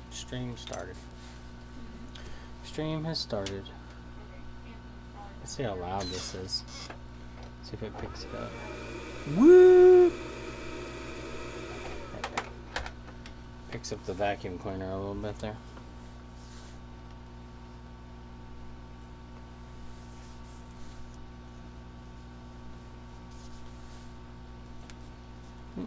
Stream started. Stream has started. Let's see how loud this is. See if it picks it up. Woo! Picks up the vacuum cleaner a little bit there. I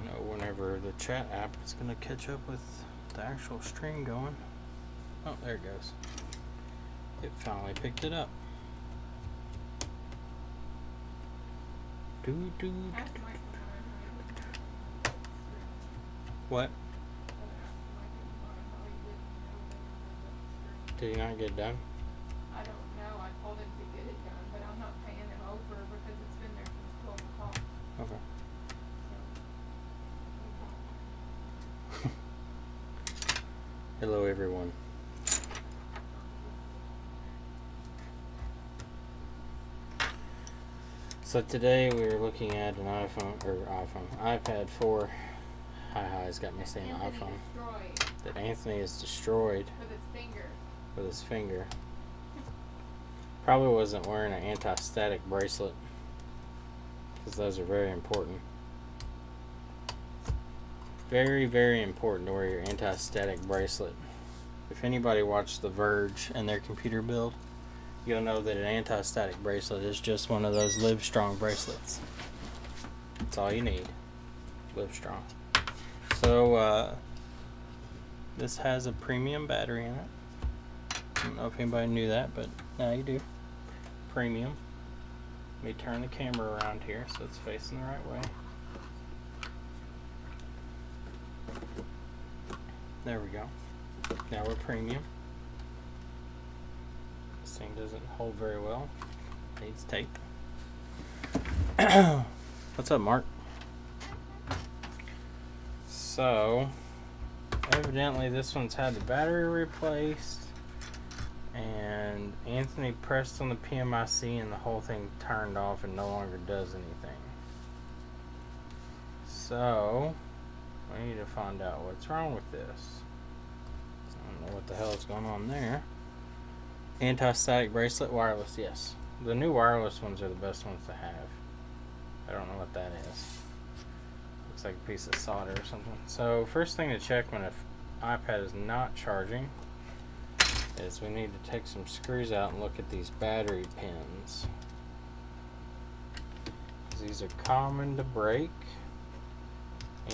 know whenever the chat app is going to catch up with the actual stream going. Oh, there it goes. It finally picked it up. What? Did he not get it done? I don't know. I told him to get it done, but I'm not paying him over because it's been there since 12 o'clock. Okay. Hello, everyone. So today we are looking at an iPad 4. Hi-Hi's got me saying iPhone. Destroyed. That Anthony is destroyed With his finger. with his finger. Probably wasn't wearing an anti-static bracelet, because those are very important. Very, very important to wear your anti-static bracelet. If anybody watched The Verge and their computer build, you'll know that an anti-static bracelet is just one of those Live Strong bracelets. That's all you need. Live Strong. So, this has a premium battery in it. I don't know if anybody knew that, but now you do. Premium. Let me turn the camera around here so it's facing the right way. There we go. Now we're premium. This thing doesn't hold very well. Needs tape. What's up, Mark? So, evidently this one's had the battery replaced, and Anthony pressed on the PMIC and the whole thing turned off and no longer does anything. So, we need to find out what's wrong with this. I don't know what the hell is going on there. Anti-static bracelet, wireless, yes. The new wireless ones are the best ones to have. I don't know what that is. Looks like a piece of solder or something. So first thing to check when an iPad is not charging is we need to take some screws out and look at these battery pins. These are common to break.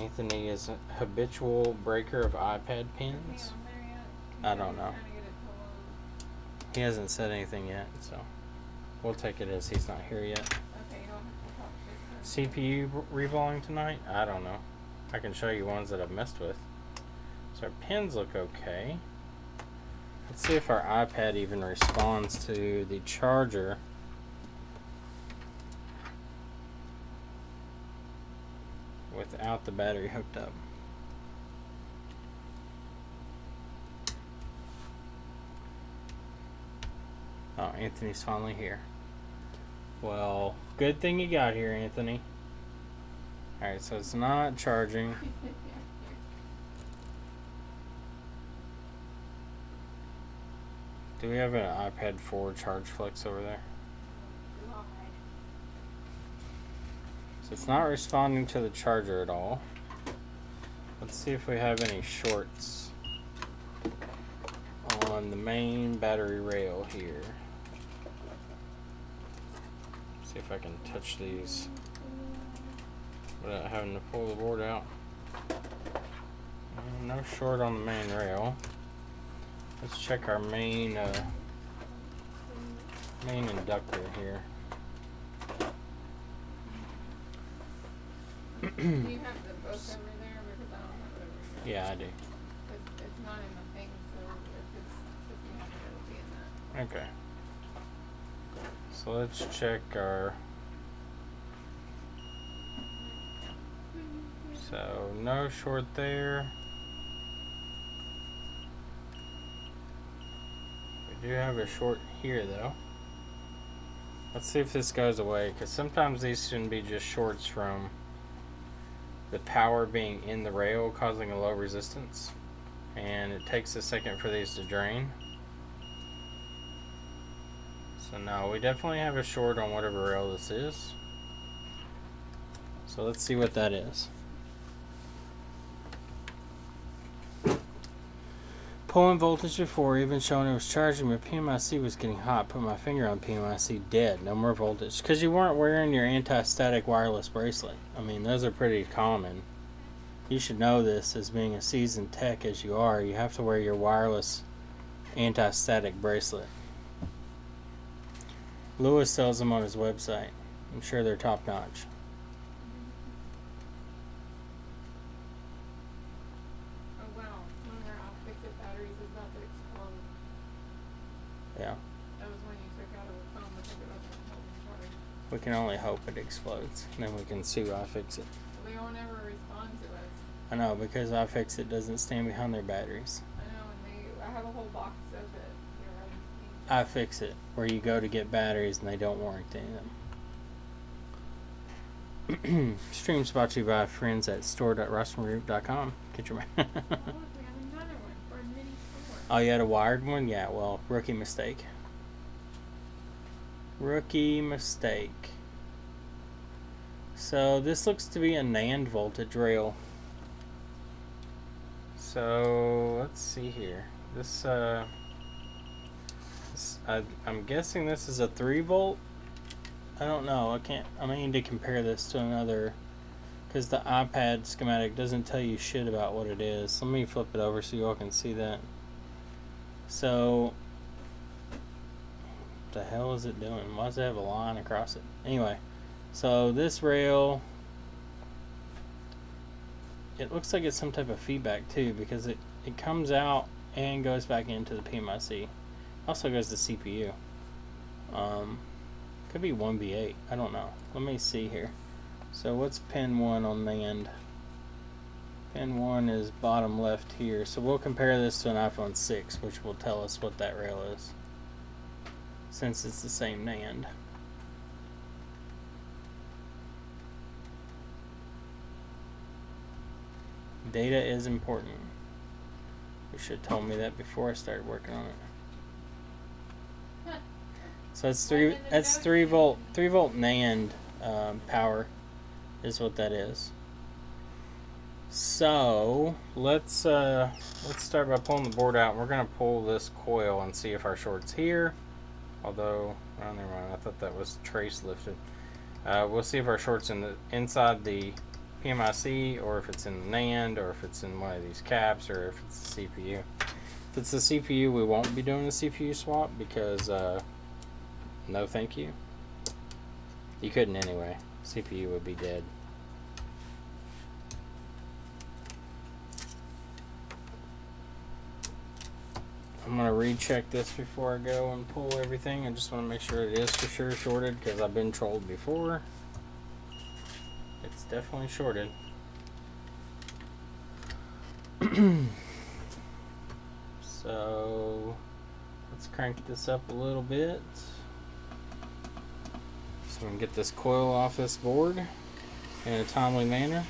Anthony is a habitual breaker of iPad pins. I don't know. He hasn't said anything yet, so we'll take it as he's not here yet. CPU reballing tonight? I don't know. I can show you ones that I've messed with. So our pins look okay. Let's see if our iPad even responds to the charger. Without the battery hooked up. Oh, Anthony's finally here. Well, good thing you got here, Anthony. Alright, so it's not charging. Do we have an iPad 4 charge flex over there? So it's not responding to the charger at all. Let's see if we have any shorts on the main battery rail here. See if I can touch these without having to pull the board out. No short on the main rail. Let's check our main inductor here. Do you have the book over there? Because I don't have it over here. Yeah, I do. It's not in the thing, so if you have it, it'll be in that. Okay. So let's check our So no short there. We do have a short here though. Let's see if this goes away, because sometimes these shouldn't be just shorts from the power being in the rail causing a low resistance, and it takes a second for these to drain. So no, we definitely have a short on whatever rail this is. So let's see what that is. Pulling voltage before, even showing it was charging, but PMIC was getting hot. Put my finger on PMIC, dead. No more voltage. Because you weren't wearing your anti-static wireless bracelet. I mean, those are pretty common. You should know this, as being a seasoned tech as you are. You have to wear your wireless anti-static bracelet. Lewis sells them on his website. I'm sure they're top notch. Yeah. That was when you took out of the phone, because it wasn't holding charge. We can only hope it explodes. And then we can sue iFixit. They won't ever respond to us. I know, because iFixit doesn't stand behind their batteries. I know, and I have a whole box of it. iFixit, where you go to get batteries and they don't warranty them. Streams brought to you by friends at store.rossmangroup.com. Get your Oh, look, we have another one for a mini store. Oh, you had a wired one? Yeah, well, rookie mistake. Rookie mistake. So this looks to be a NAND voltage rail. So let's see here. This I'm guessing this is a 3 volt. I don't know. I need to compare this to another, because the iPad schematic doesn't tell you shit about what it is. Let me flip it over so you all can see that. So, what the hell is it doing? Why does it have a line across it? Anyway, so this rail, it looks like it's some type of feedback too, because it comes out and goes back into the PMIC. Also goes to CPU. Could be 1B8. I don't know. Let me see here. So what's pin 1 on NAND? Pin 1 is bottom left here. So we'll compare this to an iPhone 6, which will tell us what that rail is, since it's the same NAND. Data is important. You should have told me that before I started working on it. So it's 3 volt NAND power is what that is. So let's start by pulling the board out. We're gonna pull this coil and see if our short's here. Although, oh, never mind. I thought that was trace lifted. We'll see if our short's inside the PMIC, or if it's in the NAND, or if it's in one of these caps, or if it's the CPU. If it's the CPU, we won't be doing the CPU swap, because no thank you. You couldn't anyway. CPU would be dead. I'm going to recheck this before I go and pull everything. I just want to make sure it is for sure shorted, because I've been trolled before. It's definitely shorted. So let's crank this up a little bit so we can get this coil off this board in a timely manner.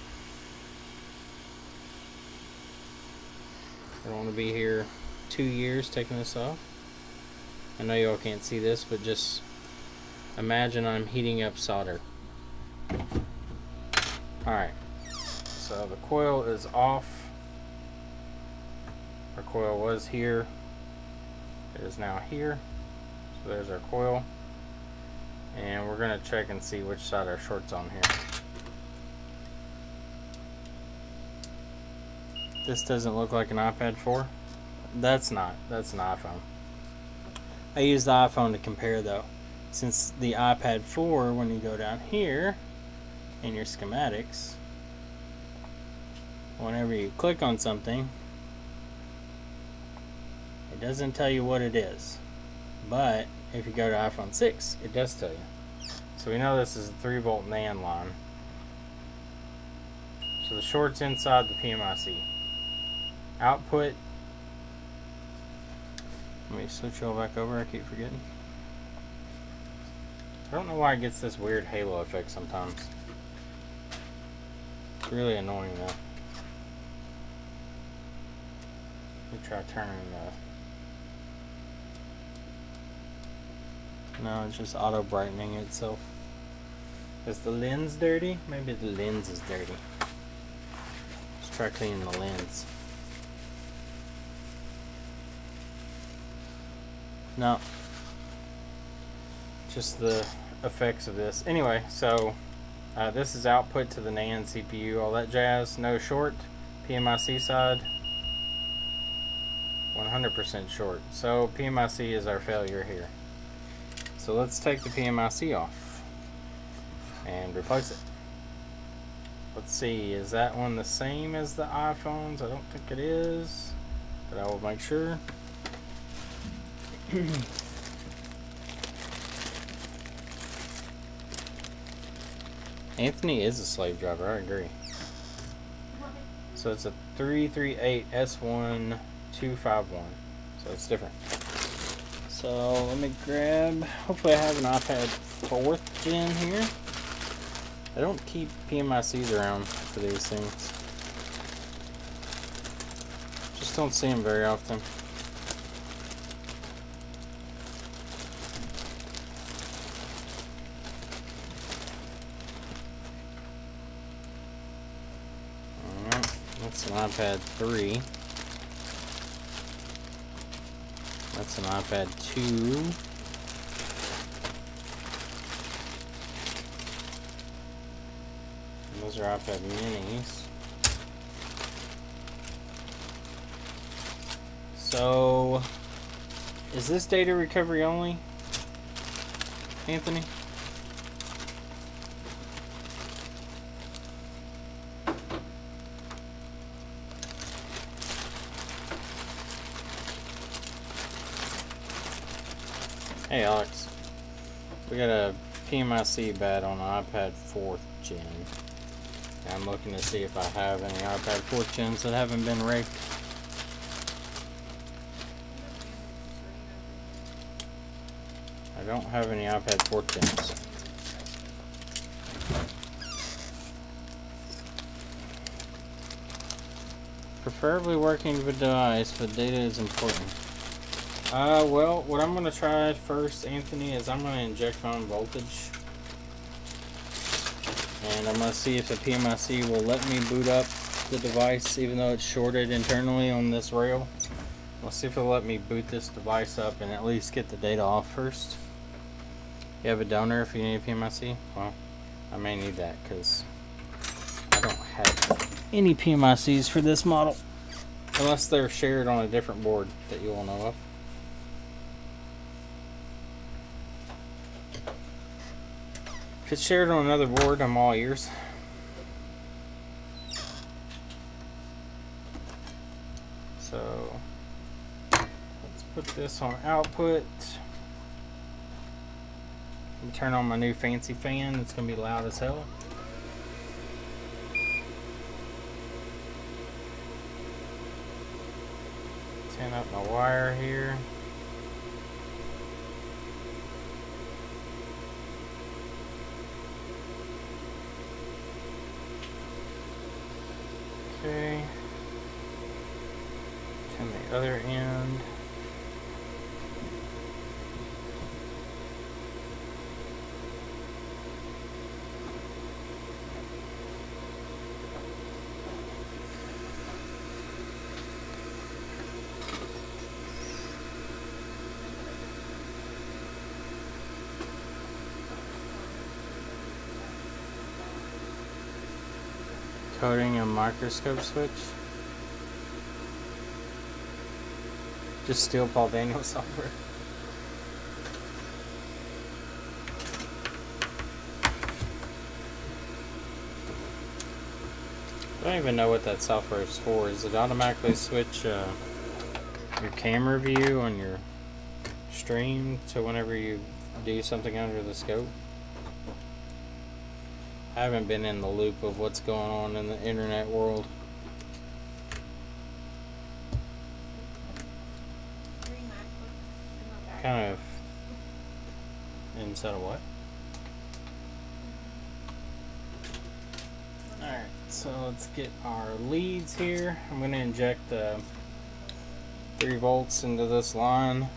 I don't want to be here 2 years taking this off. I know y'all can't see this, but just imagine I'm heating up solder. Alright, so the coil is off. Our coil was here. It is now here. So there's our coil. And we're going to check and see which side our short's on here. This doesn't look like an iPad 4. That's not. That's an iPhone. I use the iPhone to compare though. Since the iPad 4, when you go down here in your schematics, whenever you click on something, it doesn't tell you what it is. But if you go to iPhone 6, it does tell you. So we know this is a 3 volt NAND line. So So the short's inside the PMIC. Output. Let me switch all back over. I keep forgetting. I don't know why it gets this weird halo effect sometimes. It's really annoying though. Let me try turning the... No, it's just auto brightening itself. Is the lens dirty? Maybe the lens is dirty. Let's try cleaning the lens. No. Just the effects of this. Anyway, so this is output to the NAND CPU, all that jazz. No short. PMIC side. 100% short. So PMIC is our failure here. So let's take the PMIC off and replace it. Let's see, is that one the same as the iPhones? I don't think it is, but I will make sure. Anthony is a slave driver, I agree. So it's a 338S1251, so it's different. So let me grab, hopefully I have an iPad 4th gen here. I don't keep PMICs around for these things. Just don't see them very often. Alright, that's an iPad 3. That's an iPad 2. And those are iPad minis. So, is this data recovery only, Anthony? Hey Alex, we got a PMIC bad on an iPad 4th gen. I'm looking to see if I have any iPad 4th gens that haven't been raked. I don't have any iPad 4th gens. Preferably working with the device, but data is important. Well, what I'm going to try first, Anthony, is I'm going to inject my own voltage. And I'm going to see if the PMIC will let me boot up the device, even though it's shorted internally on this rail. We'll see if it'll let me boot this device up and at least get the data off first. You have a donor if you need a PMIC? Well, I may need that because I don't have any PMICs for this model. Unless they're shared on a different board that you all know of. If it's shared on another board, I'm all ears. So, let's put this on output. Let me turn on my new fancy fan. It's going to be loud as hell. Tin up my wire here. Okay. Turn the other end. Coding a microscope switch. Just steal Paul Daniels software. I don't even know what that software is for. Does it automatically switch your camera view on your stream to whenever you do something under the scope? I haven't been in the loop of what's going on in the internet world. Kind of instead of what? Alright, so let's get our leads here. I'm going to inject 3 volts into this line.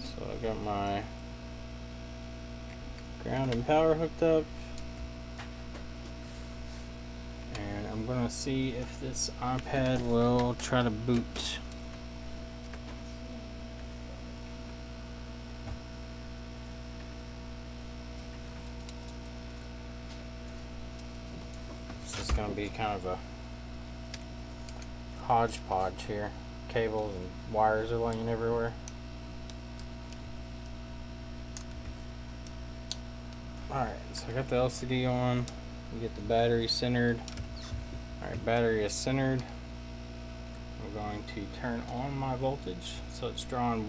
So I got my ground and power hooked up. And I'm going to see if this iPad will try to boot. This is going to be kind of a hodgepodge here. Cables and wires are laying everywhere. Alright, so I got the LCD on. We get the battery centered. Alright, battery is centered. I'm going to turn on my voltage. So it's drawing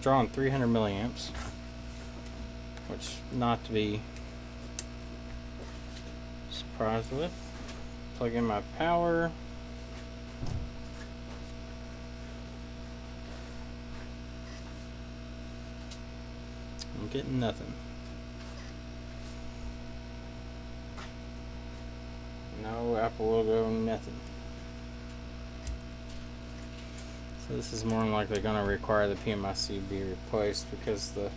drawing 300 milliamps. Which not to be surprised with. Plug in my power. I'm getting nothing. No Apple logo, nothing. So this is more than likely going to require the PMIC be replaced because the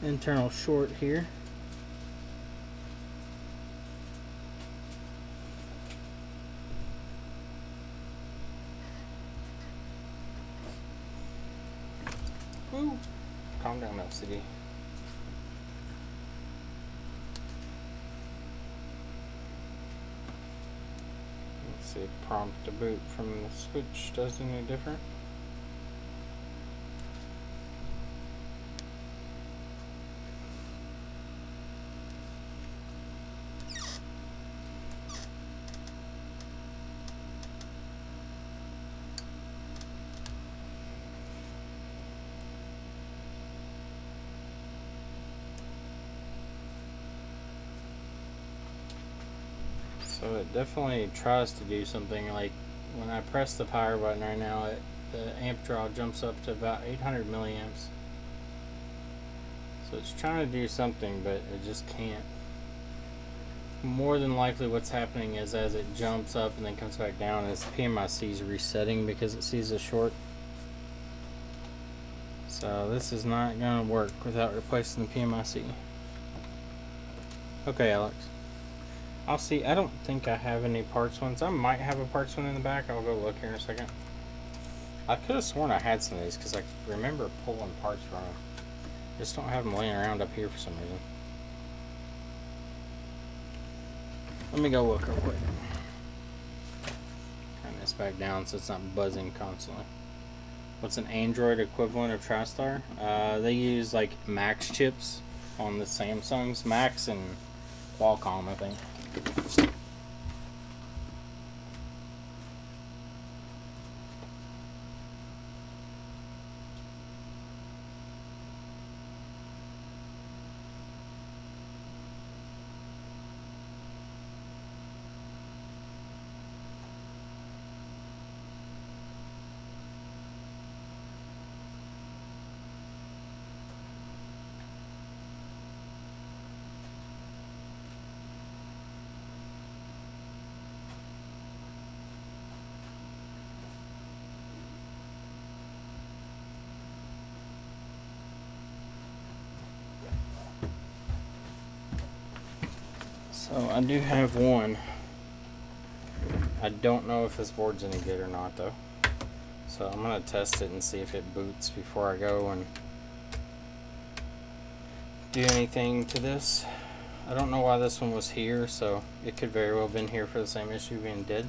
internal short here. Woo. Calm down, LCD. Let's see if prompt to boot from the switch does any different. So it definitely tries to do something. Like when I press the power button right now, the amp draw jumps up to about 800 milliamps. So it's trying to do something, but it just can't. More than likely what's happening is as it jumps up and then comes back down, its PMIC is resetting because it sees a short. So this is not going to work without replacing the PMIC. Okay, Alex. I'll see. I don't think I have any parts ones. I might have a parts one in the back. I'll go look here in a second. I could have sworn I had some of these because I remember pulling parts from them. Just don't have them laying around up here for some reason. Let me go look real quick. Turn this back down so it's not buzzing constantly. What's an Android equivalent of TriStar? They use like Max chips on the Samsungs. Max and Qualcomm, I think. So I do have one. I don't know if this board's any good or not though. So I'm going to test it and see if it boots before I go and do anything to this. I don't know why this one was here, so it could very well have been here for the same issue being dead.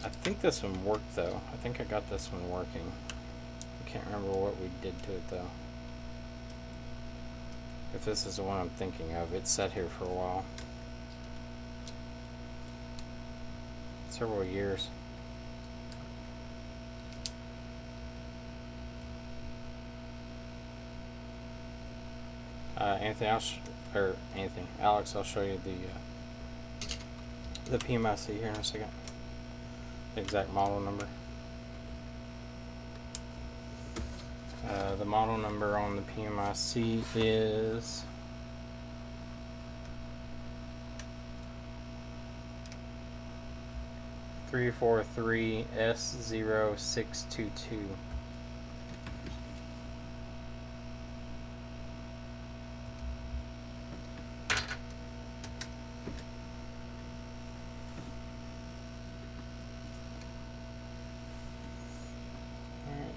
I think this one worked though. I think I got this one working. I can't remember what we did to it though. If this is the one I'm thinking of, it's sat here for a while. several years. Alex, I'll show you the PMIC here in a second. The exact model number. The model number on the PMIC is 343S0622.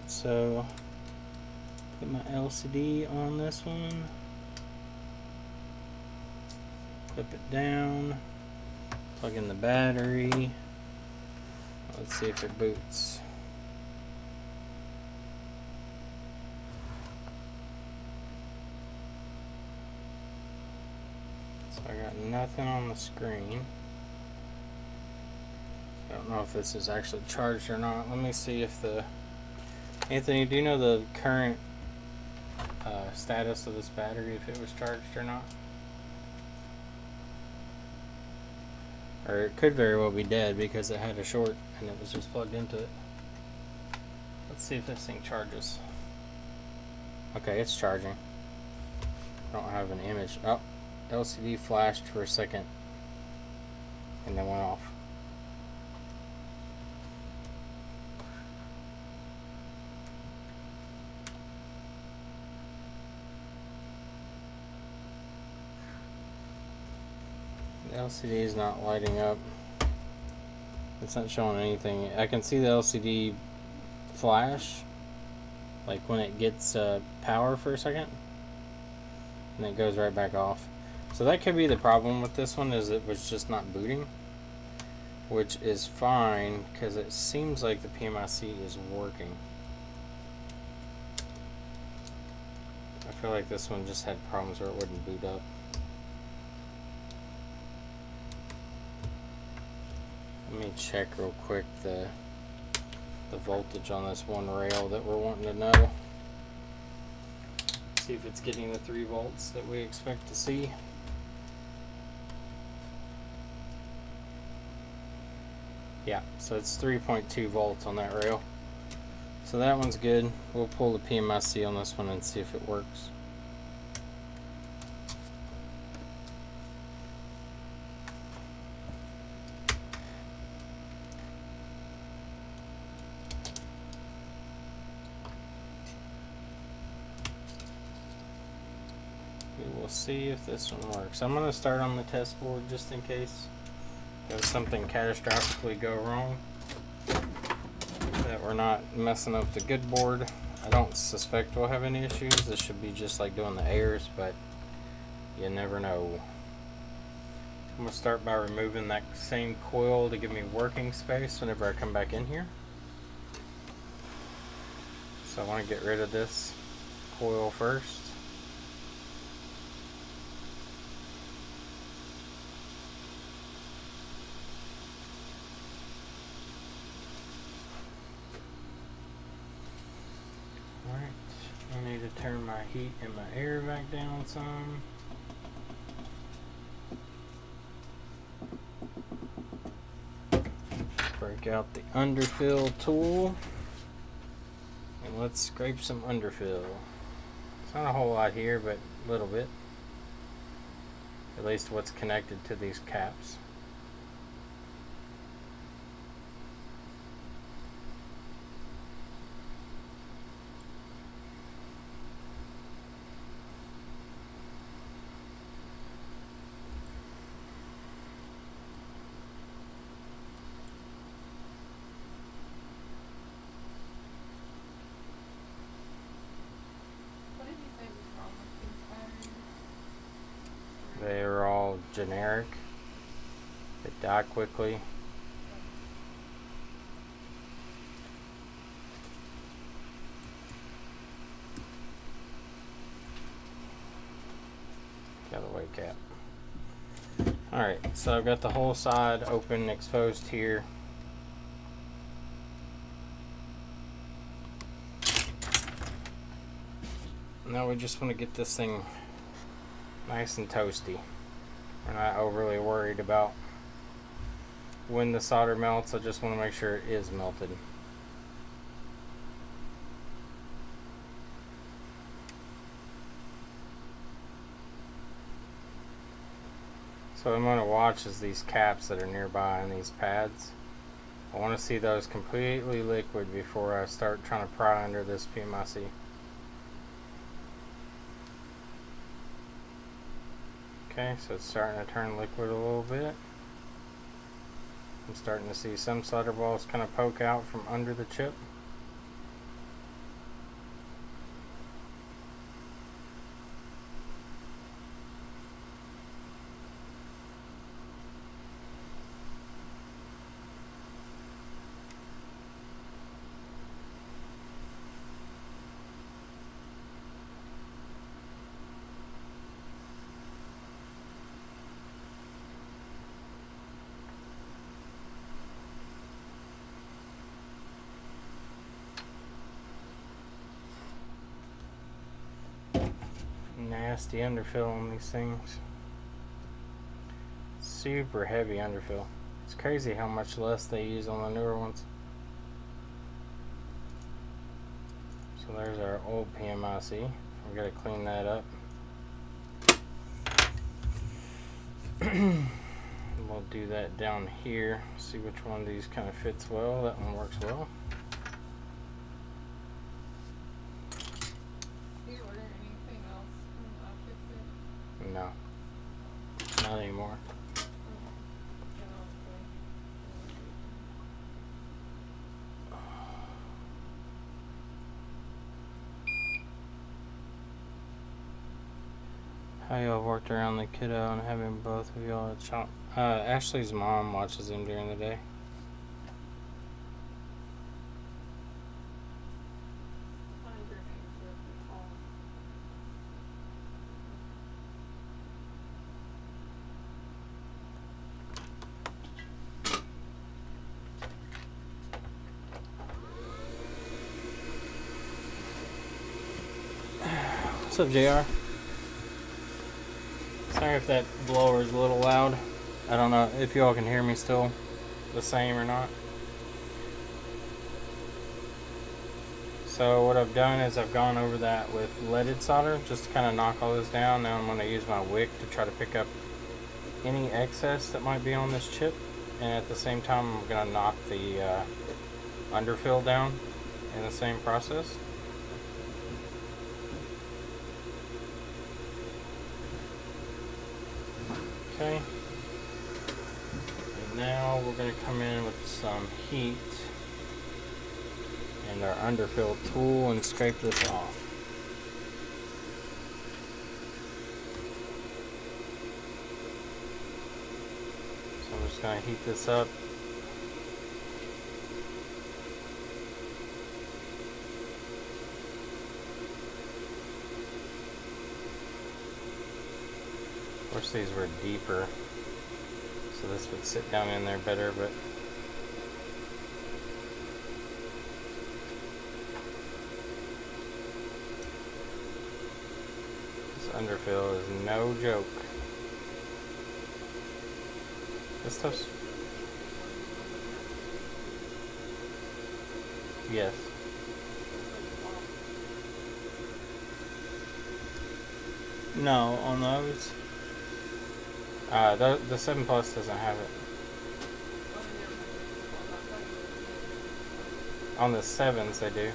So, put my LCD on this one, clip it down, plug in the battery. Let's see if it boots. So I got nothing on the screen. I don't know if this is actually charged or not. Let me see if the... Anthony, do you know the current status of this battery, if it was charged or not? Or it could very well be dead because it had a short and it was just plugged into it. Let's see if this thing charges. Okay, it's charging. I don't have an image. Oh, LCD flashed for a second and then went off. The LCD is not lighting up. It's not showing anything. I can see the LCD flash, like when it gets power for a second, and it goes right back off. So that could be the problem with this one, is it was just not booting, which is fine because it seems like the PMIC is working. I feel like this one just had problems where it wouldn't boot up. Let me check real quick the voltage on this one rail that we're wanting to know. See if it's getting the 3 volts that we expect to see. Yeah, so it's 3.2 volts on that rail. So that one's good. We'll pull the PMIC on this one and see if it works. We'll see if this one works. I'm going to start on the test board just in case there's something catastrophically go wrong, that we're not messing up the good board. I don't suspect we'll have any issues. This should be just like doing the airs, but you never know. I'm going to start by removing that same coil to give me working space whenever I come back in here. So I want to get rid of this coil first. I need to turn my heat and my air back down some. Break out the underfill tool and let's scrape some underfill. It's not a whole lot here, but a little bit. At least what's connected to these caps. They are all generic. They die quickly. Got a weight cap. Alright, so I've got the whole side open, exposed here. Now we just want to get this thing nice and toasty. We're not overly worried about when the solder melts. I just want to make sure it is melted. So what I'm going to watch is these caps that are nearby and these pads. I want to see those completely liquid before I start trying to pry under this PMIC. Okay, so it's starting to turn liquid a little bit. I'm starting to see some solder balls kind of poke out from under the chip. Nasty underfill on these things. Super heavy underfill. It's crazy how much less they use on the newer ones. So there's our old PMIC. We gotta clean that up. We'll do that down here. See which one of these kind of fits well. That one works well. No, not anymore. How y'all worked around the kiddo and having both of y'all at shop? Ashley's mom watches him during the day. What's up, JR? Sorry if that blower is a little loud. I don't know if y'all can hear me still the same or not. So what I've done is I've gone over that with leaded solder just to kind of knock all this down. Now I'm going to use my wick to try to pick up any excess that might be on this chip. And at the same time I'm going to knock the underfill down in the same process. Okay, and now we're going to come in with some heat and our underfill tool and scrape this off. So I'm just going to heat this up. Wish these were deeper, so this would sit down in there better, but this underfill is no joke. This stuff's... Yes. No, on those. The 7 Plus doesn't have it. On the 7s they do.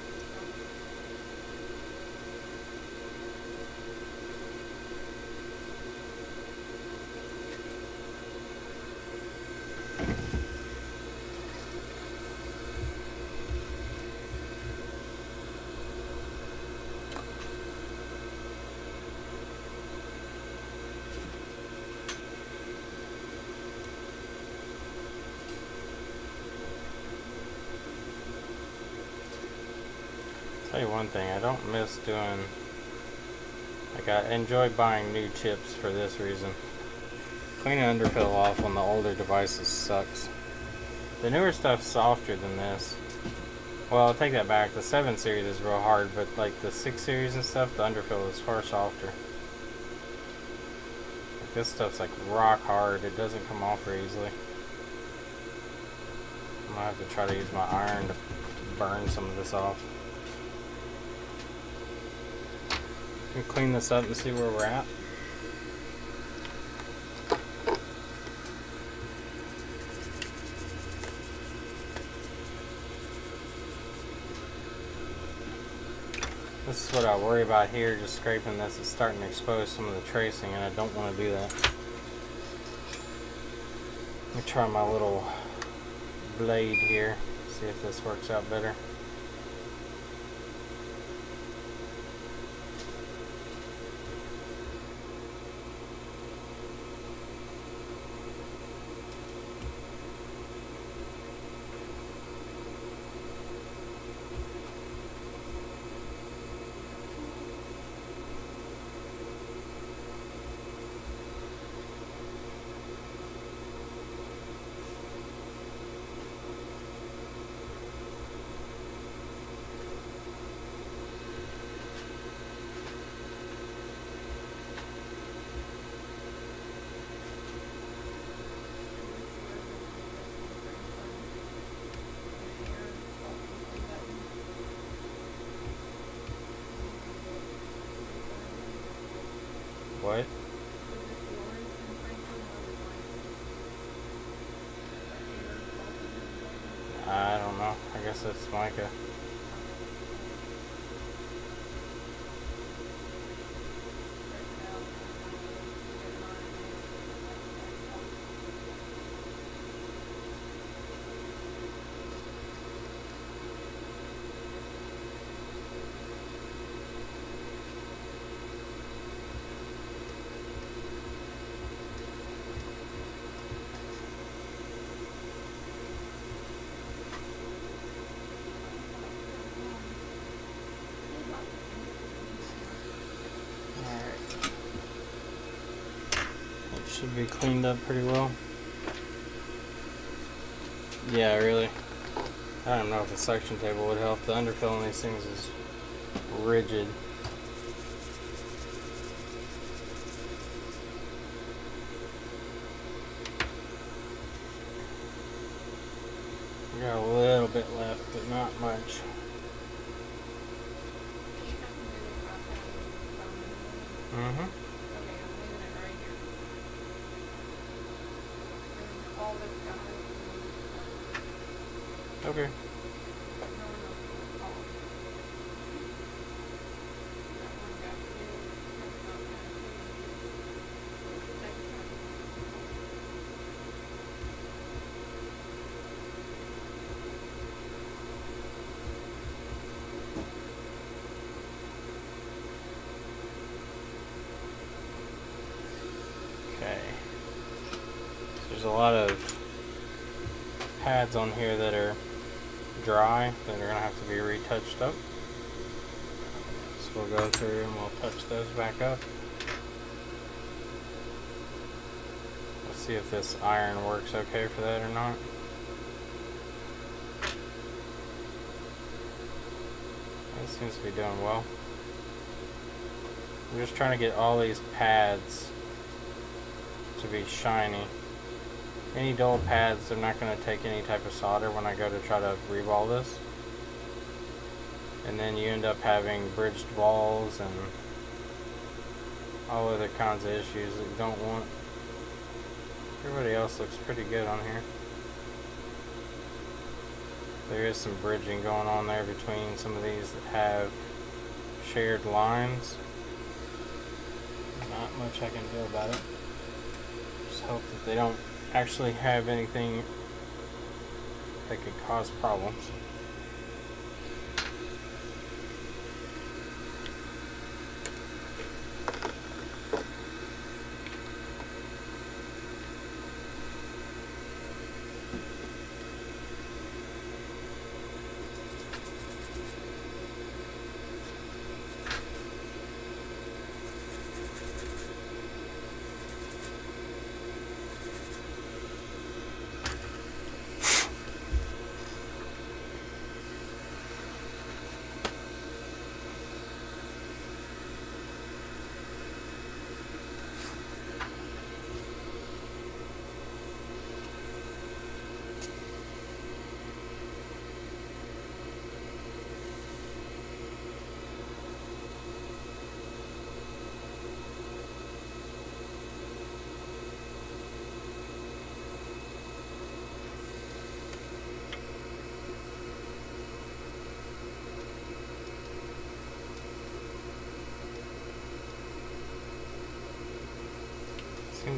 Tell you one thing, I don't miss doing, like, I enjoy buying new chips for this reason. Cleaning underfill off on the older devices sucks. The newer stuff's softer than this, Well, I'll take that back. The 7 series is real hard, but like the 6 series and stuff, the underfill is far softer. Like this stuff's like rock hard. It doesn't come off very easily. I'm gonna have to try to use my iron to burn some of this off. Can clean this up and see where we're at. This is what I worry about here, just scraping this. It's starting to expose some of the tracing, and I don't want to do that. Let me try my little blade here, see if this works out better. What? I don't know. I guess it's mica. Should be cleaned up pretty well. Yeah, really. I don't know if a suction table would help. The underfill on these things is rigid. We got a little bit left, but not much. Mm-hmm. Okay. Okay. There's a lot of pads on here that are dry that are gonna have to be retouched up. So we'll go through and we'll touch those back up. Let's see if this iron works okay for that or not. It seems to be doing well. I'm just trying to get all these pads to be shiny. Any dull pads, they're not going to take any type of solder when I go to try to reball this. And then you end up having bridged balls and all other kinds of issues that you don't want. Everybody else looks pretty good on here. There is some bridging going on there between some of these that have shared lines. Not much I can do about it. Just hope that they don't actually have anything that could cause problems.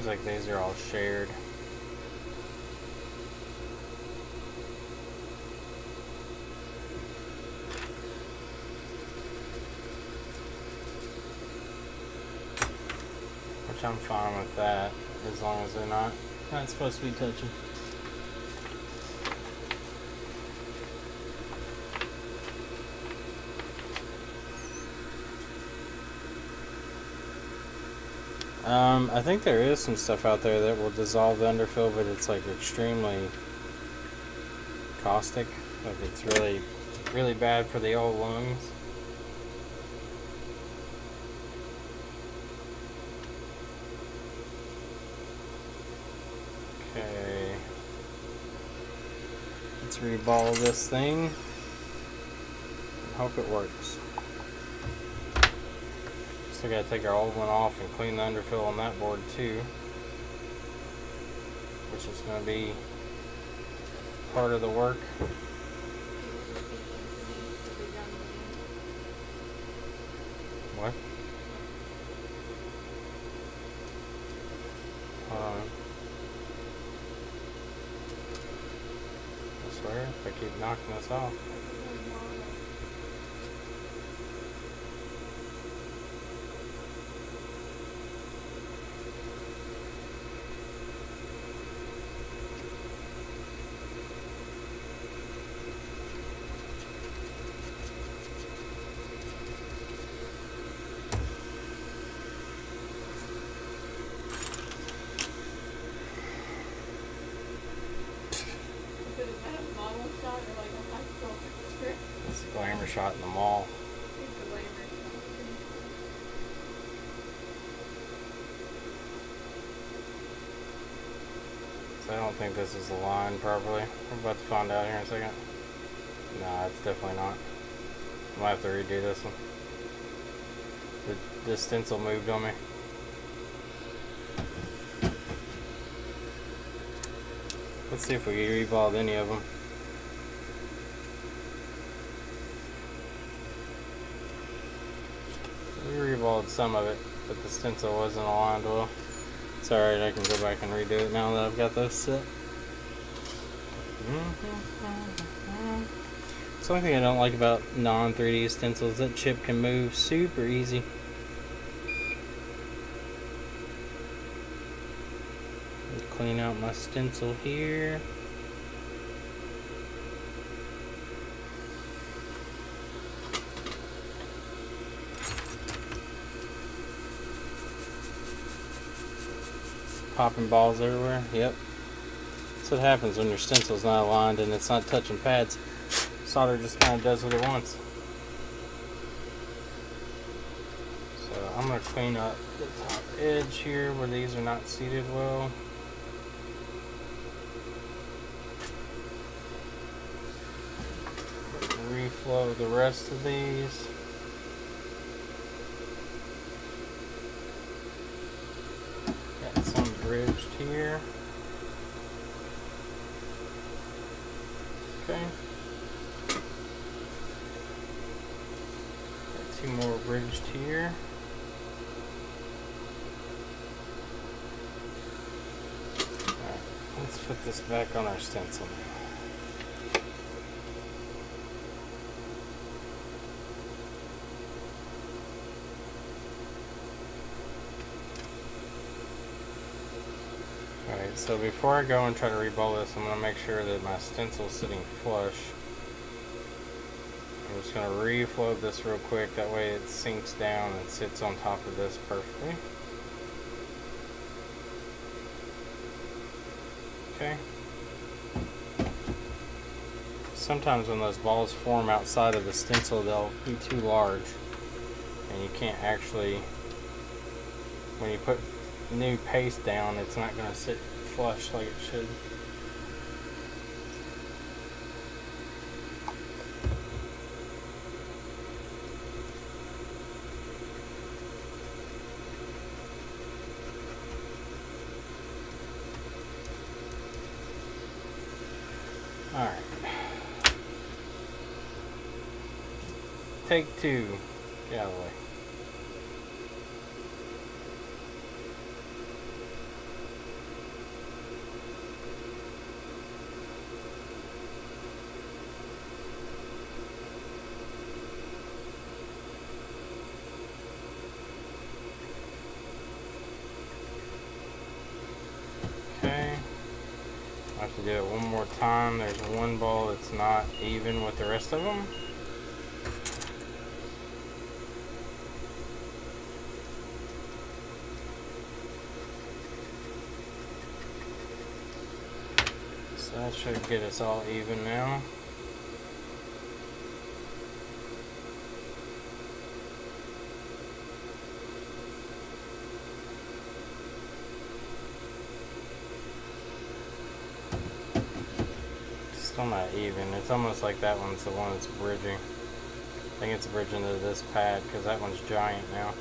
Seems like these are all shared. Which I'm fine with that, as long as they're not supposed to be touching. I think there is some stuff out there that will dissolve the underfill, but it's like extremely caustic. Like it's really, really bad for the old lungs. Okay. Let's reball this thing. Hope it works. Still gotta take our old one off and clean the underfill on that board too, which is gonna be part of the work. What? Hold on. I swear, if I keep knocking this off. It's a glamour shot in the mall. So I don't think this is aligned properly. We're about to find out here in a second. Nah, it's definitely not. I might have to redo this one. The stencil moved on me. Let's see if we can revolve any of them. We revolved some of it, but the stencil wasn't aligned well. It's alright, I can go back and redo it now that I've got those set. Something I don't like about non-3D stencils, that chip can move super easy. Clean out my stencil here. Popping balls everywhere. Yep. That's what happens when your stencil's not aligned and it's not touching pads. Solder just kind of does what it wants. So I'm going to clean up the top edge here where these are not seated well. Reflow the rest of these. Got some bridged here. Okay. Got two more bridged here. Alright, let's put this back on our stencil now. Alright, so before I go and try to reball this, I'm going to make sure that my stencil is sitting flush. I'm just going to reflow this real quick, that way it sinks down and sits on top of this perfectly. Okay. Sometimes when those balls form outside of the stencil, they'll be too large, and you can't actually, when you put new paste down, it's not going to sit flush like it should. All right. Take two. Get out of the way. do it one more time. There's one ball that's not even with the rest of them. So that should get us all even now. Still not even. It's almost like that one's the one that's bridging. I think it's bridging to this pad because that one's giant now.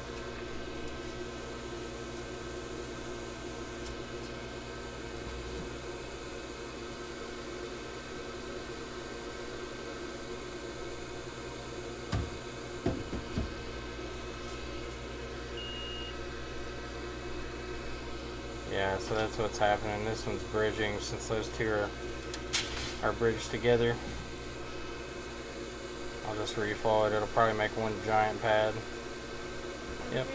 Yeah, so that's what's happening. This one's bridging since those two are bridged together. I'll just refill it. It'll probably make one giant pad. Yep.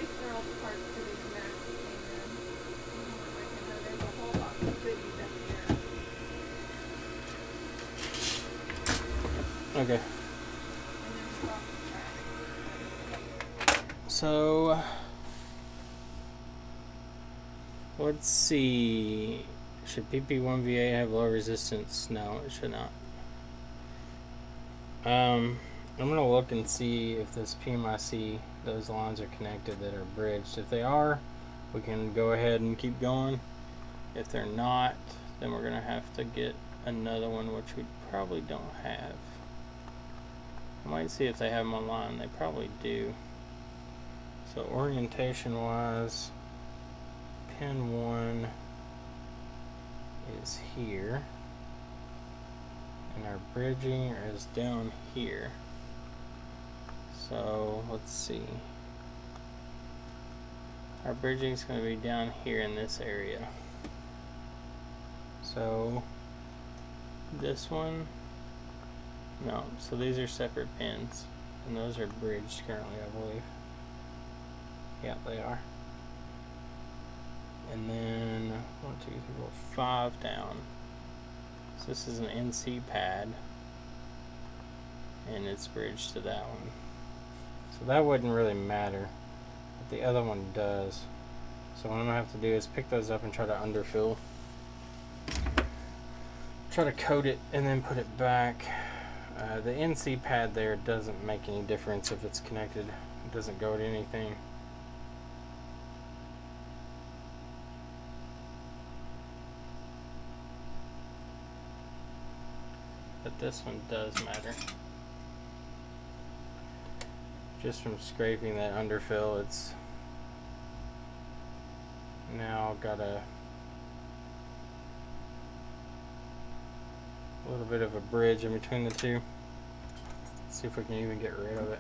Okay. So let's see. Should PP1VA have low resistance? No, it should not. I'm gonna look and see if this PMIC, those lines are connected that are bridged. If they are, we can go ahead and keep going. If they're not, then we're gonna have to get another one, which we probably don't have. I might see if they have them online. They probably do. So orientation wise, pin 1 is here, and our bridging is down here. So let's see. Our bridging is going to be down here in this area. So this one, no. So these are separate pins, and those are bridged currently, I believe. Yeah, they are. And then 1, 2, 3, 4, 5 down. So this is an NC pad, and it's bridged to that one. So that wouldn't really matter, but the other one does. So what I'm gonna have to do is pick those up and try to underfill. Try to coat it and then put it back. The NC pad there doesn't make any difference if it's connected. It doesn't go to anything. But this one does matter. Just from scraping that underfill, it's now got a little bit of a bridge in between the two. Let's see if we can even get rid of it.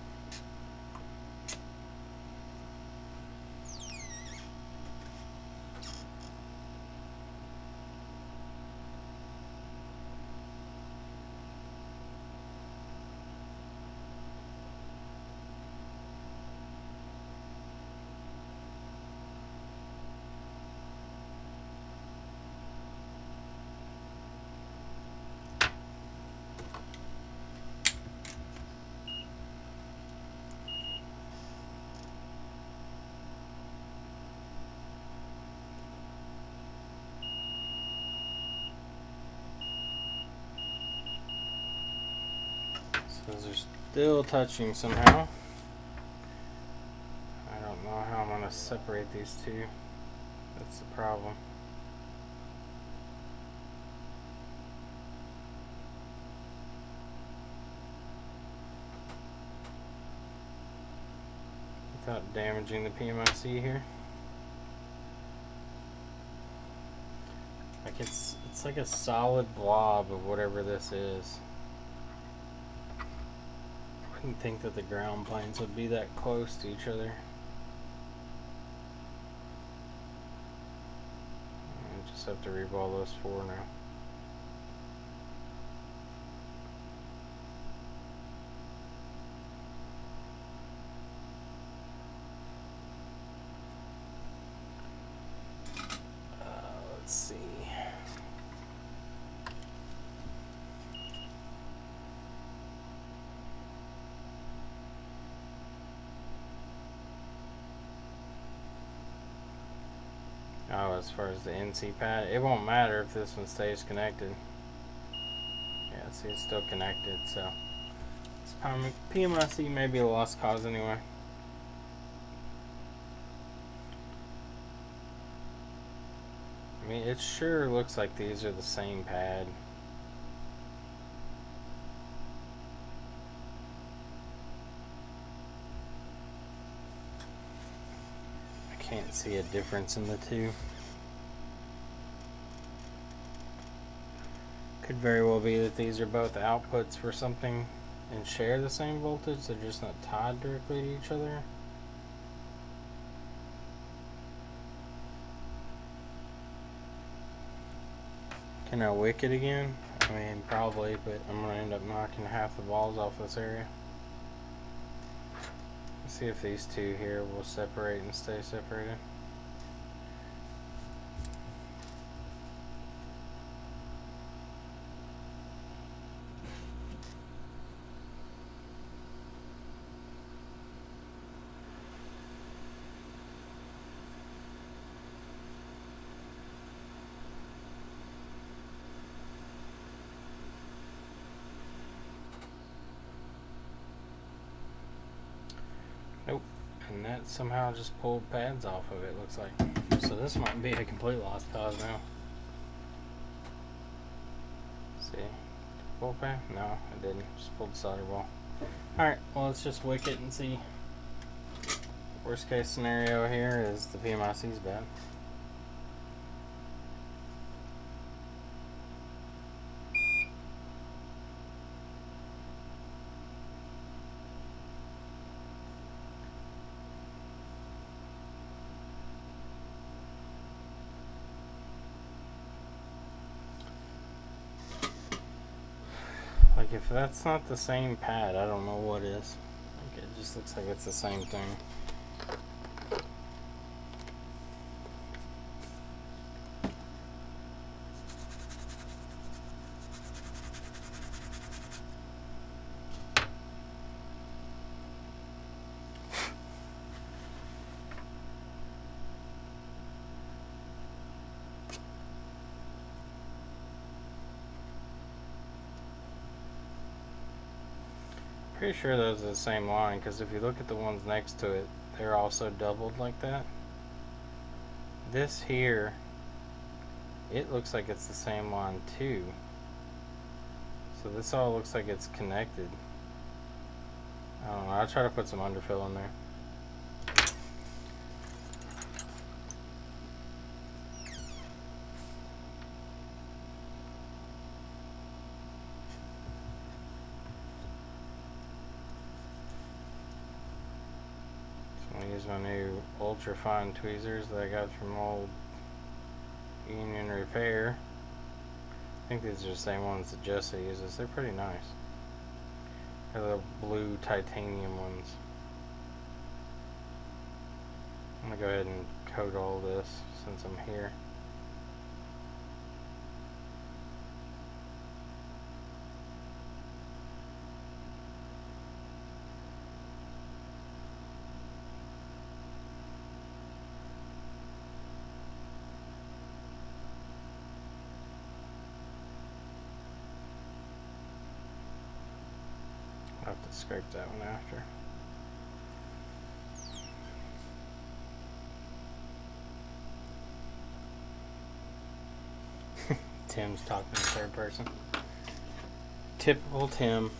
Those are still touching somehow. I don't know how I'm going to separate these two. That's the problem. Without damaging the PMIC here. Like it's like a solid blob of whatever this is. I didn't think that the ground planes would be that close to each other. I just have to reball those 4 now. Let's see. as far as the NC pad. It won't matter if this one stays connected. Yeah, see, it's still connected, so it's PMIC may be a lost cause anyway. I mean, it sure looks like these are the same pad. I can't see a difference in the two. Could very well be that these are both outputs for something and share the same voltage. They're just not tied directly to each other. Can I wick it again? I mean, probably, but I'm going to end up knocking half the balls off this area. Let's see if these two here will separate and stay separated. Nope, and that somehow just pulled pads off of it, looks like. So this might be a complete lost cause now. Let's see, pull pad? No, it didn't, just pulled the solder ball. Alright, well, let's just wick it and see. Worst case scenario here is the PMIC's bad. Like, if that's not the same pad, I don't know what is. Like, it just looks like it's the same thing. Pretty sure those are the same line, because if you look at the ones next to it, they're also doubled like that. This here, it looks like it's the same line too. So this all looks like it's connected. I don't know, I'll try to put some underfill in there. Use my new ultra fine tweezers that I got from old Union Repair. I think these are the same ones that Jesse uses. They're pretty nice. They're the blue titanium ones. I'm gonna go ahead and coat all this since I'm here. I'll have to scrape that one after. Tim's talking in third person. Typical Tim.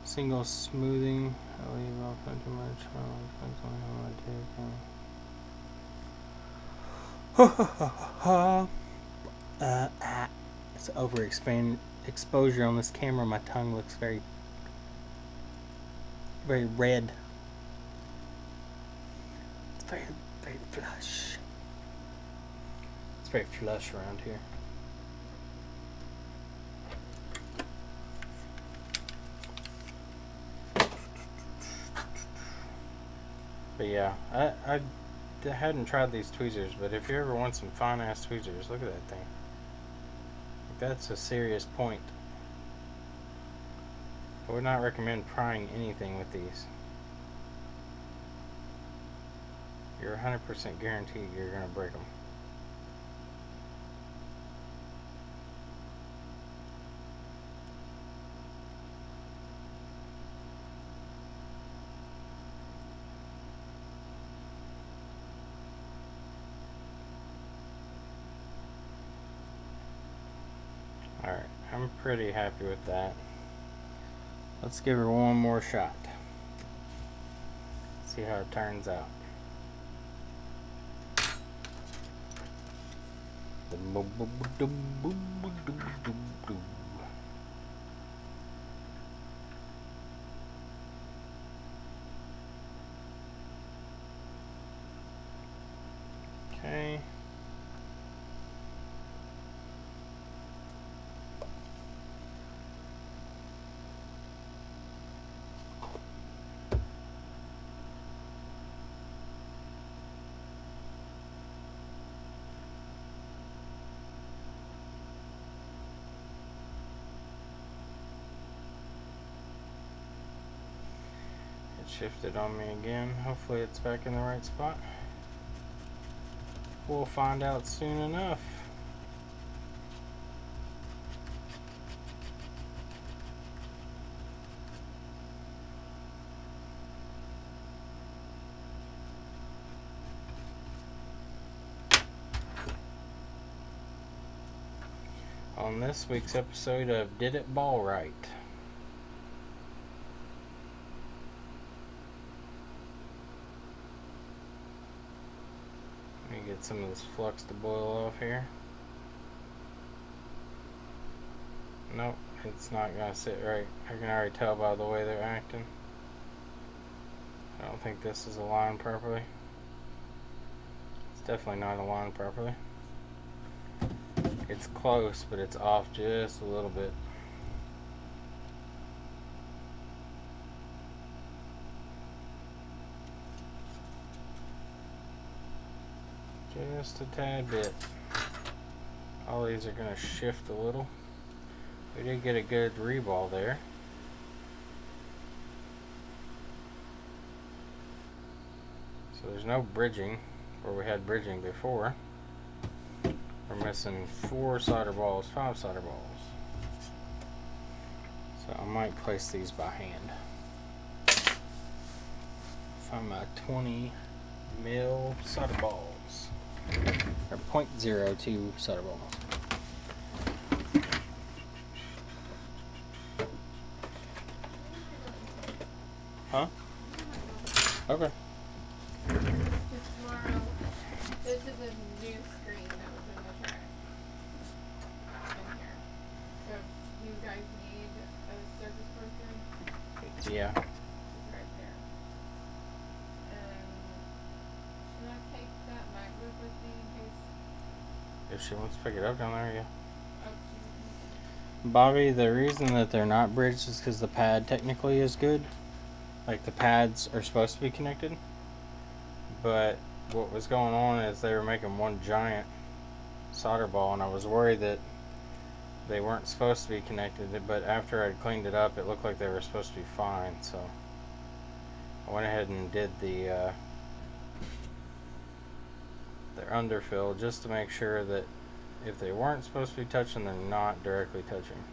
Single smoothing. I'll leave off too much. It's overexposure on this camera. My tongue looks very red. It's very flush. It's very flush around here. But yeah, I hadn't tried these tweezers, but if you ever want some fine ass tweezers, look at that thing. That's a serious point. I would not recommend prying anything with these. You're 100% guaranteed you're going to break them. Alright, I'm pretty happy with that. Let's give her one more shot. See how it turns out. Okay. It shifted on me again. Hopefully it's back in the right spot. We'll find out soon enough. On this week's episode of Did It Ball Right. Let me get some of this flux to boil off here. Nope, it's not gonna sit right. I can already tell by the way they're acting. I don't think this is aligned properly. It's definitely not aligned properly. It's close, but it's off just a little bit. Just a tad bit. All these are going to shift a little. We did get a good reball there. So there's no bridging where we had bridging before. We're missing 4 solder balls, 5 solder balls. So I might place these by hand. Find my 20 mil solder balls. Or 0.02 solder balls. Huh? Okay. Tomorrow, this is a new screen that was in the trash. In here. So if you guys need a surface person, Yeah. it's right there. Should I take that MacBook with me in case? If she wants to pick it up down there, yeah. Oh, Bobby, the reason that they're not bridged is because the pad technically is good. Like the pads are supposed to be connected. But what was going on is they were making one giant solder ball, and I was worried that they weren't supposed to be connected, but after I'd cleaned it up, it looked like they were supposed to be fine, so I went ahead and did their underfill just to make sure that if they weren't supposed to be touching, they're not directly touching.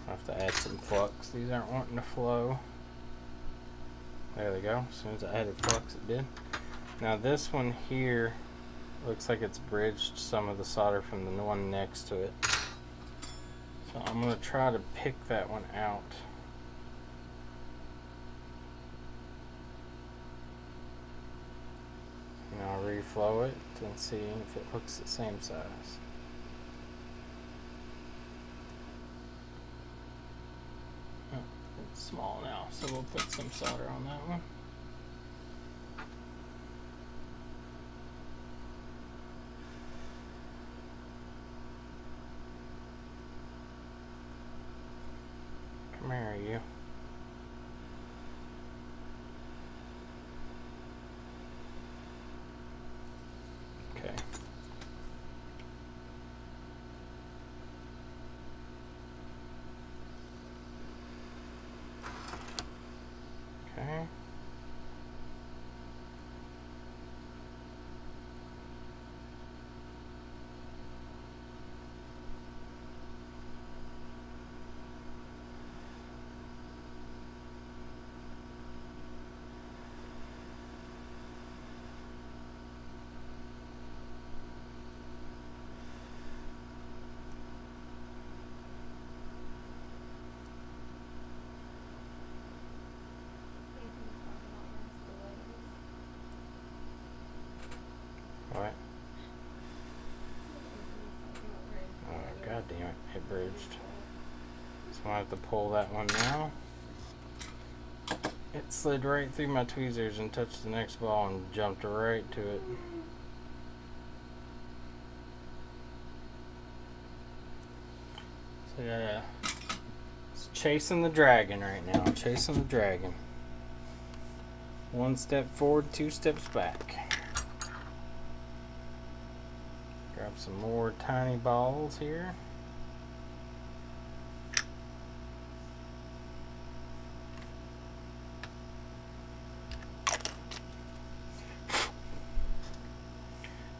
I have to add some flux. These aren't wanting to flow. There they go. As soon as I added flux, it did. Now this one here looks like it's bridged some of the solder from the one next to it. So I'm going to try to pick that one out. And I'll reflow it and see if it looks the same size. It's small now, so we'll put some solder on that one. Come here, you. it bridged. So I have to pull that one now. It slid right through my tweezers and touched the next ball and jumped right to it. So yeah, it's chasing the dragon right now. Chasing the dragon. One step forward, two steps back. Grab some more tiny balls here.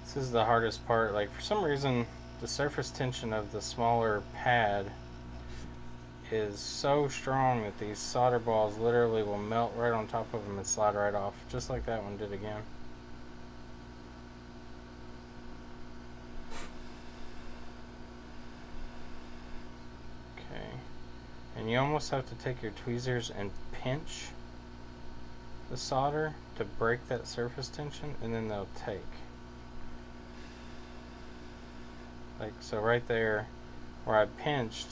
This is the hardest part. Like, for some reason, the surface tension of the smaller pad is so strong that these solder balls literally will melt right on top of them and slide right off, just like that one did again. Okay, and you almost have to take your tweezers and pinch the solder to break that surface tension, and then they'll take. Like so right there where I pinched,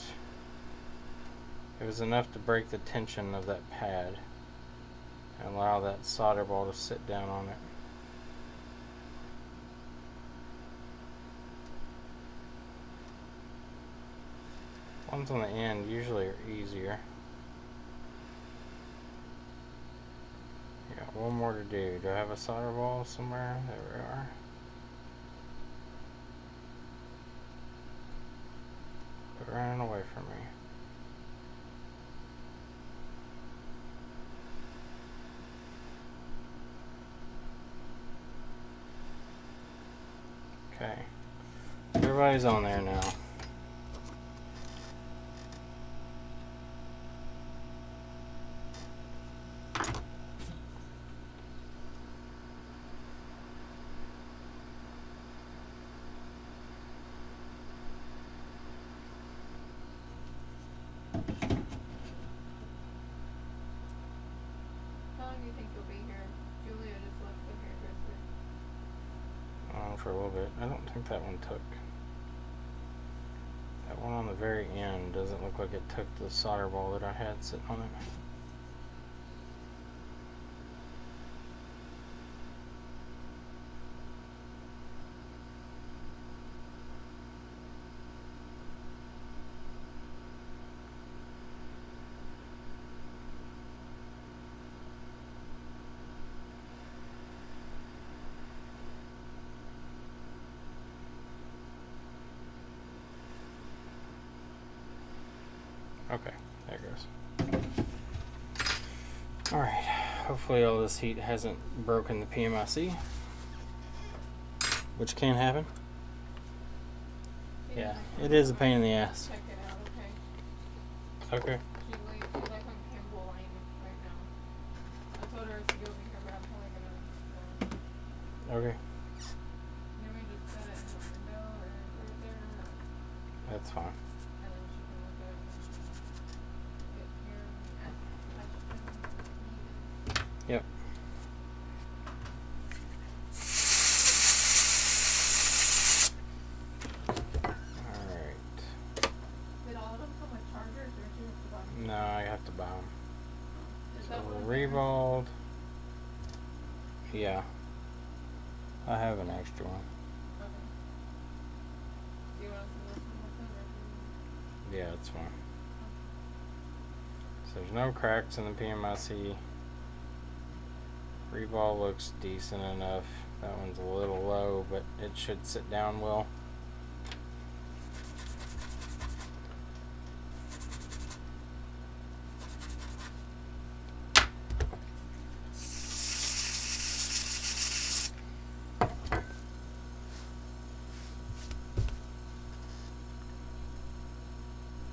it was enough to break the tension of that pad and allow that solder ball to sit down on it. Ones on the end usually are easier. Got one more to do. Do I have a solder ball somewhere? There we are. Quit running away from me. Okay. Everybody's on there now. For a little bit. I don't think that one took. That one on the very end doesn't look like it took the solder ball that I had sitting on it. Okay, there it goes. Alright, hopefully all this heat hasn't broken the PMIC, which can happen. Yeah, it is a pain in the ass. Check it out, okay? Okay. She's like on Campbell Lane right now. I told her to go over here, but I'm probably gonna. Okay. You want me to just set it in the window or right there? Or? That's fine. And then she can look at it when she get here and ask questions if needed. Yep. Alright. Did all of them come with chargers or do you have to buy them? No, I have to buy them. Is So that one there? Revolved. Yeah. I have an extra one. Okay. Do you want us to listen with them or do you? Yeah, it's fine. So there's no cracks in the PMIC. Revolve looks decent enough. That one's a little low, but it should sit down well.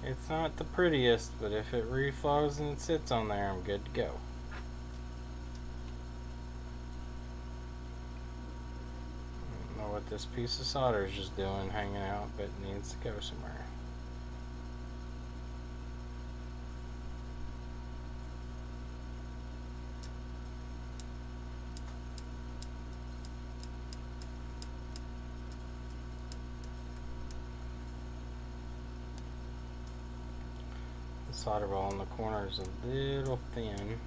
It's not the prettiest, but if it reflows and it sits on there, I'm good to go. I don't know what this piece of solder is just doing, hanging out, but it needs to go somewhere. The solder ball in the corner is a little thin.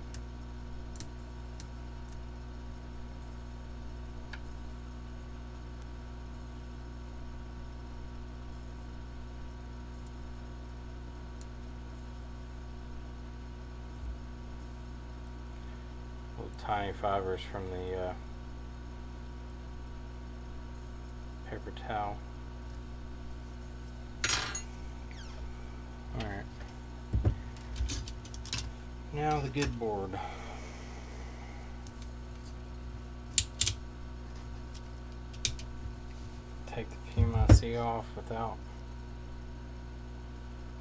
Little tiny fibers from the paper towel. Alright. Now the good board. Take the PMIC off without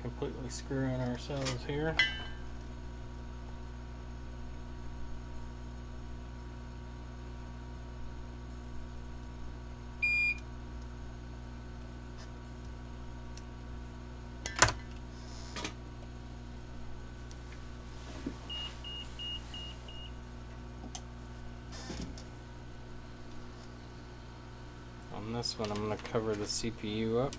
completely screwing ourselves here. On this one, I'm going to cover the CPU up.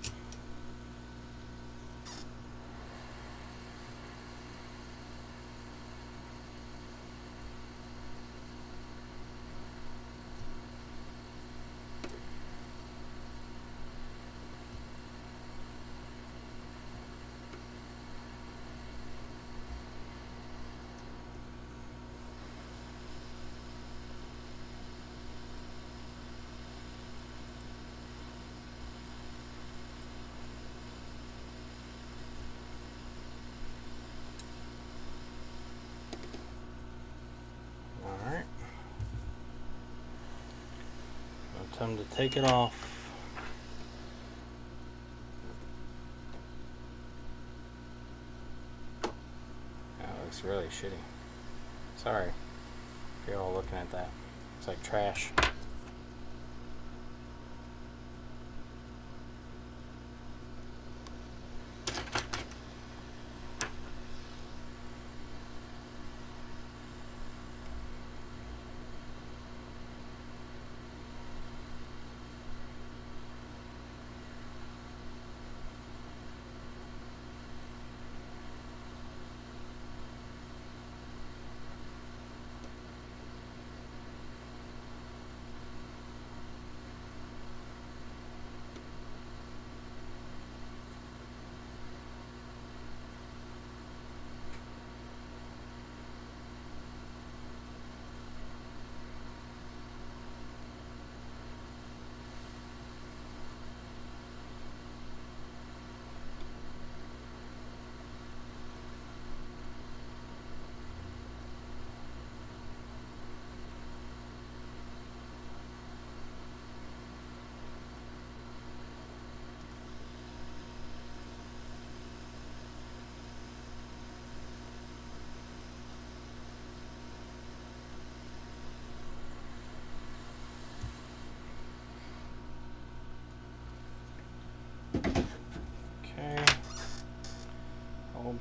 Time to take it off. That looks really shitty. Sorry if you're all looking at that. It's like trash.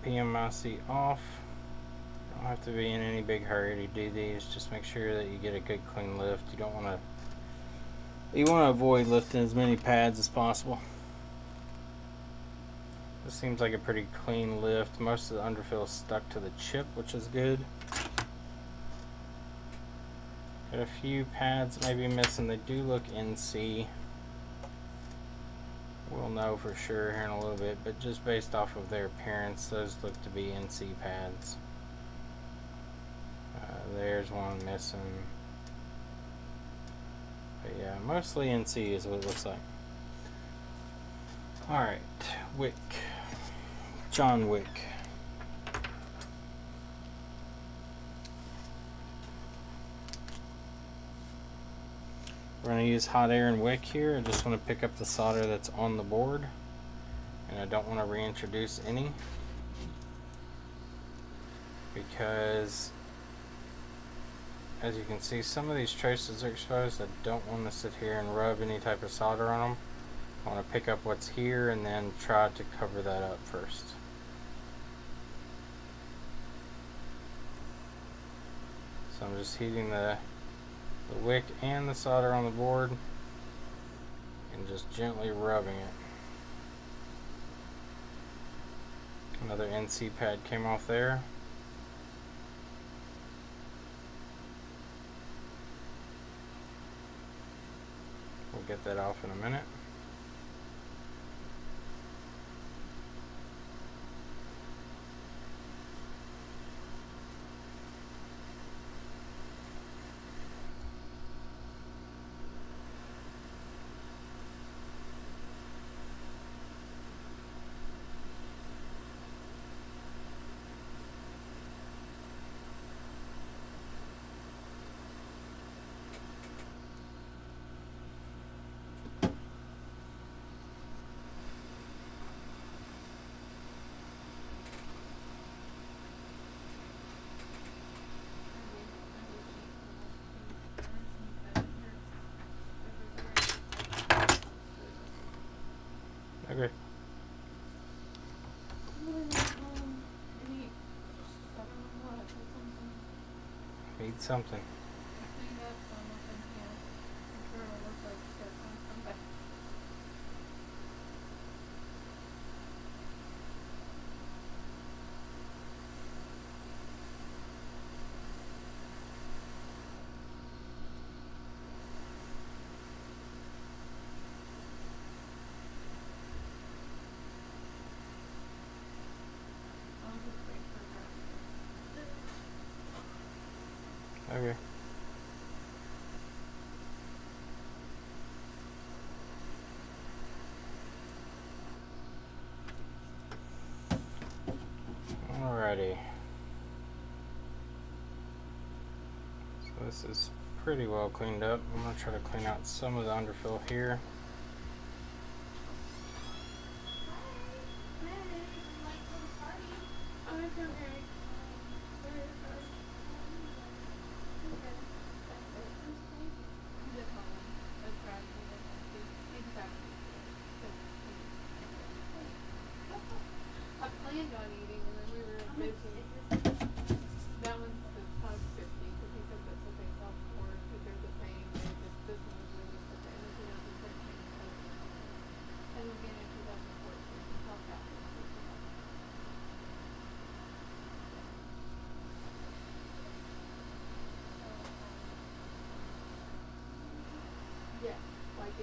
PMIC off. Don't have to be in any big hurry to do these. Just make sure that you get a good clean lift. You want to avoid lifting as many pads as possible. This seems like a pretty clean lift. Most of the underfill is stuck to the chip, which is good. Got a few pads that may be missing. They do look NC. We'll know for sure here in a little bit, but just based off of their appearance, those look to be NC pads. There's one missing. But yeah, mostly NC is what it looks like. Alright, Wick. John Wick. We're going to use hot air and wick here. I just want to pick up the solder that's on the board, and I don't want to reintroduce any, because as you can see, some of these traces are exposed. I don't want to sit here and rub any type of solder on them. I want to pick up what's here and then try to cover that up first. So I'm just heating the wick and the solder on the board and just gently rubbing it. Another NC pad came off there. We'll get that off in a minute. Okay. Eat something. Okay. Alrighty. So this is pretty well cleaned up. I'm going to try to clean out some of the underfill here.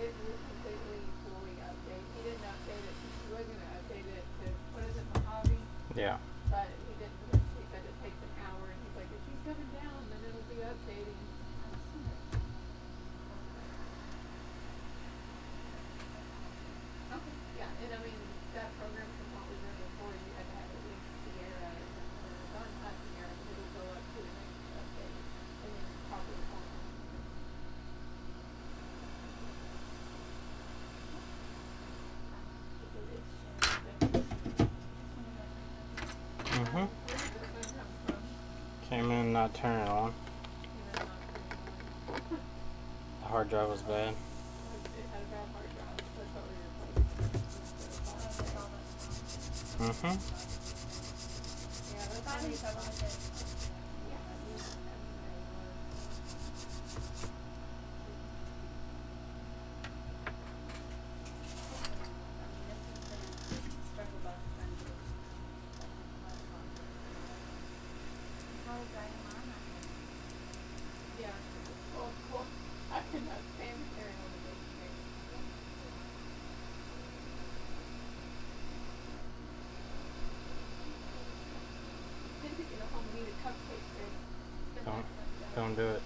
It was completely fully updated. He didn't update it. He was going to update it to, what is it, Mojave? Yeah. But he didn't, because he said it takes an hour, and he's like, if she's coming down, then it'll be updating. Okay, yeah, and I mean, that program from what we were before, you had to have at least Sierra, or not Sierra, but it'll go up to the next update, and then probably the phone. Came in and not turning it on. The hard drive was bad. It had a bad hard drive. That's what we replaced. Mm-hmm. Yeah, that's why we thought about it. Don't do it.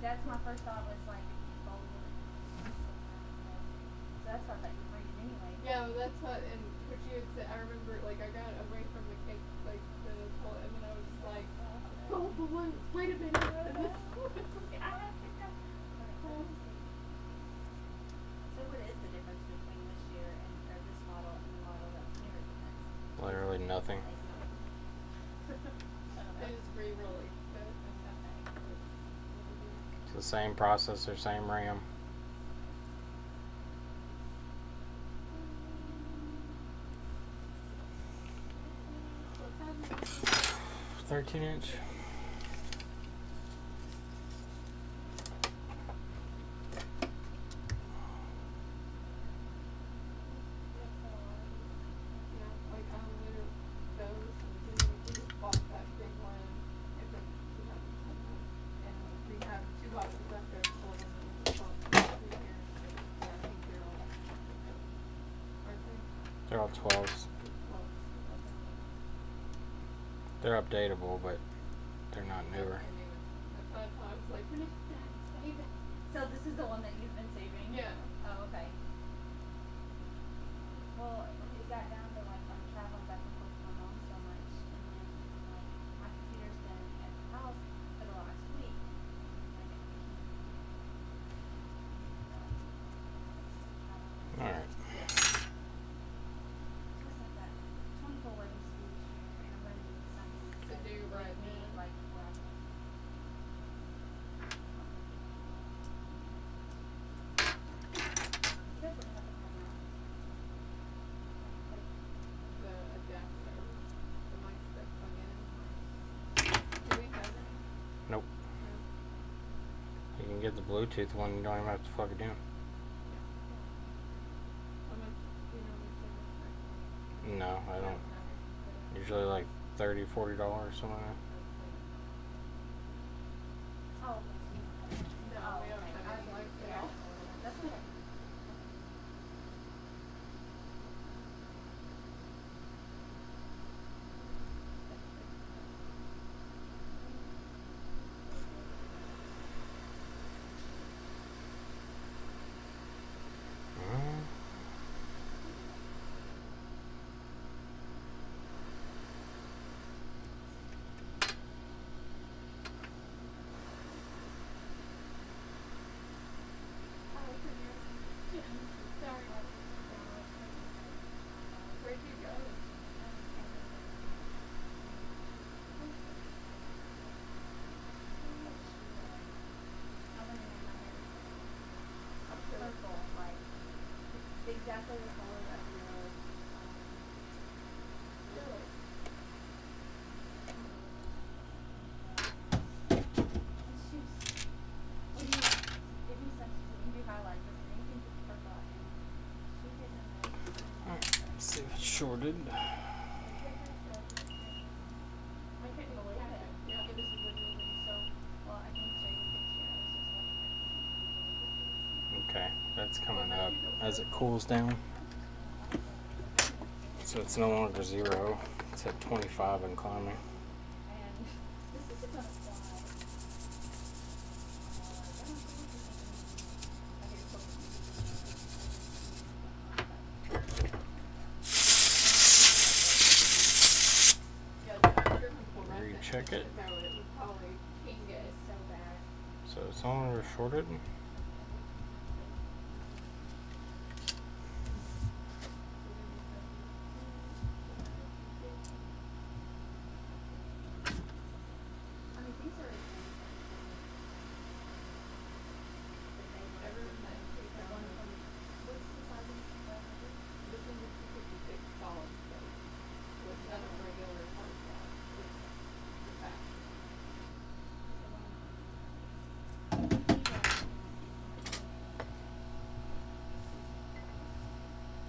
That's my first thought was like bold. So that's what I thought you were bringing anyway. Yeah, well, that's what, and what you had said, I remember, like, I got away from the cake place, and I was like, oh, but wait a minute. I have to go. Okay, let me see. So what is the difference between this year and or this model and the model that's newer than this? Literally nothing. Like, They just re-released it. It's the same processor, same RAM. What size is it? 13-inch. Yeah, like literally those. We just bought that big one. It's a 2010 one. And we have 2 boxes left there for them. And we just bought 3 here. Yeah, I think they're all. Aren't they? They're all 12s. Well, They're updatable, but they're not newer. That's why I was like, we're not done. Save it. so this is the one that you've been saving? Yeah. Oh, okay. Well, is that down to like I'm traveling back and forth with my mom so much, and then like my computer's been at the house for the last week. Like, Alright. what's that? 24 weddings to do this year, and I'm going to need something To do let right me now. like where I can. Except for nothing right now. Like, The adapter. The mic that plug in. Do we have any? Nope. No. You can get the Bluetooth one, you don't even have to plug it in. How much do you know what's No, I don't. Usually like $30, $40, something like that. oh, No, we don't have any mics at all. that's okay. Mm. Sorry. Where'd you go? Purple, like exactly the color of your Really? shoes. Give me some. You can do highlights. You can put purple in. She didn't know. Alright, let's see if it's shorted. I couldn't believe it. Yeah. It was literally so. Well, I can show you the picture. I was just like. Okay, that's coming up as it cools down. So it's no longer 0. It's at 25 and climbing. And this is gonna fly. Yeah, I'm sure from fluorescent, Recheck it. That would probably ping it. It's so bad. So it's no longer shorted. I mean, these are. Everyone that takes that one from What's the size of the this one's a 256 solid state. So it's not a regular hard drive. It's the back.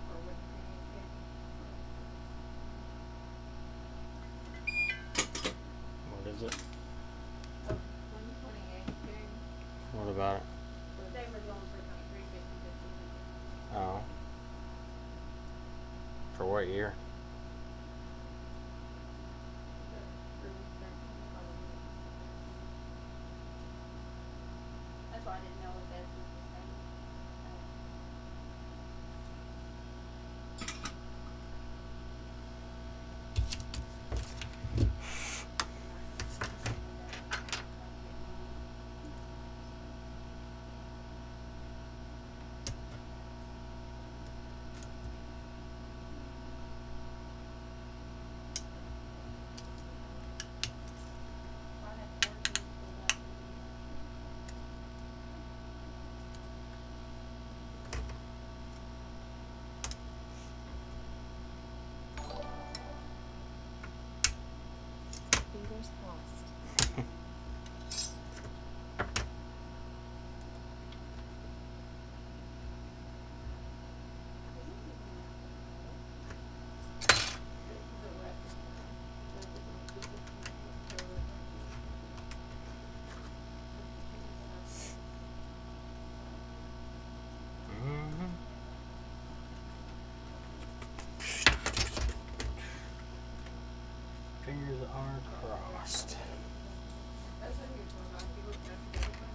Or when What is it? oh, 128 gig. What about it? They were going for 350, 50. Oh. For what year? That's why I didn't know if this was the same. are crossed. That's what he was going on. He looked at the other one.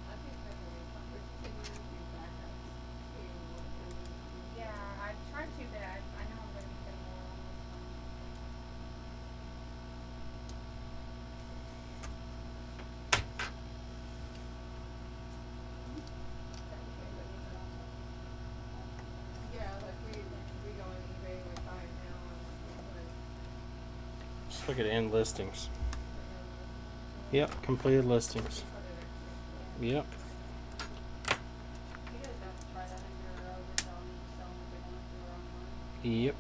I think that's what it's on. But you said you were doing backups. Yeah, I've tried to, but I know I'm going to be putting more on this one. Yeah, like we go on eBay, we buy it now, and Just look at end listings. Yep, completed listings. Yep. You guys have to try that in your overselling, just selling if they want to do their own one. Yep.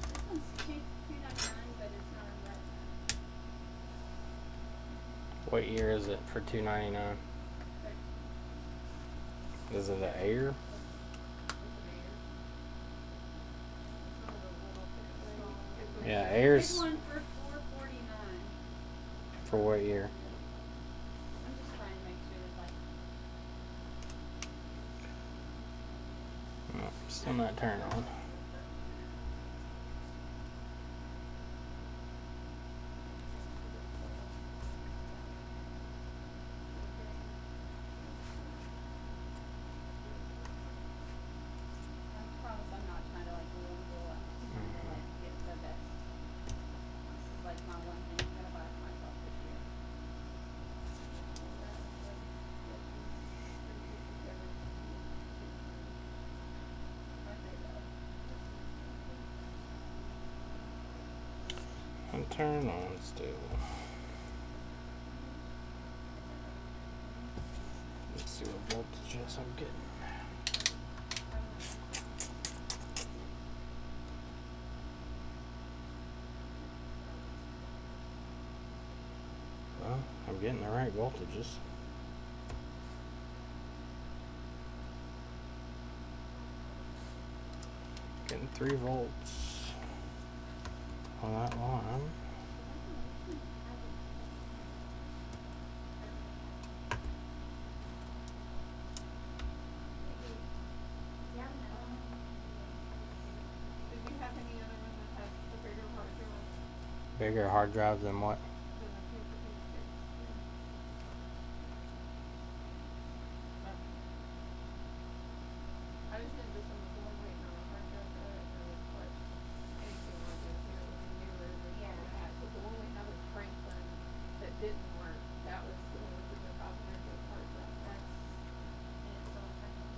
This one's $2.99, but it's not a red. What year is it for $2.99? Is it an Air? Yeah, Big Air's one for $4.49. for what year? I'm just trying to make sure that like. No, still not turned on. I promise I'm not trying to like ruin the world. I'm just trying to like get the best. This is like my one thing I'm gonna buy for myself this year. And turn on still. Let's see what voltages I'm getting. Well, I'm getting the right voltages. Getting 3 volts on that line. Did you have any other one that had the bigger hard drive Bigger hard drive than what? than the 256? I just knew this one was the one waiting on a hard drive for it, or what, anything like this, you know, it was a newer than Yeah. what we had, but the one we had with Franklin that didn't work, that was the one with the 500 gig hard drive. That's and it's still technical.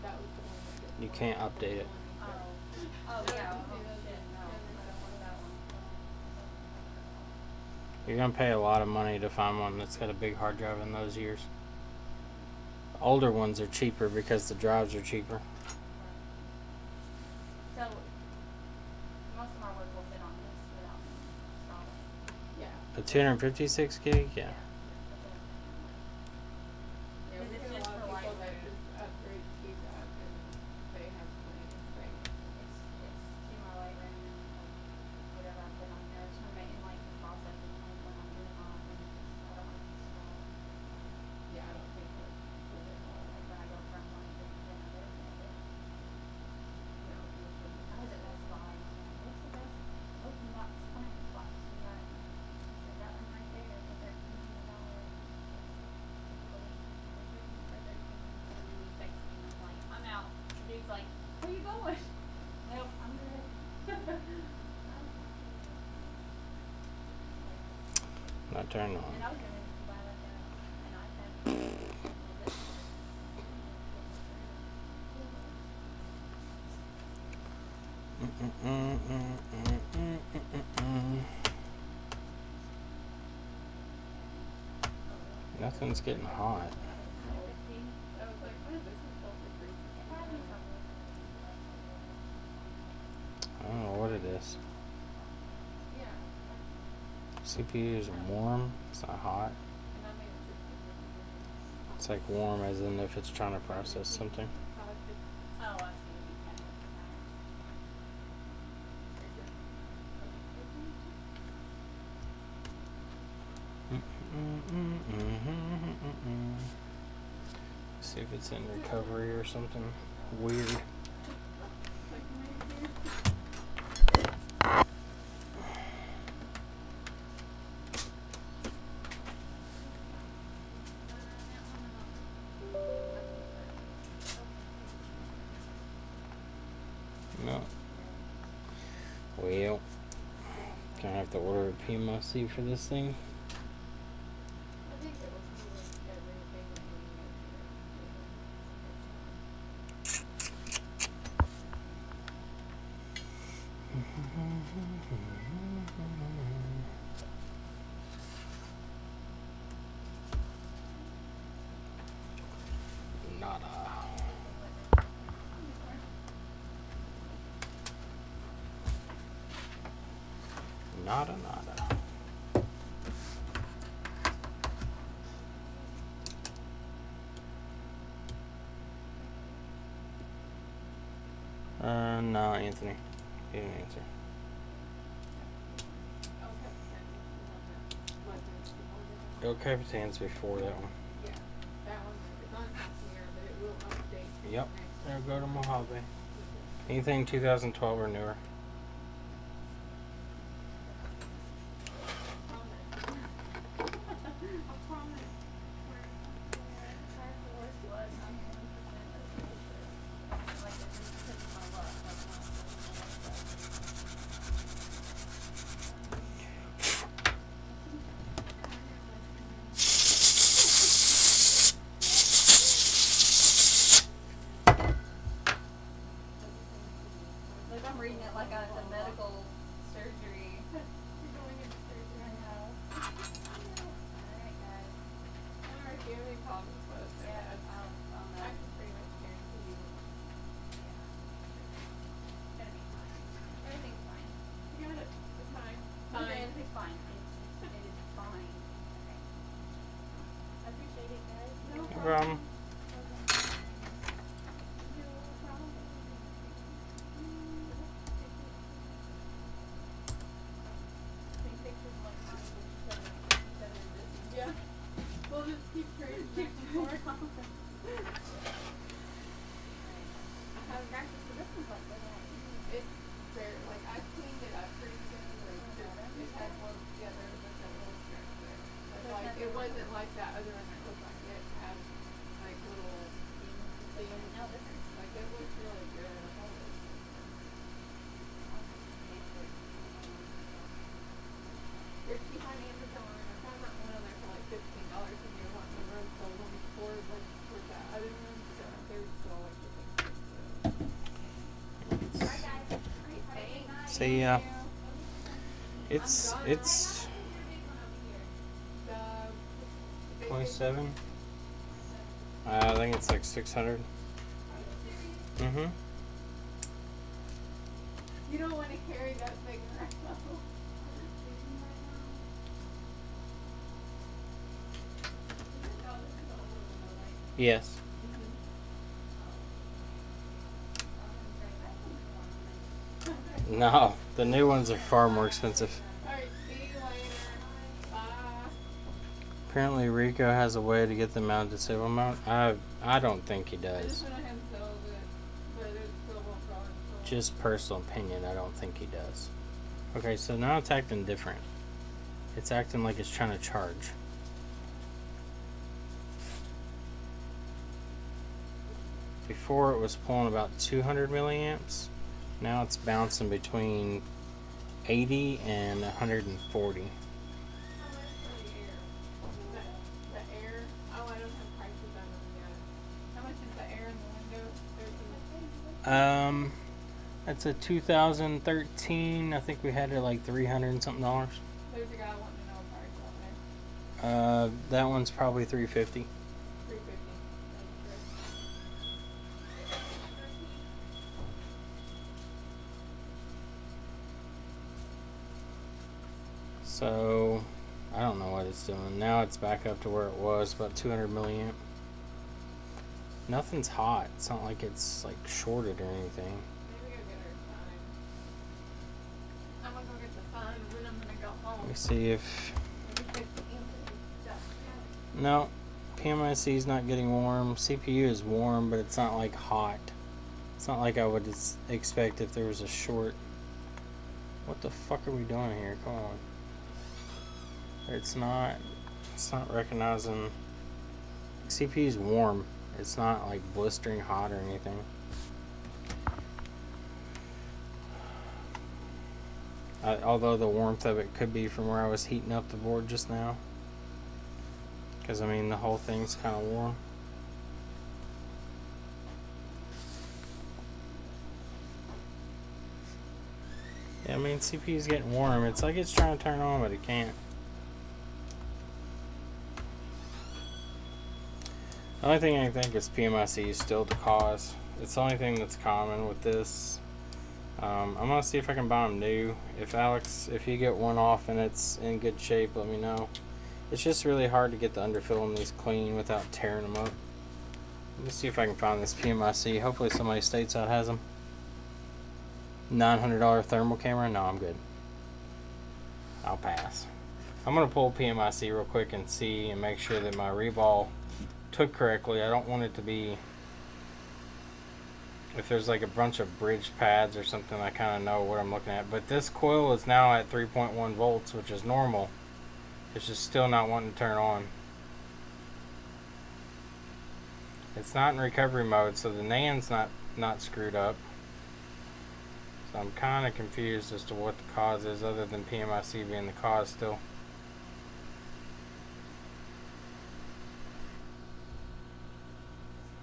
That was the one that didn't You work. can't update it. Oh. Oh No, yeah. you Oh see those shit. in- No, in I don't want that one. You're gonna pay a lot of money to find one that's got a big hard drive in those years. Older ones are cheaper because the drives are cheaper. So most of our work will fit on this without installing. Yeah. A 256 gig, yeah. Yeah, Because we it's get a just lot of for people that lightroom. just upgrade to that and they have plenty of space. It's to my lightroom and like whatever I put on there. I just want to make it like the process and like when I'm doing on and just I don't want to install Yeah, I don't think that with it all. like when I go from one thing to another. No, usually. I was at Best Buy and I'm like, what's the best open box appliance box you got? I said that one right there for $1,300. I'm out. The dude's like, where you going? Nope, I'm good. Not turned on. And I was gonna buy like an iPad. Nothing's getting hot. I was like, man, this is so freaky. don't know what it is. Yeah. CPU is warm. It's not hot. And I made it It's like warm as in if it's trying to process something. Oh, I see. See if it's in recovery or something weird. No. Well, gonna have to order a PMIC for this thing. I think it was everything that Nada. Nada, nada. No, Anthony. He didn't answer. El Capitan's before that one. Yeah, that one is on top here, but it will update. Yep. next There, go to Mojave. week. Anything 2012 or newer. I promise. Like I'm reading it like a medical surgery. You're going into surgery. I know. Alright, guys. Alright, if you have any problems with it, Yeah, I'll I know. can pretty much guarantee you. It's gonna be fine. Everything's fine. You got it. It's fine. Everything's fine. It is fine. Okay. I appreciate it, guys. No No problem. Take pictures like mine, but you said it this. Yeah. We'll just keep trading back and forth. I have Practice, so this one's like good at it's very, like, I cleaned it up pretty good, like, it had one together with that little strip there. But, like, it wasn't like that other one that looked like it had, like, little things. No, this is Like, it looks really good. It's behind Amazon. I found that one on there for like $15 and you're wanting the room sold on before, like, for that other room, so they're still, like, the things. Alright, guys. Alright, have a good night. See ya. It's The 27. I think it's like 600. Mm-hmm. You don't want to carry that thing around. Yes. No, the new ones are far more expensive. Alright, see you later. Bye. Apparently Rico has a way to get them out to save them out. I don't think he I does. just went ahead and sold it, but it still won't go until. Just personal opinion, I don't think he does. Okay, so now it's acting different. It's acting like it's trying to charge. Before it was pulling about 200 milliamps. Now it's bouncing between 80 and 140. How much for the air? The air? Oh, I don't have prices on them yet. How much is the air in the window? That's a 2013. I think we had it like 300 and something dollars. There's a guy wanting to know a price on there. That one's probably 350. $350. So I don't know what it's doing. Now it's back up to where it was, about 200 milliamp. Nothing's hot. It's not like it's like shorted or anything. Maybe go get our sign. I'm gonna go get the sign and then I'm gonna go home. Let me see if Maybe fix the AMTECH stuff. no. PMIC is not getting warm. CPU is warm, but it's not like hot. It's not like I would expect if there was a short. What the fuck are we doing here? Come on. It's not recognizing. CPU is warm. It's not like blistering hot or anything. Although the warmth of it could be from where I was heating up the board just now. Because I mean the whole thing's kind of warm. Yeah, I mean CPU is getting warm. It's like it's trying to turn on but it can't. The only thing I think is PMIC is still the cause. It's the only thing that's common with this. I'm gonna see if I can buy them new. If Alex, if you get one off and it's in good shape, let me know. It's just really hard to get the underfill in these clean without tearing them up. Let me see if I can find this PMIC. Hopefully somebody stateside has them. $900 thermal camera? No, I'm good. I'll pass. I'm gonna pull PMIC real quick and see and make sure that my reball took correctly. I don't want it to be, if there's like a bunch of bridge pads or something, I kind of know what I'm looking at. But this coil is now at 3.1 volts, which is normal. It's just still not wanting to turn on. It's not in recovery mode, so the NAND's not screwed up. So I'm kind of confused as to what the cause is, other than PMIC being the cause still.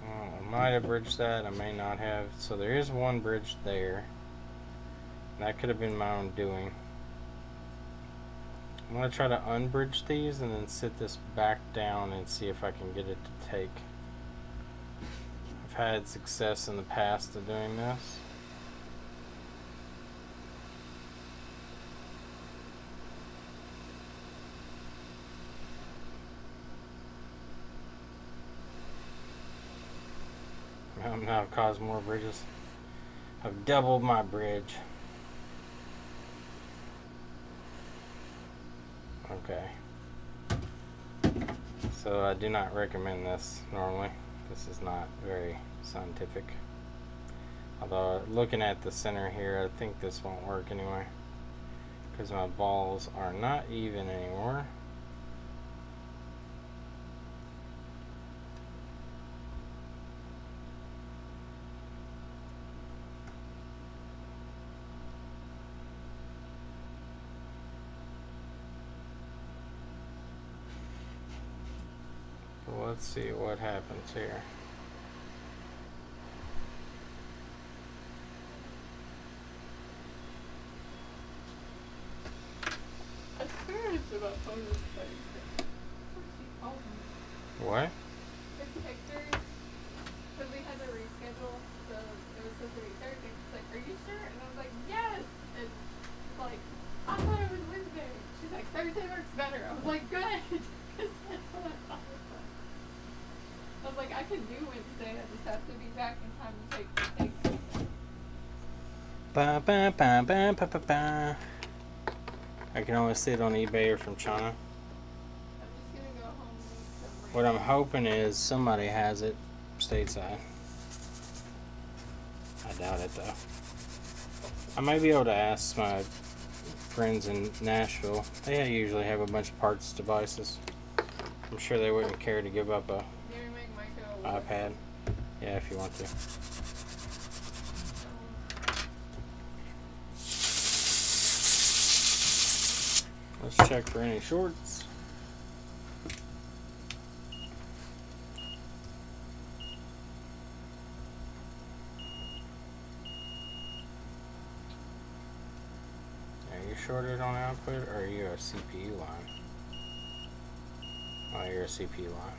I might have bridged that, I may not have. So there is one bridge there. That could have been my own doing. I'm going to try to unbridge these and then sit this back down and see if I can get it to take. I've had success in the past of doing this. Now I've caused more bridges. I've doubled my bridge. Okay. So I do not recommend this normally. This is not very scientific. Although looking at the center here, I think this won't work anyway. Because my balls are not even anymore. Let's see what happens here. I swear it's about photos. What? It's pictures. Because we had to reschedule, so it was supposed to be Thursday. She's like, "Are you sure?" And I was like, "Yes." And she's like, "I thought it was Wednesday." She's like, "Thursday works better." I was like, "Good." Because that's what I thought it was. I was like, I can do Wednesday. I just have to be back in time to take the thing. Ba, ba, ba, ba, ba, ba, ba. I can only see it on eBay or from China. I'm just going to go home and make some What I'm hoping is somebody has it stateside. I doubt it though. I may be able to ask my friends in Nashville. They usually have a bunch of parts devices. I'm sure they wouldn't care to give up a iPad. Yeah, if you want to. Let's check for any shorts. Are you shorted on output, or are you a CPU line? Oh, you're a CPU line.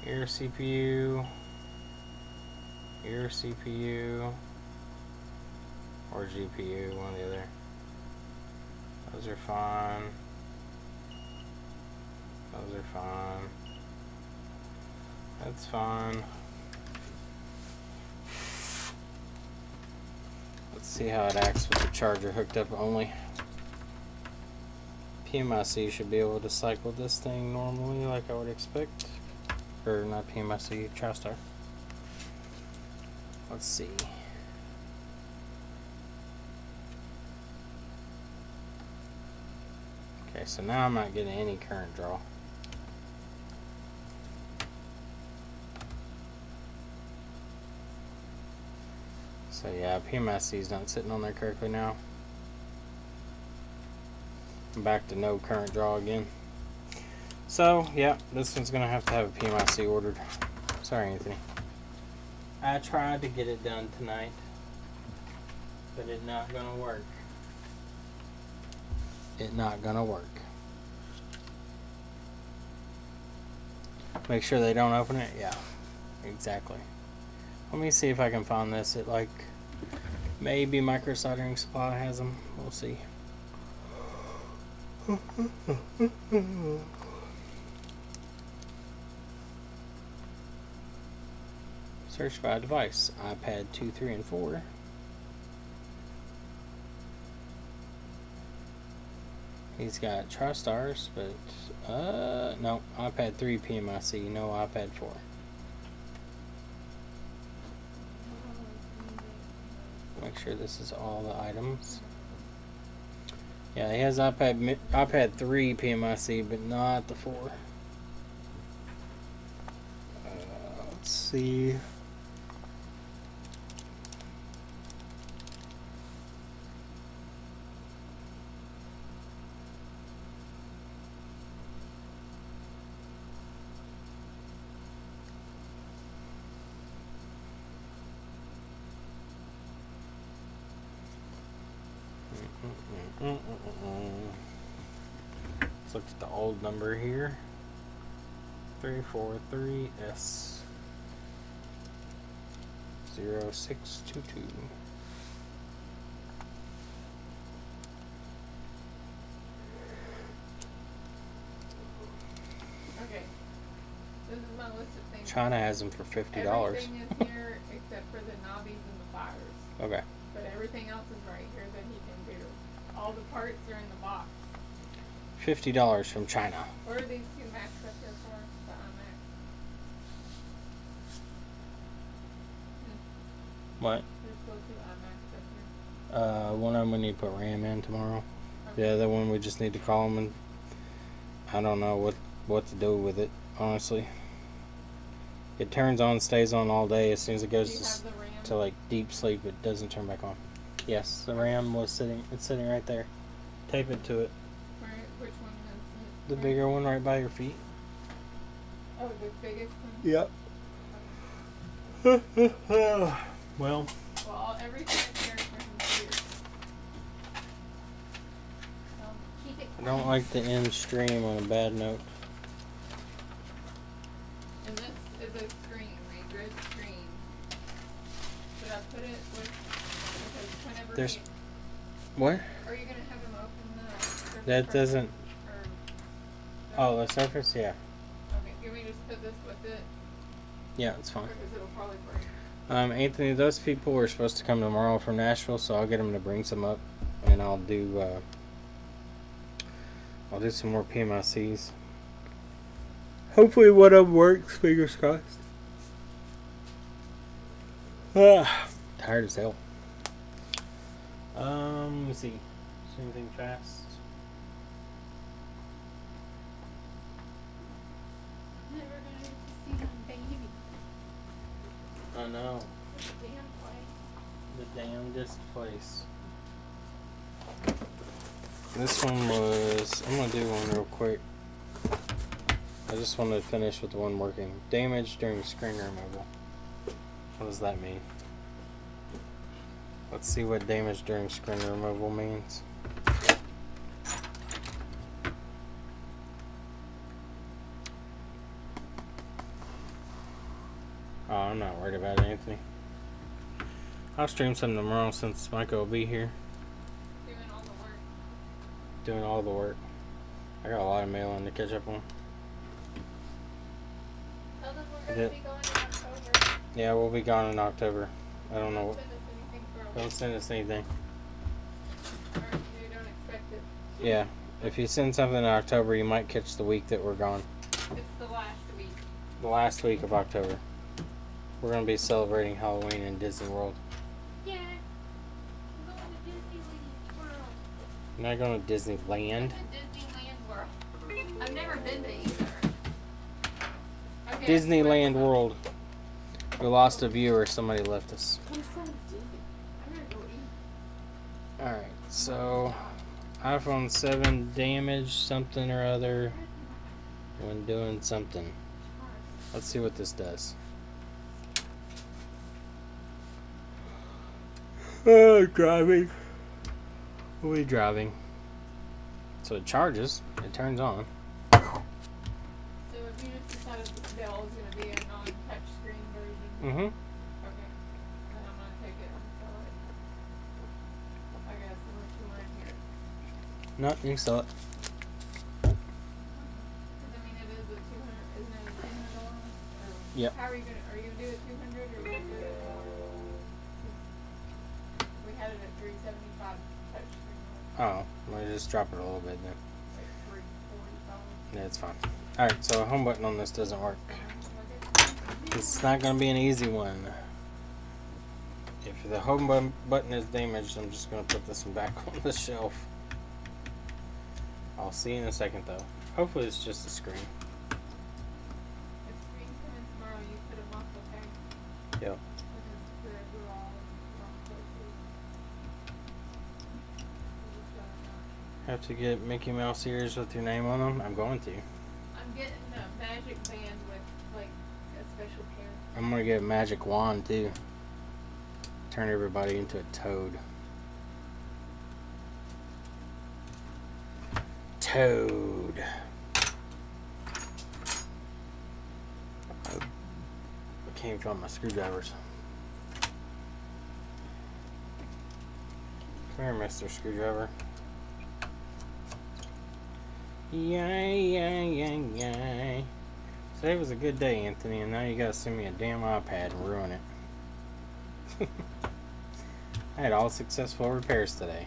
Your CPU, your CPU, or GPU, one or the other. Those are fine. Those are fine. That's fine. Let's see how it acts with the charger hooked up only. PMIC should be able to cycle this thing normally like I would expect. Or not PMIC, TriStar. Let's see. Okay, so now I'm not getting any current draw. So yeah, PMIC is not sitting on there correctly now. I'm back to no current draw again. So yeah, this one's gonna have to have a PMIC ordered. Sorry, Anthony. I tried to get it done tonight, but it's not gonna work. It's not gonna work. Make sure they don't open it. Yeah, exactly. Let me see if I can find this at like maybe Micro Soldering Supply has them. We'll see. Search by device. iPad 2, 3, and 4. He's got TriStars, but no, iPad 3 PMIC, no iPad 4. Make sure this is all the items. Yeah, he has iPad 3 PMIC, but not the 4. Let's see. Let's look at the old number here. 343S 0622. Okay. This is my list of things. China has them for $50. Everything is here except for the knobbies and the fires. Okay. But everything else is right here that he can do. All the parts are in the box. $50 from China. What are these two Macs up here for? The iMac. What? There's still two iMacs up here. One of them we need to put RAM in tomorrow. Okay. The other one we just need to call them, and I don't know what to do with it, honestly. It turns on, stays on all day. As soon as it Do you goes have the RAM? to like deep sleep, it doesn't turn back on. Yes, the RAM was sitting. It's sitting right there. Tape it to it. Where, which one has The bigger one right by your feet. Oh, the biggest one? Yep. Well, Well, everything is here for him here. Keep it I don't like the end stream on a bad note. And this is a screen, a good screen. Should I put it with, because whenever There's he, what? are you going to have him open the Surface That Pro? doesn't. Or, Oh, the Surface, yeah, okay, can we just put this with it? yeah, it's fine. Because it'll probably break. Anthony, those people are supposed to come tomorrow from Nashville, so I'll get them to bring some up, and I'll do some more PMICs. Hopefully one of them works, fingers crossed. Tired as hell. Let me see. Is there anything fast? Never gonna get to see them baby. I know. The damn place. The damnedest place. This one was... I'm going to do one real quick. I just wanted to finish with the one working. Damage during screen removal. What does that mean? Let's see what damage during screen removal means. Oh, I'm not worried about it, Anthony. I'll stream some tomorrow since Michael will be here. Doing all the work. doing all the work. I got a lot of mailing to catch up on. Tell them we're going to be going in October. Yeah, we'll be gone in October. I don't know. Don't send us anything for a Don't week. send us anything. Or you don't expect it. Yeah, if you send something in October, you might catch the week that we're gone. It's the last week. The last week of October. We're going to be celebrating Halloween in Disney World. Yeah. I'm going to Disneyland World. You're not going to Disneyland? I said Disneyland World. I've never been to either. Okay, Disneyland World. We lost a viewer. Somebody left us. I'm so dizzy. I'm going to go eat. Alright, so iPhone 7 damaged something or other when doing something. Let's see what this does. Driving. We'll be driving. So it charges. It turns on. So if you just decided that Dell is going to be a non-touch screen version. Mm-hmm. Okay. Then I'm going to take it and sell it. I guess unless you want to hear it. No, you can sell it. Because I mean, it is a 200, isn't it a $200 one? Or Yep. How are you going to do it 200 or are you going to do it more? We had it at 375 touch screen. Oh, let me just drop it a little bit then. Like 340 Yeah, it's fine. Alright, so a home button on this doesn't work. It's not going to be an easy one. If the home button is damaged, I'm just going to put this one back on the shelf. I'll see you in a second though. Hopefully it's just a screen. If screens come in tomorrow, you put them off, okay? Yep. Because we're all in the wrong places. We'll just shut 'em down. Have to get Mickey Mouse ears with your name on them? I'm going to. I'm getting a magic band with like a special pair. I'm going to get a magic wand too. Turn everybody into a toad. Toad. I can't find my screwdrivers. Come here, Mr. Screwdriver. Yay. Today was a good day, Anthony, and now you gotta send me a damn iPad and ruin it. I had all successful repairs today.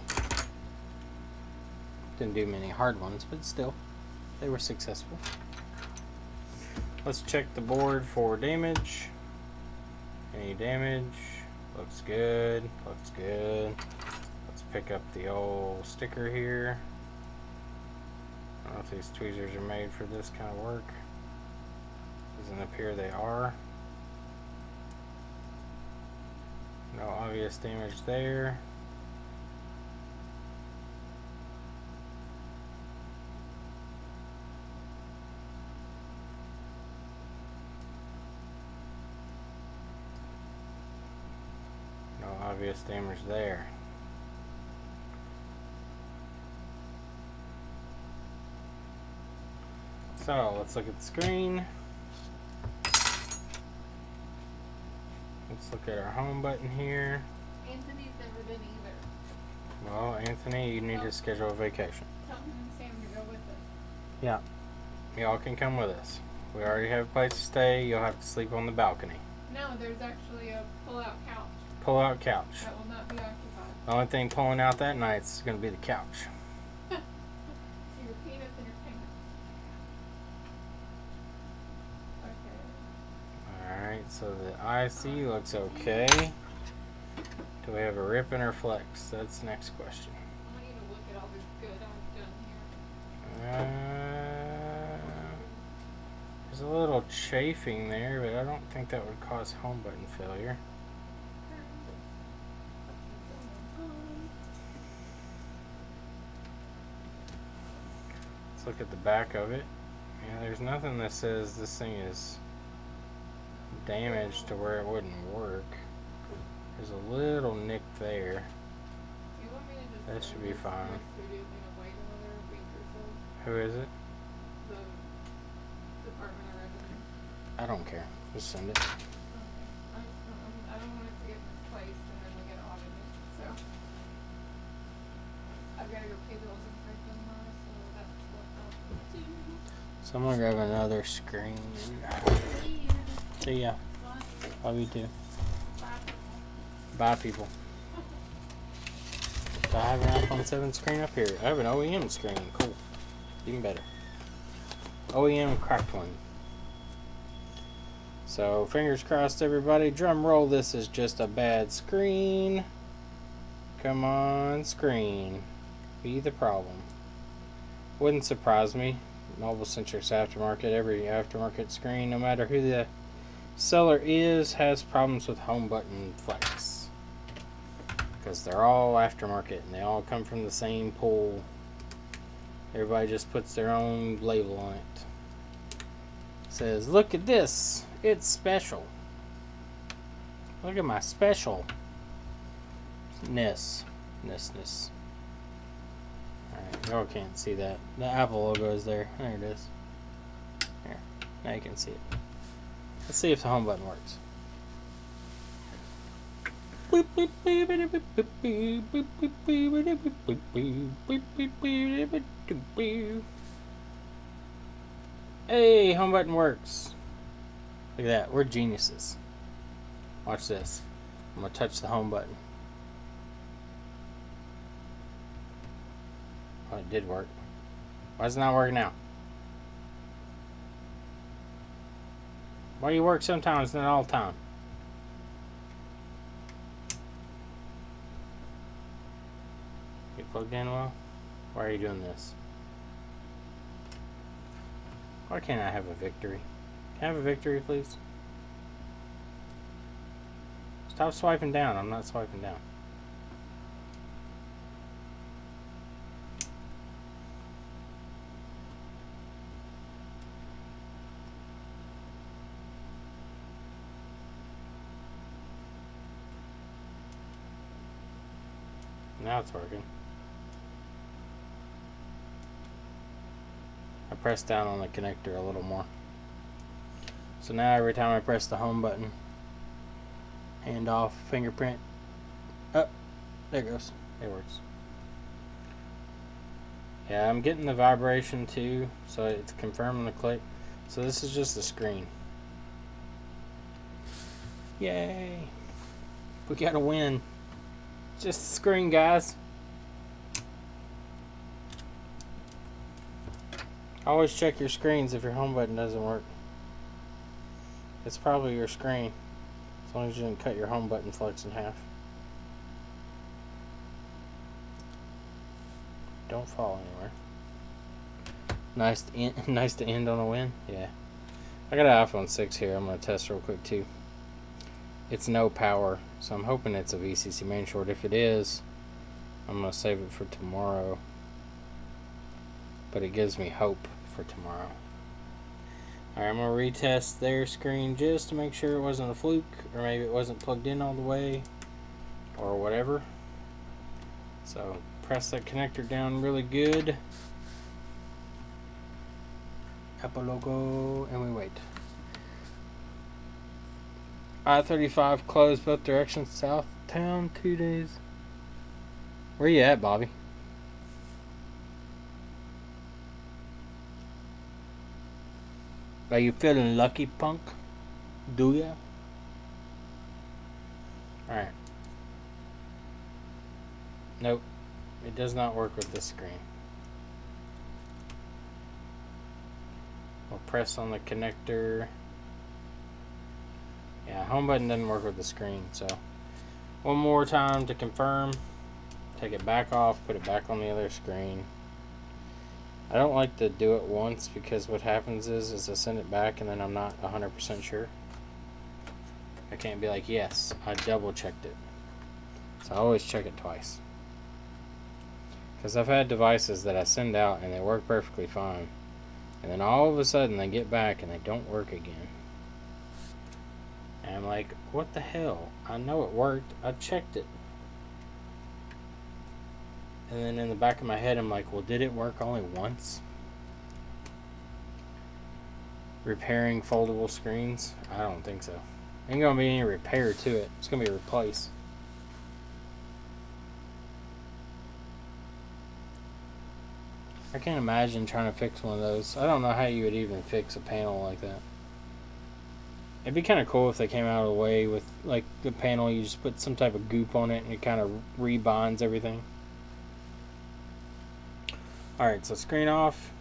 Didn't do many hard ones, but still, they were successful. Let's check the board for damage. Any damage? Looks good. Looks good. Let's pick up the old sticker here. I don't know if these tweezers are made for this kind of work. Doesn't appear they are. No obvious damage there. No obvious damage there. So let's look at the screen. Let's look at our home button here. Anthony's never been either. Well, Anthony, you need to schedule a vacation. Tell him and Sam to go with us. Yeah. Y'all can come with us. We already have a place to stay. You'll have to sleep on the balcony. No, there's actually a pull-out couch Pull-out couch. that will not be occupied. The only thing pulling out that night is going to be the couch. So your penis and your pants. Okay. Alright, so the IC looks okay. Do we have a rip in our flex? That's the next question. I want you to look at all this good I've done here. There's a little chafing there, but I don't think that would cause home button failure. Let's look at the back of it. Yeah, there's nothing that says this thing is damaged to where it wouldn't work. There's a little nick there. Do you want me to just That send should be this fine. studio thing and wait another week or so? Who is it? The Department of Revenue. I don't care. Just send it. Okay. I don't want it to get misplaced and then we get audited, so. I've gotta go pay bills and print them tomorrow. So I'm gonna grab another screen. See ya. Love you too. Bye, people. Do I have an iPhone 7 screen up here? I have an OEM screen. Cool. Even better. OEM cracked one. So, fingers crossed, everybody. Drum roll. This is just a bad screen. Come on, screen. Be the problem. Wouldn't surprise me. Mobile Centric's aftermarket. Every aftermarket screen, no matter who the seller is, has problems with home button flex. Because they're all aftermarket and they all come from the same pool. Everybody just puts their own label on it. Says, look at this. It's special. Look at my specialness. Ness. Alright, y'all can't see that. The Apple logo is there. There it is. Here. Now you can see it. Let's see if the home button works. Hey, home button works. Look at that. We're geniuses. Watch this. I'm going to touch the home button. Oh, it did work. Why is it not working now? Why do you work sometimes, not all the time? You plugged in well? Why are you doing this? Why can't I have a victory? Can I have a victory, please? Stop swiping down. I'm not swiping down. Now it's working. I pressed down on the connector a little more. So now every time I press the home button, hand off, fingerprint, up, there it goes. It works. Yeah, I'm getting the vibration too, so it's confirming the click. So this is just the screen. Yay! We got a win. Just the screen, guys. Always check your screens if your home button doesn't work. It's probably your screen, as long as you didn't cut your home button flex in half. Don't fall anywhere. Nice to end on a win. Yeah. I got an iPhone 6 here. I'm gonna test real quick too. It's no power, so I'm hoping it's a VCC main short. If it is, I'm gonna save it for tomorrow. But it gives me hope for tomorrow. Alright, I'm gonna retest their screen just to make sure it wasn't a fluke, or maybe it wasn't plugged in all the way, or whatever. So press that connector down really good. Apple logo, and we wait. I-35 closed both directions south town 2 days. Where you at, Bobby? Are you feeling lucky, punk? Do ya? Alright. Nope. It does not work with this screen. We'll press on the connector. Yeah, home button doesn't work with the screen, so one more time to confirm. Take it back off, put it back on the other screen. I don't like to do it once because what happens is I send it back and then I'm not 100% sure. I can't be like, yes, I double checked it. So I always check it twice. Because I've had devices that I send out and they work perfectly fine. And then all of a sudden they get back and they don't work again. And I'm like, what the hell? I know it worked. I checked it. And then in the back of my head, I'm like, well, did it work only once? Repairing foldable screens? I don't think so. Ain't gonna be any repair to it. It's gonna be replaced. I can't imagine trying to fix one of those. I don't know how you would even fix a panel like that. It'd be kind of cool if they came out of the way with, like, the panel, you just put some type of goop on it and it kind of rebonds everything. Alright, so screen off.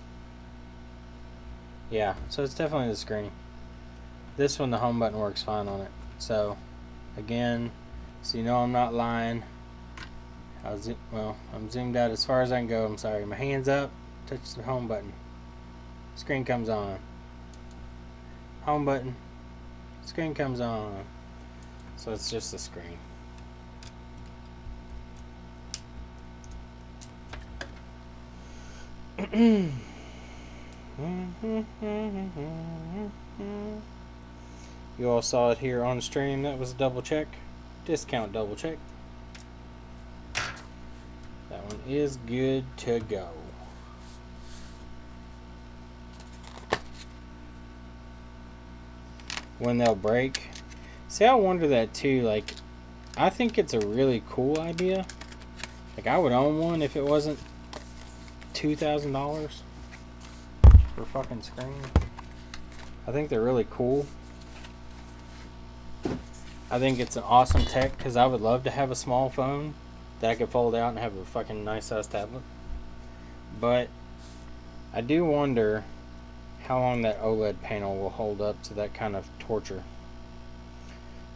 Yeah, so it's definitely the screen. This one, the home button works fine on it. So, again, so you know I'm not lying. I'm zoomed out as far as I can go. I'm sorry. My hand's up, touch the home button. Screen comes on. Home button. Screen comes on. So it's just the screen. You all saw it here on stream. That was a double check. Discount double check. That one is good to go. When they'll break. See, I wonder that too. Like, I think it's a really cool idea. Like, I would own one if it wasn't $2,000 for fucking screen. I think they're really cool. I think it's an awesome tech because I would love to have a small phone that I could fold out and have a fucking nice size tablet. But I do wonder how long that OLED panel will hold up to that kind of torture.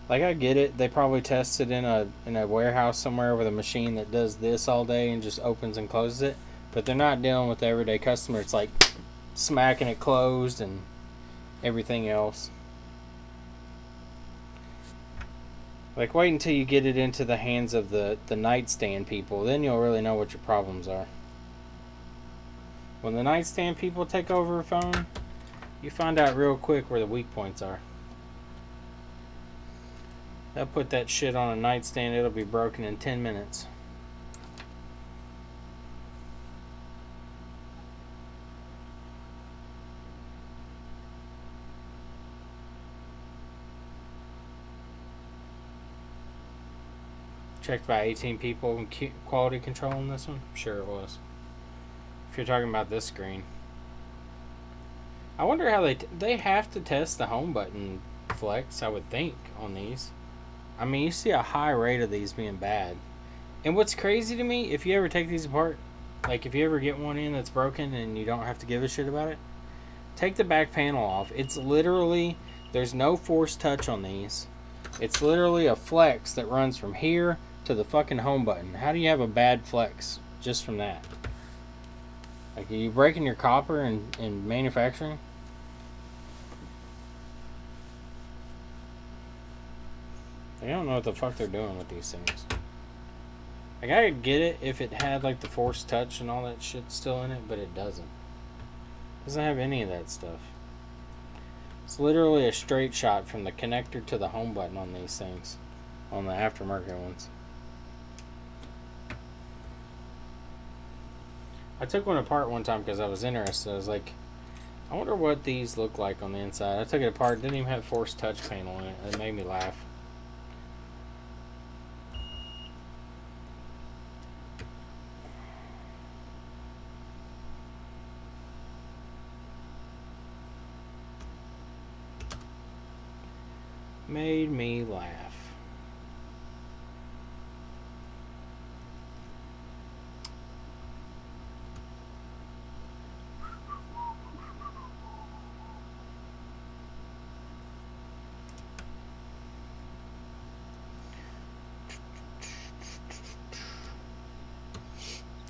Like, I get it, they probably tested in a warehouse somewhere with a machine that does this all day and just opens and closes it, but they're not dealing with the everyday customer. It's like smacking it closed and everything else. Like, wait until you get it into the hands of the nightstand people, then you'll really know what your problems are. When the nightstand people take over a phone, you find out real quick where the weak points are. They'll put that shit on a nightstand, it'll be broken in 10 minutes. Checked by 18 people in quality control on this one? Sure it was. If you're talking about this screen. I wonder how they have to test the home button flex, I would think, on these. I mean, you see a high rate of these being bad. And what's crazy to me, if you ever take these apart, like if you ever get one in that's broken and you don't have to give a shit about it, take the back panel off. It's literally, there's no force touch on these. It's literally a flex that runs from here to the fucking home button. How do you have a bad flex just from that? Like, are you breaking your copper in manufacturing? They don't know what the fuck they're doing with these things. Like, I could get it if it had like the force touch and all that shit still in it, but it doesn't. It doesn't have any of that stuff. It's literally a straight shot from the connector to the home button on these things, on the aftermarket ones. I took one apart one time because I was interested. I was like, I wonder what these look like on the inside. I took it apart, didn't even have force touch panel in it. It made me laugh. Made me laugh.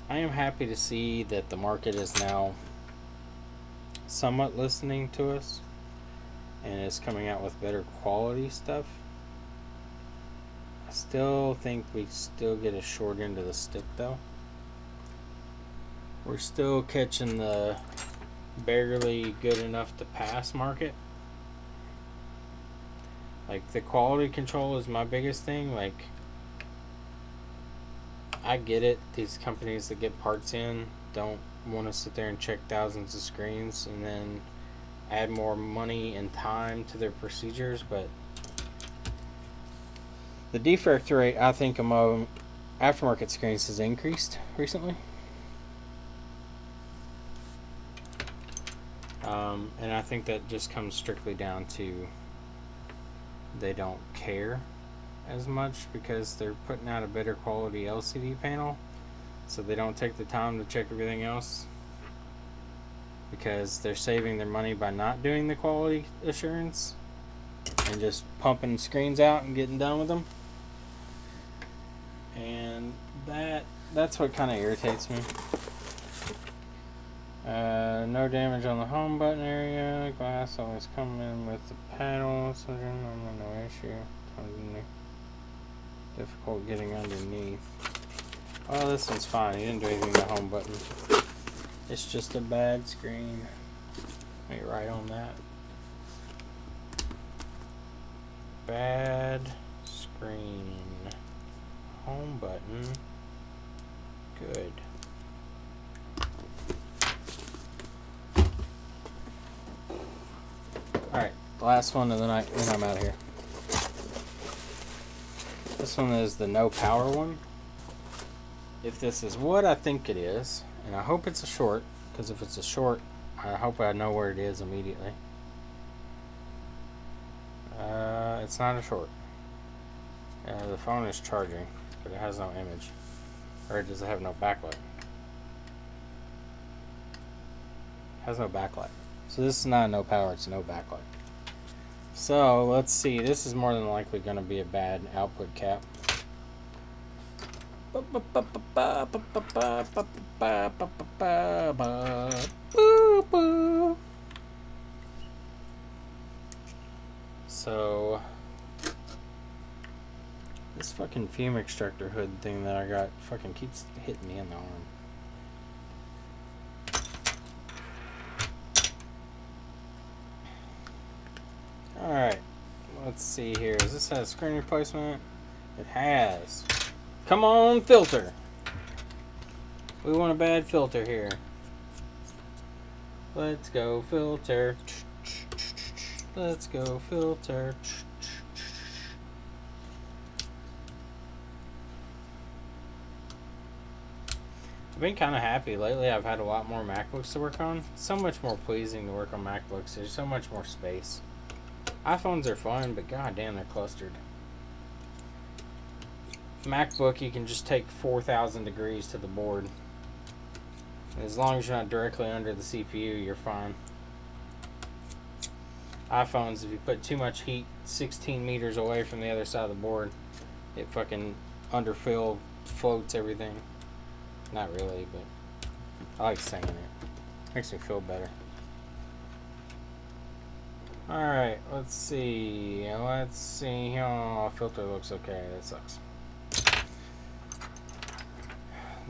I am happy to see that the market is now somewhat listening to us and is coming out with better quality stuff. I still think we still get a short end of the stick though. We're still catching the barely good enough to pass market. Like, the quality control is my biggest thing. Like, I get it, these companies that get parts in don't want to sit there and check thousands of screens and then add more money and time to their procedures, but the defect rate, I think, among aftermarket screens has increased recently. And I think that just comes strictly down to they don't care as much because they're putting out a better quality LCD panel, so they don't take the time to check everything else because they're saving their money by not doing the quality assurance and just pumping screens out and getting done with them. And that's what kind of irritates me. No damage on the home button area. Glass always come in with the panel, so no issue. Difficult getting underneath. Oh, this one's fine. He didn't do anything to the home button. It's just a bad screen. Let me write on that. Bad screen. Home button. Good. Alright, last one of the night, and I'm out of here. This one is the no power one. If this is what I think it is, and I hope it's a short, because if it's a short, I hope I know where it is immediately. It's not a short. The phone is charging, but it has no image. Or does it have no backlight? It has no backlight. So this is not a no power, it's a no backlight. So let's see, this is more than likely going to be a bad output cap. So this fucking fume extractor hood thing that I got fucking keeps hitting me in the arm. Alright, let's see here. Does this have screen replacement? It has. Come on, filter. We want a bad filter here. Let's go, filter. Let's go, filter. I've been kind of happy lately. I've had a lot more MacBooks to work on. It's so much more pleasing to work on MacBooks. There's so much more space. iPhones are fun, but goddamn, they're clustered. MacBook, you can just take 4,000 degrees to the board. As long as you're not directly under the CPU, you're fine. iPhones, if you put too much heat 16 meters away from the other side of the board, it fucking underfill floats everything. Not really, but I like saying it. Makes me feel better. Alright, let's see. Oh, filter looks okay. That sucks.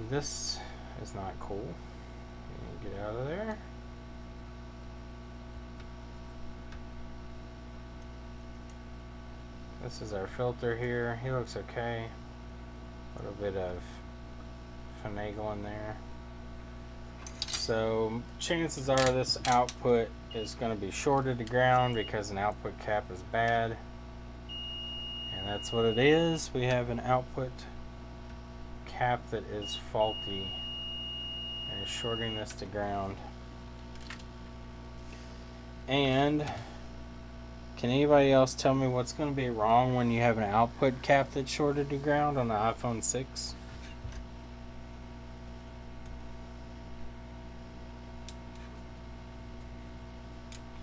This is not cool. Get out of there. This is our filter here. He looks okay. A little bit of finagling there. So chances are this output is going to be shorted to ground because an output cap is bad. And that's what it is. We have an output cap that is faulty and is shorting this to ground. And can anybody else tell me what's going to be wrong when you have an output cap that's shorted to ground on the iPhone 6?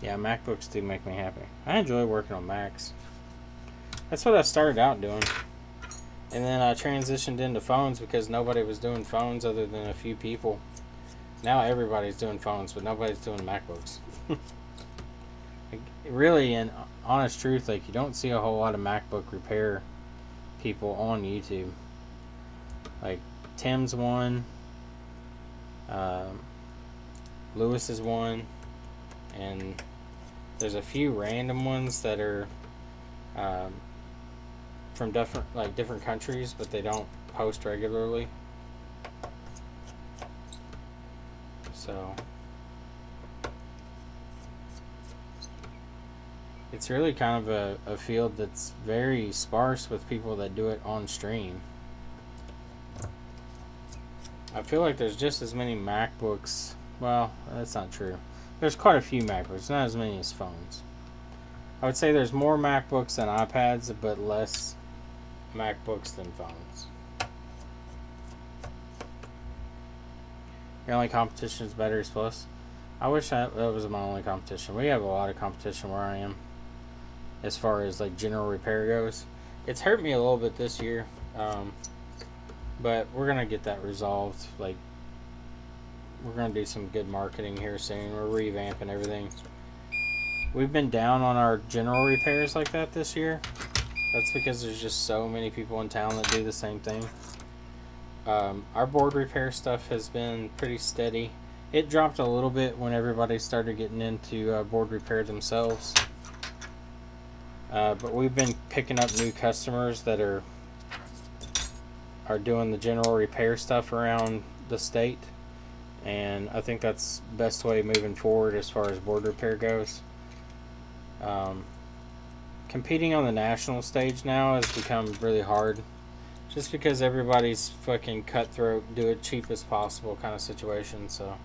Yeah, MacBooks do make me happy. I enjoy working on Macs. That's what I started out doing. And then I transitioned into phones because nobody was doing phones other than a few people. Now everybody's doing phones, but nobody's doing MacBooks. Really, in honest truth, like, you don't see a whole lot of MacBook repair people on YouTube. Like, Tim's one, Lewis is one, and there's a few random ones that are from different countries, but they don't post regularly. So it's really kind of a field that's very sparse with people that do it on stream. I feel like there's just as many MacBooks. Well, that's not true. There's quite a few MacBooks, not as many as phones. I would say there's more MacBooks than iPads, but less MacBooks than phones. Your only competition is Batteries Plus. I wish that was my only competition. We have a lot of competition where I am, as far as like general repair goes. It's hurt me a little bit this year, but we're gonna get that resolved. Like, we're gonna do some good marketing here soon. We're revamping everything. We've been down on our general repairs like that this year. That's because there's just so many people in town that do the same thing. Our board repair stuff has been pretty steady. It dropped a little bit when everybody started getting into board repair themselves. But we've been picking up new customers that are doing the general repair stuff around the state. And I think that's the best way moving forward as far as board repair goes. Competing on the national stage now has become really hard, just because everybody's fucking cutthroat, do it cheap as possible kind of situation. So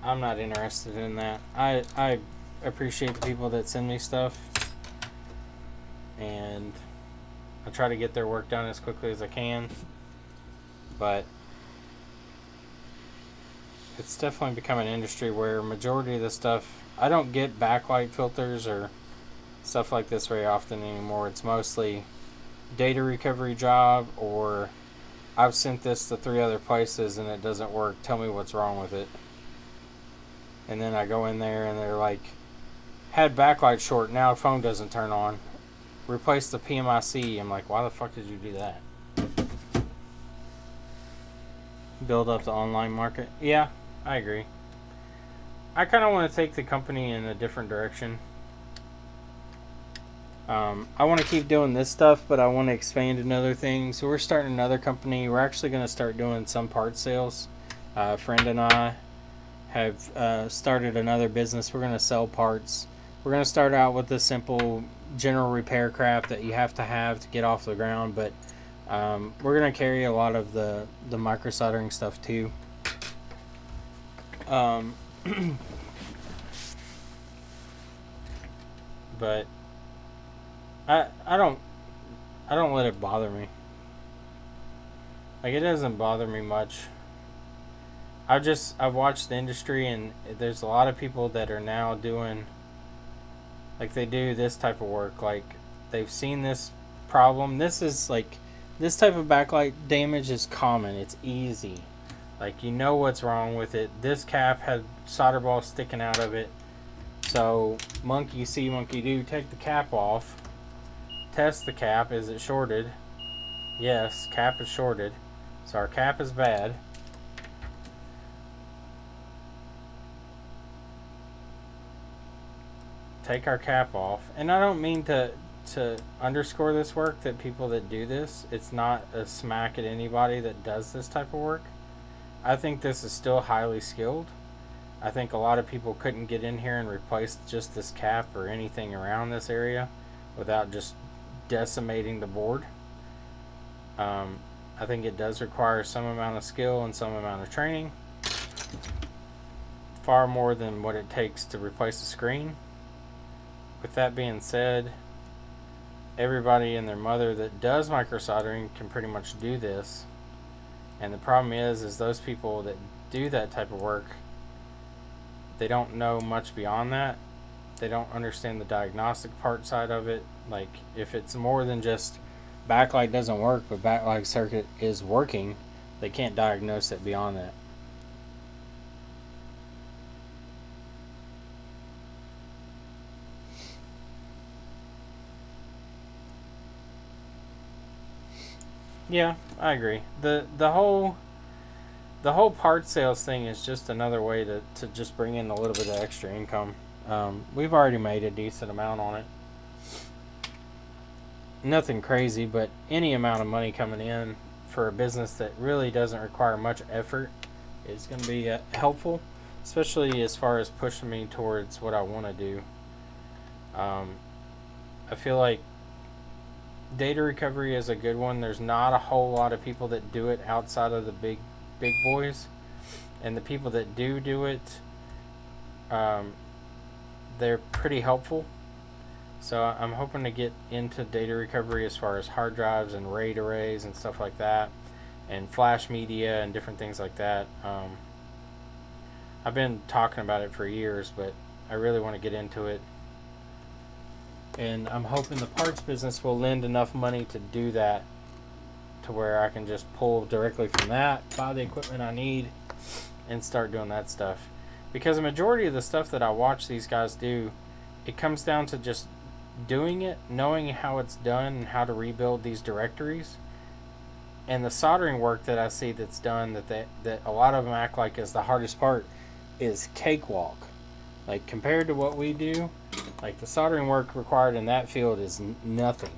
I'm not interested in that. I appreciate the people that send me stuff, and I try to get their work done as quickly as I can, but it's definitely become an industry where majority of the stuff, I don't get backlight filters or stuff like this very often anymore. It's mostly data recovery job, or I've sent this to 3 other places and it doesn't work. Tell me what's wrong with it. And then I go in there and they're like, had backlight short, now phone doesn't turn on. Replace the PMIC. I'm like, why the fuck did you do that? Build up the online market. Yeah, I agree. I kind of want to take the company in a different direction. I want to keep doing this stuff, but I want to expand into other things. So we're starting another company. We're actually going to start doing some part sales. A friend and I have started another business. We're going to sell parts. We're going to start out with the simple general repair crap that you have to get off the ground, but we're going to carry a lot of the micro soldering stuff too. But I don't let it bother me. Like, it doesn't bother me much. I've watched the industry, and there's a lot of people that are now doing, like, they do this type of work. Like, they've seen this problem. This is like, this type of backlight damage is common. It's easy. Like, you know what's wrong with it. This cap had solder balls sticking out of it. So, monkey see, monkey do. Take the cap off. Test the cap. Is it shorted? Yes, cap is shorted. So our cap is bad. Take our cap off. And I don't mean to underscore this work, that people that do this, it's not a smack at anybody that does this type of work. I think this is still highly skilled. I think a lot of people couldn't get in here and replace just this cap or anything around this area without just decimating the board. I think it does require some amount of skill and some amount of training, far more than what it takes to replace a screen. With that being said, everybody and their mother that does micro soldering can pretty much do this, and the problem is those people that do that type of work, they don't know much beyond that. They don't understand the diagnostic part side of it. Like, if it's more than just backlight doesn't work, but backlight circuit is working, they can't diagnose it beyond that. Yeah, I agree. The whole part sales thing is just another way to just bring in a little bit of extra income. We've already made a decent amount on it. Nothing crazy, but any amount of money coming in for a business that really doesn't require much effort is going to be helpful, especially as far as pushing me towards what I want to do. I feel like data recovery is a good one. There's not a whole lot of people that do it outside of the big boys, and the people that do it they're pretty helpful. So I'm hoping to get into data recovery as far as hard drives and RAID arrays and stuff like that, and flash media and different things like that. I've been talking about it for years, but I really want to get into it. And I'm hoping the parts business will lend enough money to do that, to where I can just pull directly from that, buy the equipment I need, and start doing that stuff. Because the majority of the stuff that I watch these guys do, it comes down to just doing it, knowing how it's done and how to rebuild these directories. And the soldering work that I see that's done, that a lot of them act like is the hardest part, is cakewalk. Like, compared to what we do, like, the soldering work required in that field is nothing.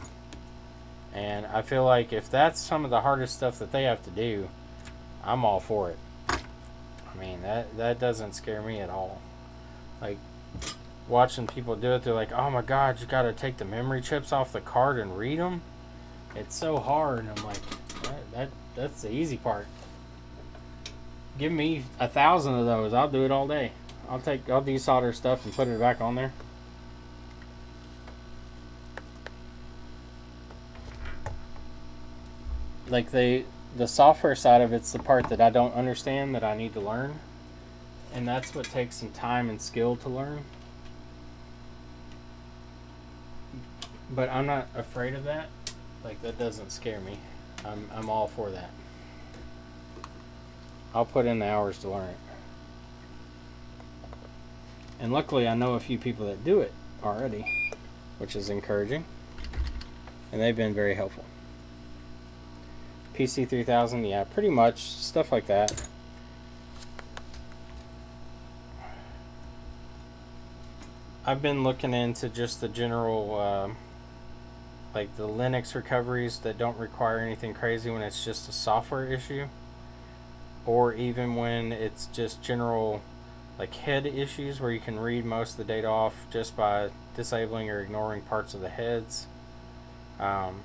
And I feel like if that's some of the hardest stuff that they have to do, I'm all for it. I mean, that doesn't scare me at all. Like, watching people do it, they're like, oh my god, you gotta take the memory chips off the card and read them. It's so hard. And I'm like, that's the easy part. Give me 1,000 of those, I'll do it all day. I'll desolder stuff and put it back on there. Like, the software side of it's the part that I don't understand, that I need to learn, and that's what takes some time and skill to learn. But I'm not afraid of that. Like, that doesn't scare me. I'm all for that. I'll put in the hours to learn it. And luckily I know a few people that do it already, which is encouraging, and they've been very helpful. PC 3000, yeah, pretty much stuff like that. I've been looking into just the general like the Linux recoveries that don't require anything crazy, when it's just a software issue, or even when it's just general like head issues where you can read most of the data off just by disabling or ignoring parts of the heads. Some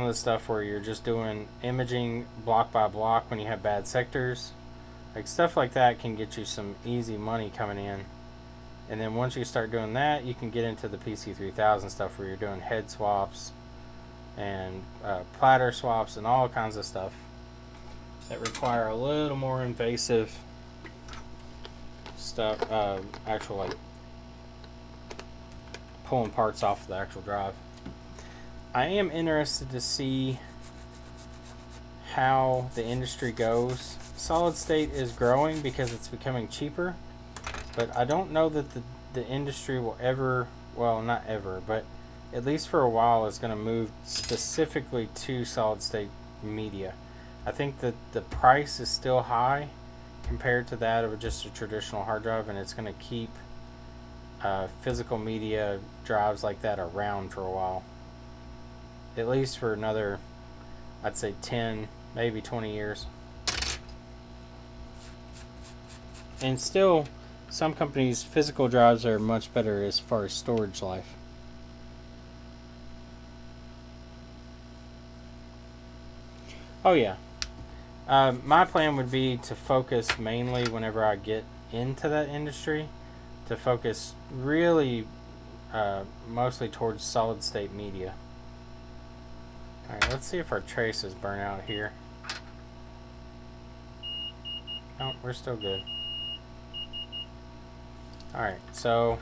of the stuff where you're just doing imaging block by block when you have bad sectors, like stuff like that can get you some easy money coming in. And then once you start doing that, you can get into the PC 3000 stuff where you're doing head swaps and platter swaps and all kinds of stuff that require a little more invasive stuff, actual like pulling parts off the actual drive. I am interested to see how the industry goes. Solid state is growing because it's becoming cheaper, but I don't know that the industry will ever, well, not ever, but at least for a while is going to move specifically to solid state media. I think that the price is still high compared to that of just a traditional hard drive, and it's going to keep physical media drives like that around for a while. At least for another, I'd say 10, maybe 20 years. And still, some companies' physical drives are much better as far as storage life. Oh yeah. My plan would be to focus mainly, whenever I get into that industry, to focus really mostly towards solid state media. Alright, let's see if our traces burn out here. Oh, we're still good. Alright, so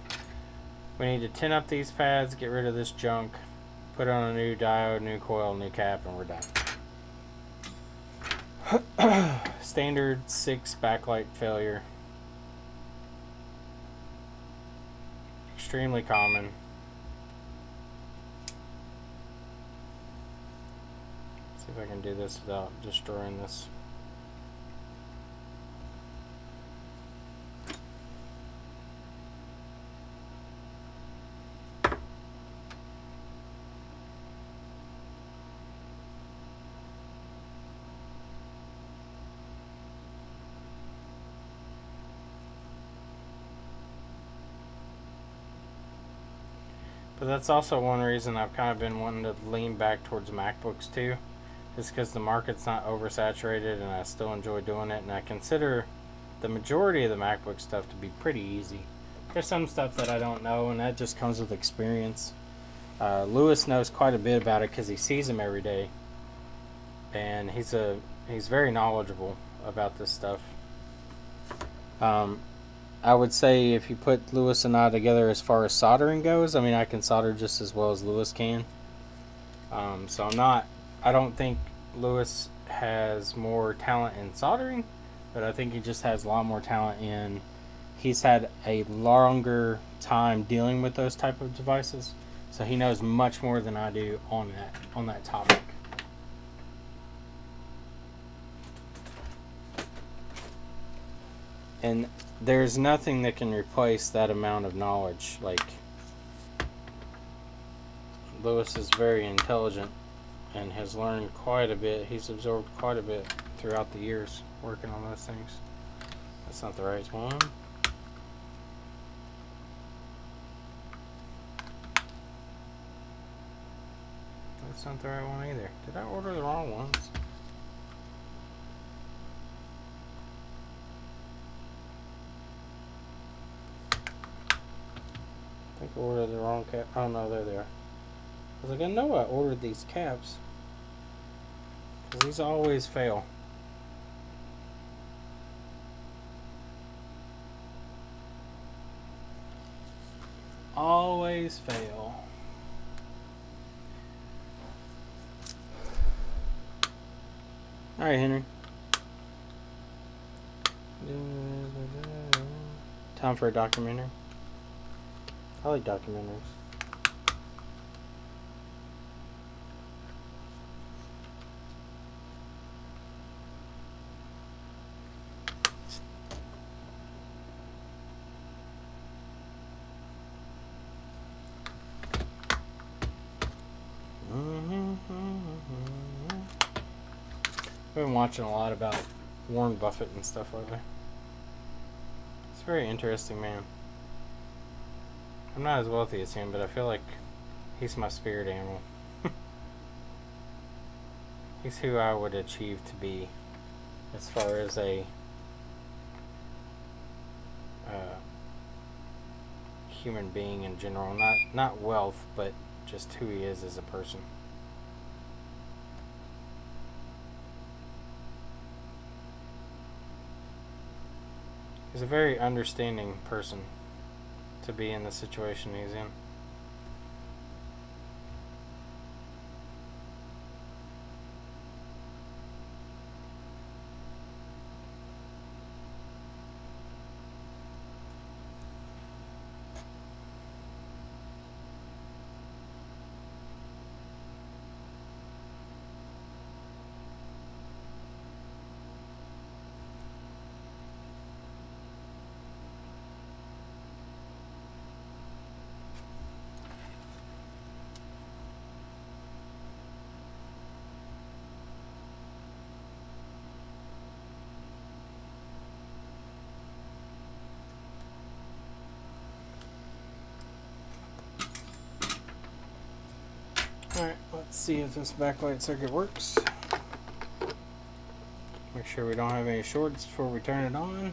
we need to tin up these pads, get rid of this junk, put on a new diode, new coil, new cap, and we're done. Standard 6 backlight failure. Extremely common. See if I can do this without destroying this. But that's also one reason I've kind of been wanting to lean back towards MacBooks too, is because the market's not oversaturated and I still enjoy doing it, and I consider the majority of the MacBook stuff to be pretty easy. There's some stuff that I don't know, and that just comes with experience. Lewis knows quite a bit about it because he sees him every day, and he's very knowledgeable about this stuff. I would say if you put Lewis and I together as far as soldering goes, I mean, I can solder just as well as Lewis can. So I don't think Lewis has more talent in soldering, but I think he just has a lot more talent in, he's had a longer time dealing with those type of devices, so he knows much more than I do on that topic. And there's nothing that can replace that amount of knowledge. Like, Lewis is very intelligent and has learned quite a bit. He's absorbed quite a bit throughout the years working on those things. That's not the right one. That's not the right one either. Did I order the wrong ones? I think I ordered the wrong cap. Oh no, there they are. I was like, I know I ordered these caps, because these always fail. Always fail. Alright, Henry. Time for a documentary. I like documentaries. I've been watching a lot about Warren Buffett and stuff lately. It's a very interesting man. I'm not as wealthy as him, but I feel like he's my spirit animal. He's who I would achieve to be as far as a human being in general. Not wealth, but just who he is as a person. He's a very understanding person to be in the situation he's in. Alright, let's see if this backlight circuit works. Make sure we don't have any shorts before we turn it on.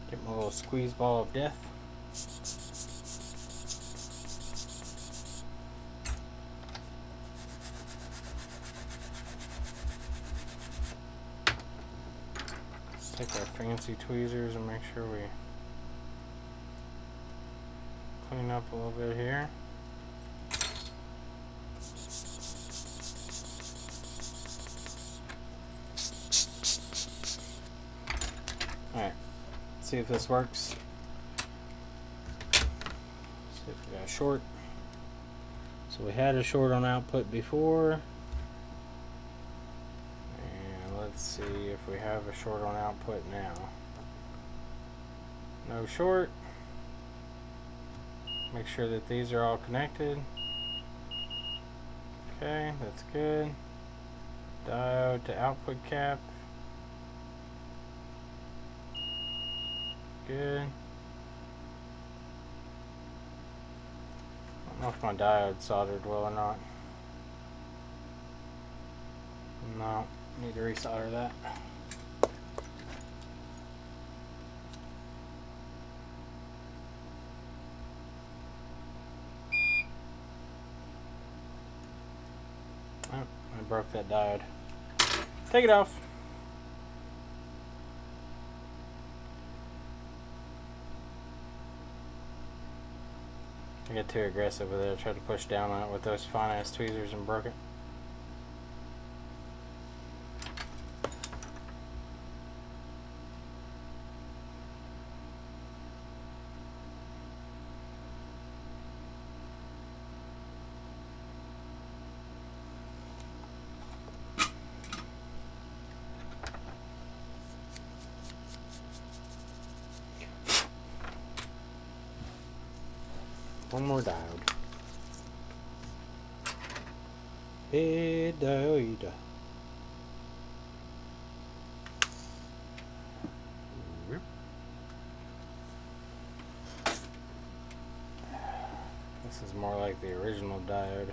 Get my little squeeze ball of death. Take our fancy tweezers and make sure we clean up a little bit here. Alright, see if this works. See if we got a short. So we had a short on output before. Let's see if we have a short on output now. No short. Make sure that these are all connected. Okay, that's good. Diode to output cap. Good. I don't know if my diode soldered well or not. No, need to resolder that. Oh, I broke that diode. Take it off. I got too aggressive with it. I tried to push down on it with those fine ass tweezers and broke it. One more diode. Hey, diode. This is more like the original diode.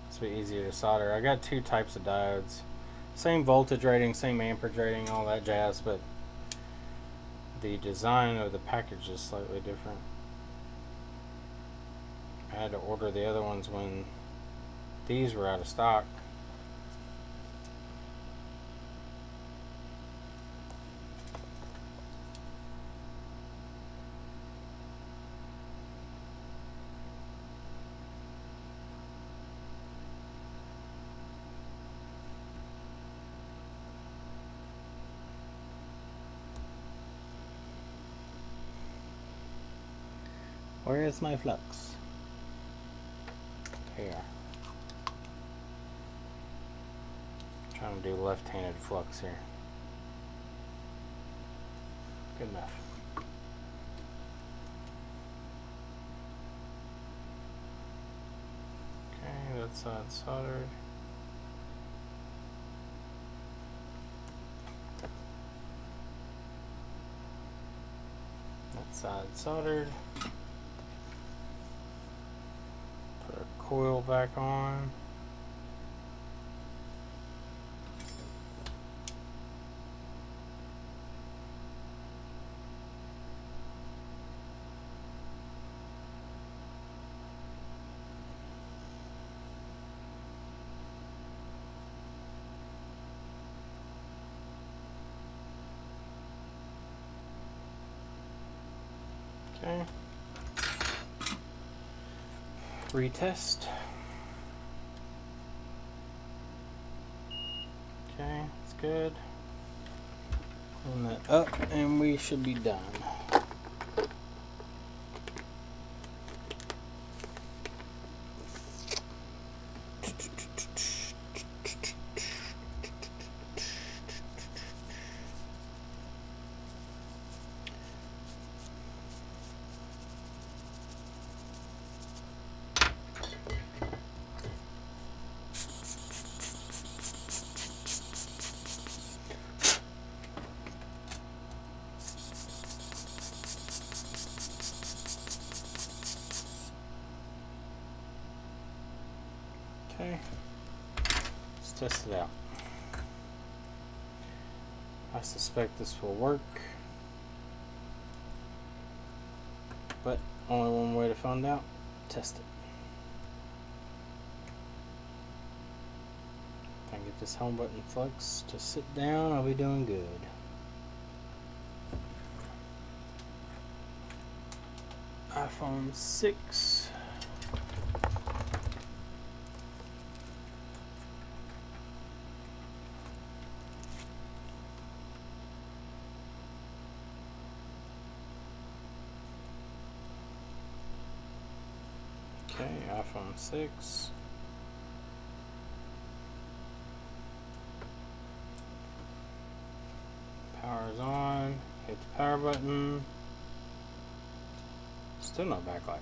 This will be easier to solder. I got two types of diodes. Same voltage rating, same amperage rating, all that jazz, but the design of the package is slightly different. I had to order the other ones when these were out of stock. Where is my flux? Here. Trying to do left-handed flux here. Good enough. Okay, that side soldered. That side soldered. Put our coil back on. Okay. Retest. Okay, it's good. Clean that up and we should be done. Okay, let's test it out. I suspect this will work, but only one way to find out. Test it. If I can get this home button flux to sit down, I'll be doing good. iPhone 6. Okay, iPhone 6. Power's on. Hit the power button. Still no backlight.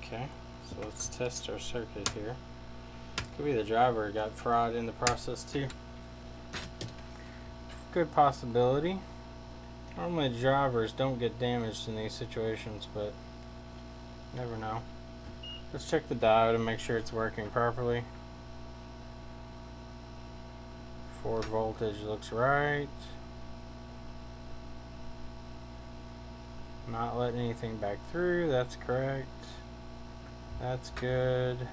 Okay, so let's test our circuit here. Could be the driver got fried in the process too. Good possibility. Normally drivers don't get damaged in these situations, but never know. Let's check the diode and make sure it's working properly. Forward voltage looks right. Not letting anything back through, that's correct. That's good.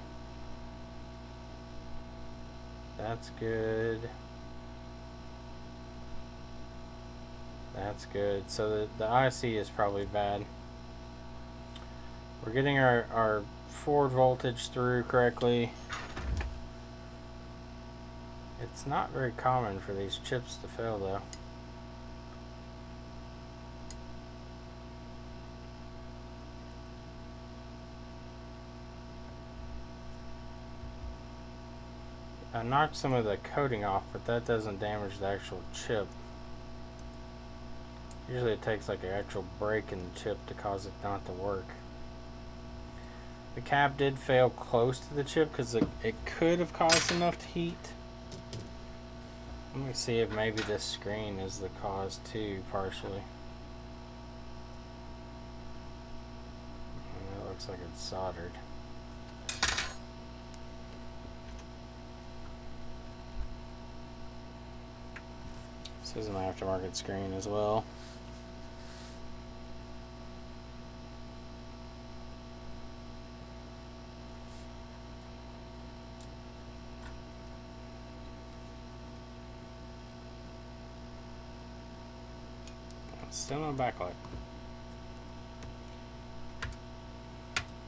That's good. That's good. So the IC is probably bad. We're getting our forward voltage through correctly. It's not very common for these chips to fail though. I knocked some of the coating off, but that doesn't damage the actual chip. Usually it takes like an actual break in the chip to cause it not to work. The cap did fail close to the chip because it could have caused enough heat. Let me see if maybe this screen is the cause too, partially. It looks like it's soldered. This is an aftermarket screen as well. Still no backlight.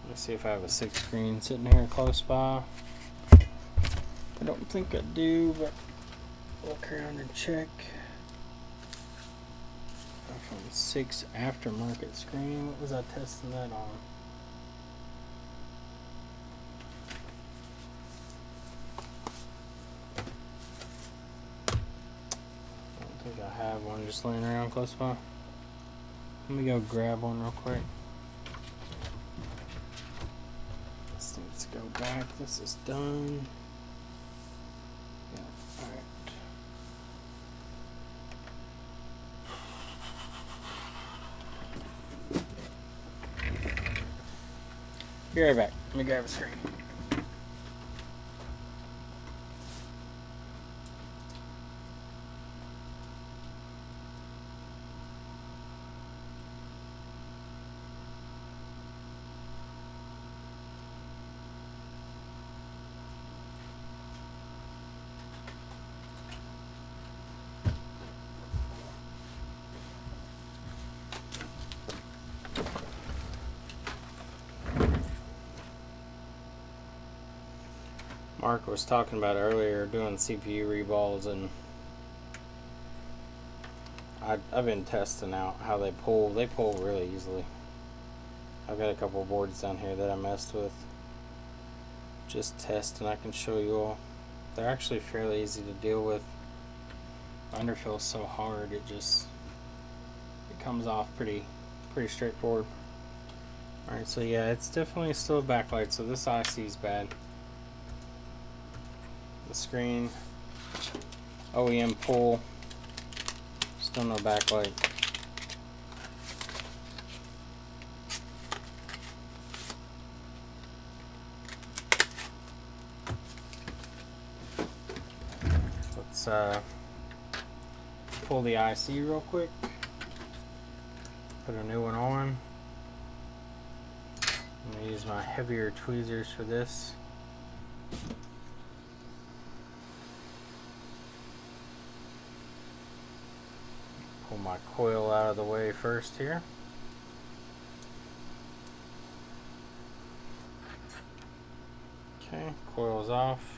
Let's see if I have a 6 screen sitting here close by. I don't think I do, but look around and check. iPhone 6 aftermarket screen. What was I testing that on? I don't think I have one just laying around close by. Let me go grab one real quick. This needs to go back. This is done. Yeah, alright. Be right back. Let me grab a screen. Mark was talking about earlier doing CPU reballs, and I've been testing out how they pull. They pull really easily. I've got a couple boards down here that I messed with. Just test, and I can show you all. They're actually fairly easy to deal with. Underfill's so hard, it comes off pretty straightforward. Alright, so yeah, it's definitely still a backlight, so this IC is bad. The screen, OEM pull, still no backlight. Let's pull the IC real quick, put a new one on. I'm going to use my heavier tweezers for this. Pull my coil out of the way first here. Okay, coil's off.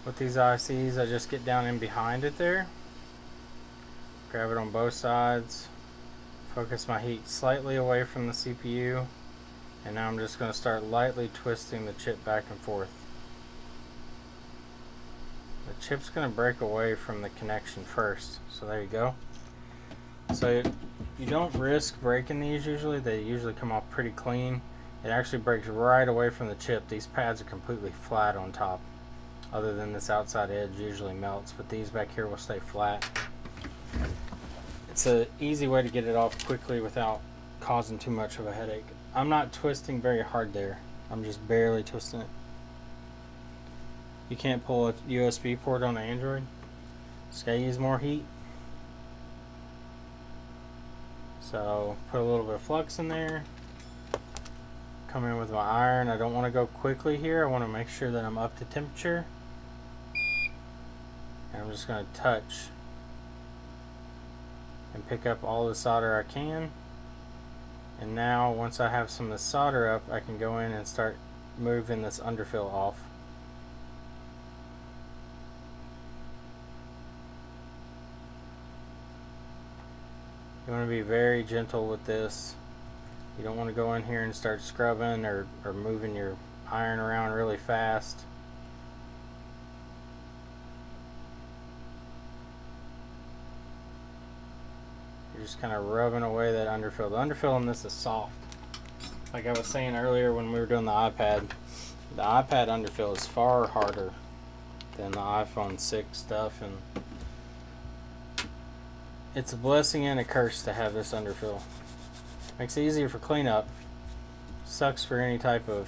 With these ICs, I just get down in behind it there, grab it on both sides, focus my heat slightly away from the CPU, and now I'm just going to start lightly twisting the chip back and forth. The chip's going to break away from the connection first, so there you go. So you don't risk breaking these usually. They usually come off pretty clean. It actually breaks right away from the chip. These pads are completely flat on top, other than this outside edge usually melts, but these back here will stay flat. It's an easy way to get it off quickly without causing too much of a headache. I'm not twisting very hard there. I'm just barely twisting it. You can't pull a USB port on an Android. It's gotta use more heat. So put a little bit of flux in there. Come in with my iron. I don't want to go quickly here. I want to make sure that I'm up to temperature. And I'm just going to touch and pick up all the solder I can. And now once I have some of the solder up, I can go in and start moving this underfill off. You want to be very gentle with this. You don't want to go in here and start scrubbing or moving your iron around really fast. You're just kind of rubbing away that underfill. The underfill on this is soft. Like I was saying earlier when we were doing the iPad underfill is far harder than the iPhone 6 stuff, and it's a blessing and a curse to have this underfill. Makes it easier for cleanup. Sucks for any type of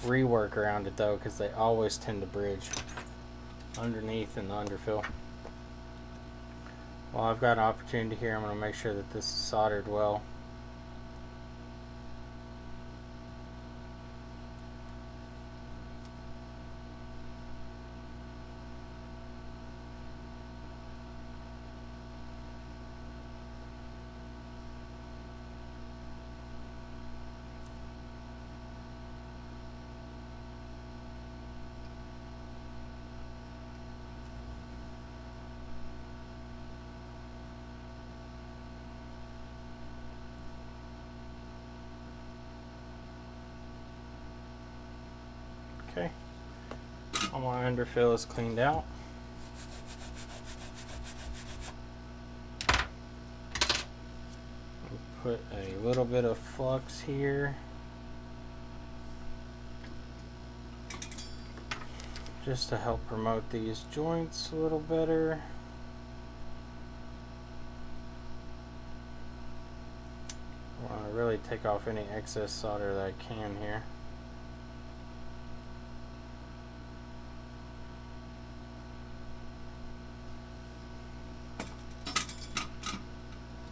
rework around it though, because they always tend to bridge underneath in the underfill. Well, I've got an opportunity here. I'm going to make sure that this is soldered well. Okay, all my underfill is cleaned out. Put a little bit of flux here, just to help promote these joints a little better. I want to really take off any excess solder that I can here.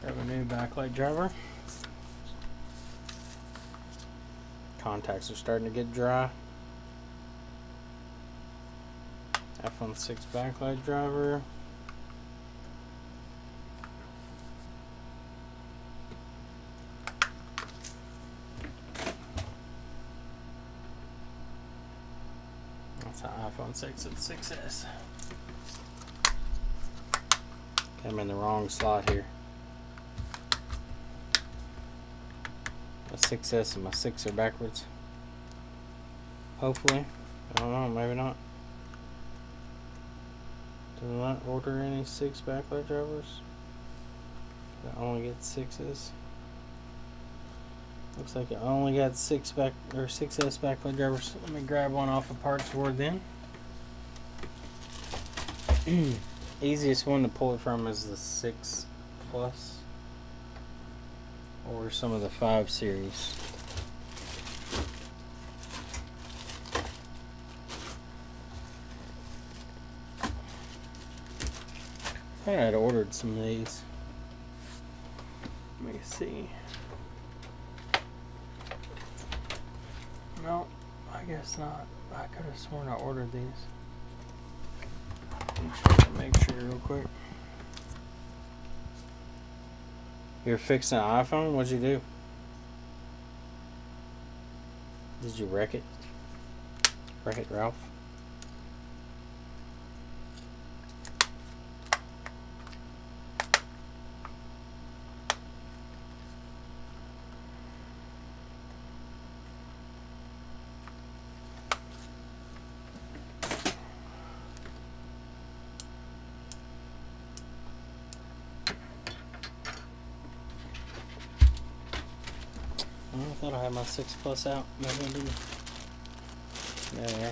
Grab a new backlight driver. Contacts are starting to get dry. iPhone 6 backlight driver. That's an iPhone 6 and 6S. I'm in the wrong slot here. My 6S and my 6 are backwards. Hopefully. I don't know, maybe not. Did I not order any 6 backlight drivers? I only get 6s. Looks like I only got 6 6S backlight drivers. Let me grab one off of parts board then. Easiest one to pull it from is the 6 Plus. Or some of the 5 series. I had ordered some of these. Let me see. No, I guess not. I could have sworn I ordered these. Make sure real quick. You're fixing an iPhone? What'd you do? Did you wreck it? Wreck it, Ralph? I thought I had my 6 Plus out. Maybe I didn't. There.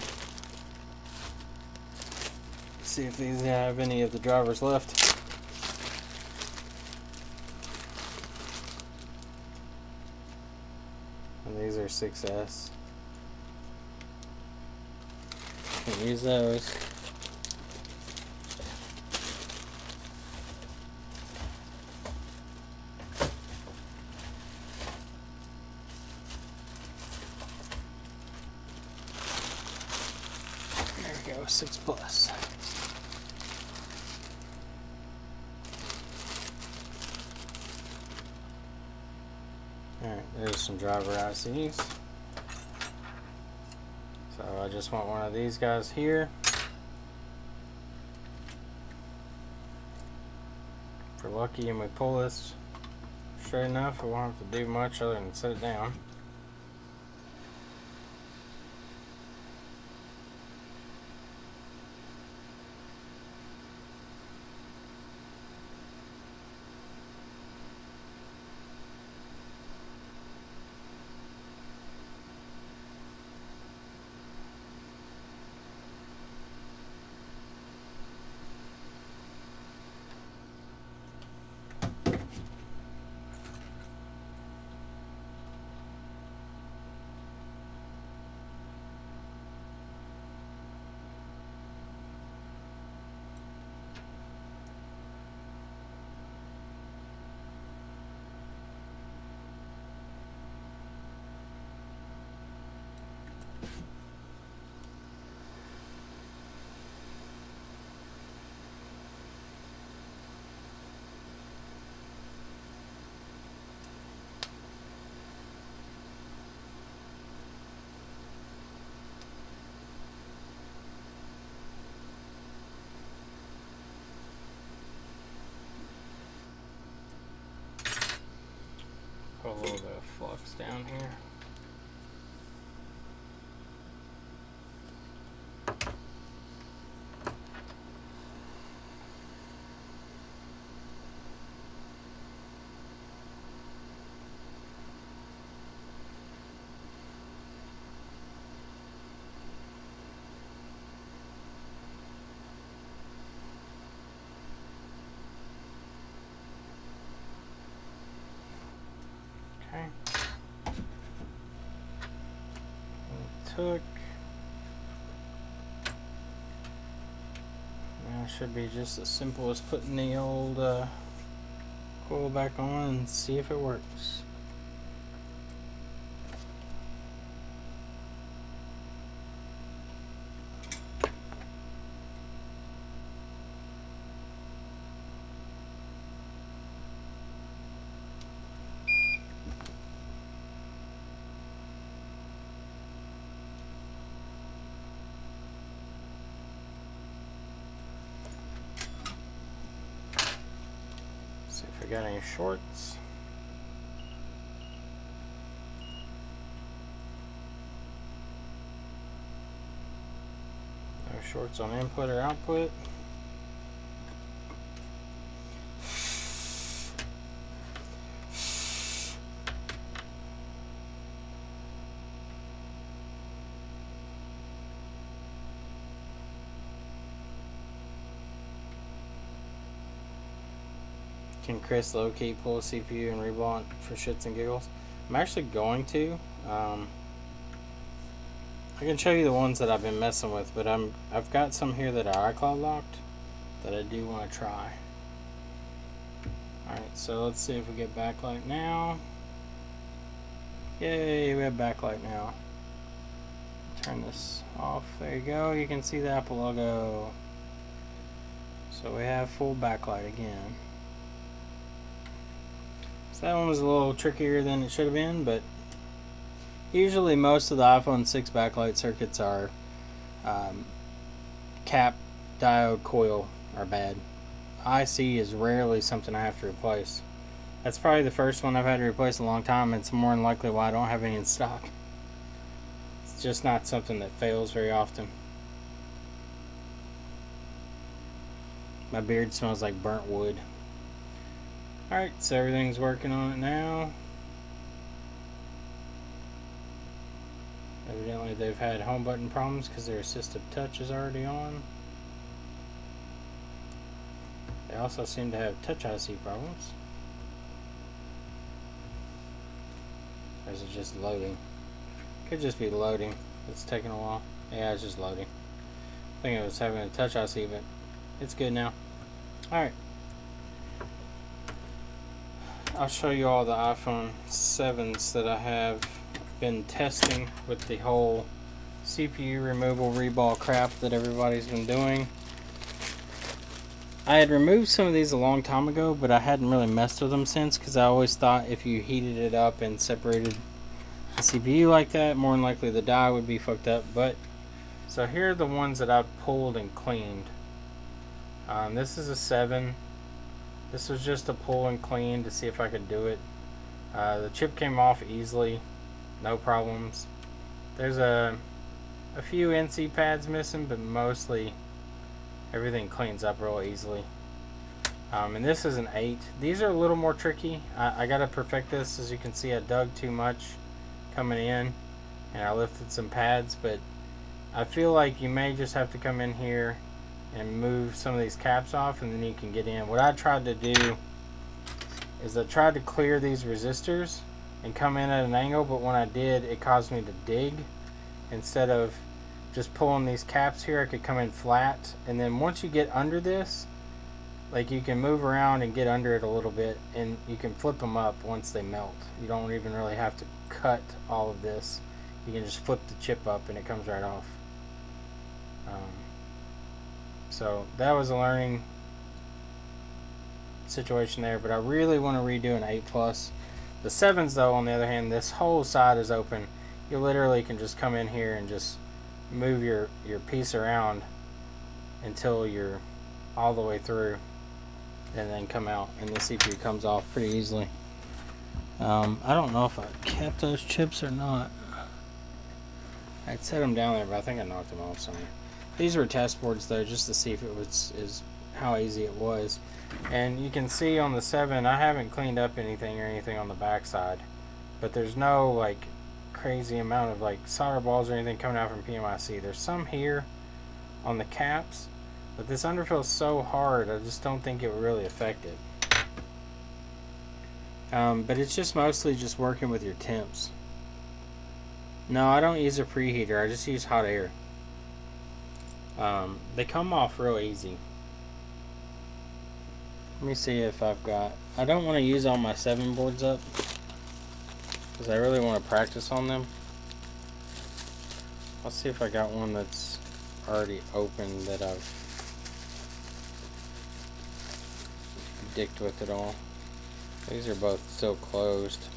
See if these have any of the drivers left. And these are 6S. Can use those. There we go, 6 plus. Alright, there's some driver ICs. So I just want one of these guys here. If we're lucky and we pull this straight enough, we won't have to do much other than set it down. Put a little bit of flux down here. Okay. Took. Now it should be just as simple as putting the old coil back on and see if it works. See if we got any shorts. No shorts on input or output. Can Chris low-key pull a CPU and rebond for shits and giggles? I'm actually going to. I can show you the ones that I've been messing with, but I've got some here that are iCloud locked that I do want to try. Alright, so let's see if we get backlight now. Yay, we have backlight now. Turn this off. There you go. You can see the Apple logo. So we have full backlight again. That one was a little trickier than it should have been, but usually most of the iPhone 6 backlight circuits are cap, diode, coil are bad. IC is rarely something I have to replace. That's probably the first one I've had to replace in a long time. It's more than likely why I don't have any in stock. It's just not something that fails very often. My beard smells like burnt wood. Alright, so everything's working on it now. Evidently they've had home button problems because their assistive touch is already on. They also seem to have touch IC problems. Or is it just loading? Could just be loading. It's taking a while. Yeah, it's just loading. I think it was having a touch IC, but it's good now. Alright. I'll show you all the iPhone 7s that I have been testing with the whole CPU removal reball crap that everybody's been doing. I had removed some of these a long time ago, but I hadn't really messed with them since, because I always thought if you heated it up and separated the CPU like that, more than likely the die would be fucked up. But so here are the ones that I pulled and cleaned. This is a 7. This was just a pull and clean to see if I could do it. The chip came off easily, no problems. There's a few NC pads missing, but mostly everything cleans up real easily. And this is an 8. These are a little more tricky. I gotta perfect this. As you can see, I dug too much coming in, and I lifted some pads, but I feel like you may just have to come in here and move some of these caps off, and then you can get in. What I tried to do is I tried to clear these resistors and come in at an angle, but when I did, it caused me to dig. Instead of just pulling these caps here, I could come in flat, and then once you get under this, like, you can move around and get under it a little bit, and you can flip them up once they melt. You don't even really have to cut all of this. You can just flip the chip up and it comes right off. So that was a learning situation there, but I really want to redo an 8 Plus. The 7s though, on the other hand, this whole side is open. You literally can just come in here and just move your piece around until you're all the way through, and then come out, and the CPU comes off pretty easily. I don't know if I kept those chips or not. I'd set them down there, but I think I knocked them off somewhere. These were test boards though, just to see if it was how easy it was. And you can see on the 7, I haven't cleaned up anything on the back side, but there's no like crazy amount of like solder balls or anything coming out from PMIC. There's some here on the caps, but this underfill is so hard, I just don't think it would really affect it. But it's just mostly just working with your temps. No, I don't use a preheater, I just use hot air. They come off real easy. Let me see if I've got... I don't want to use all my 7 boards up, because I really want to practice on them. I'll see if I got one that's already open that I've dicked with it all. These are both still closed.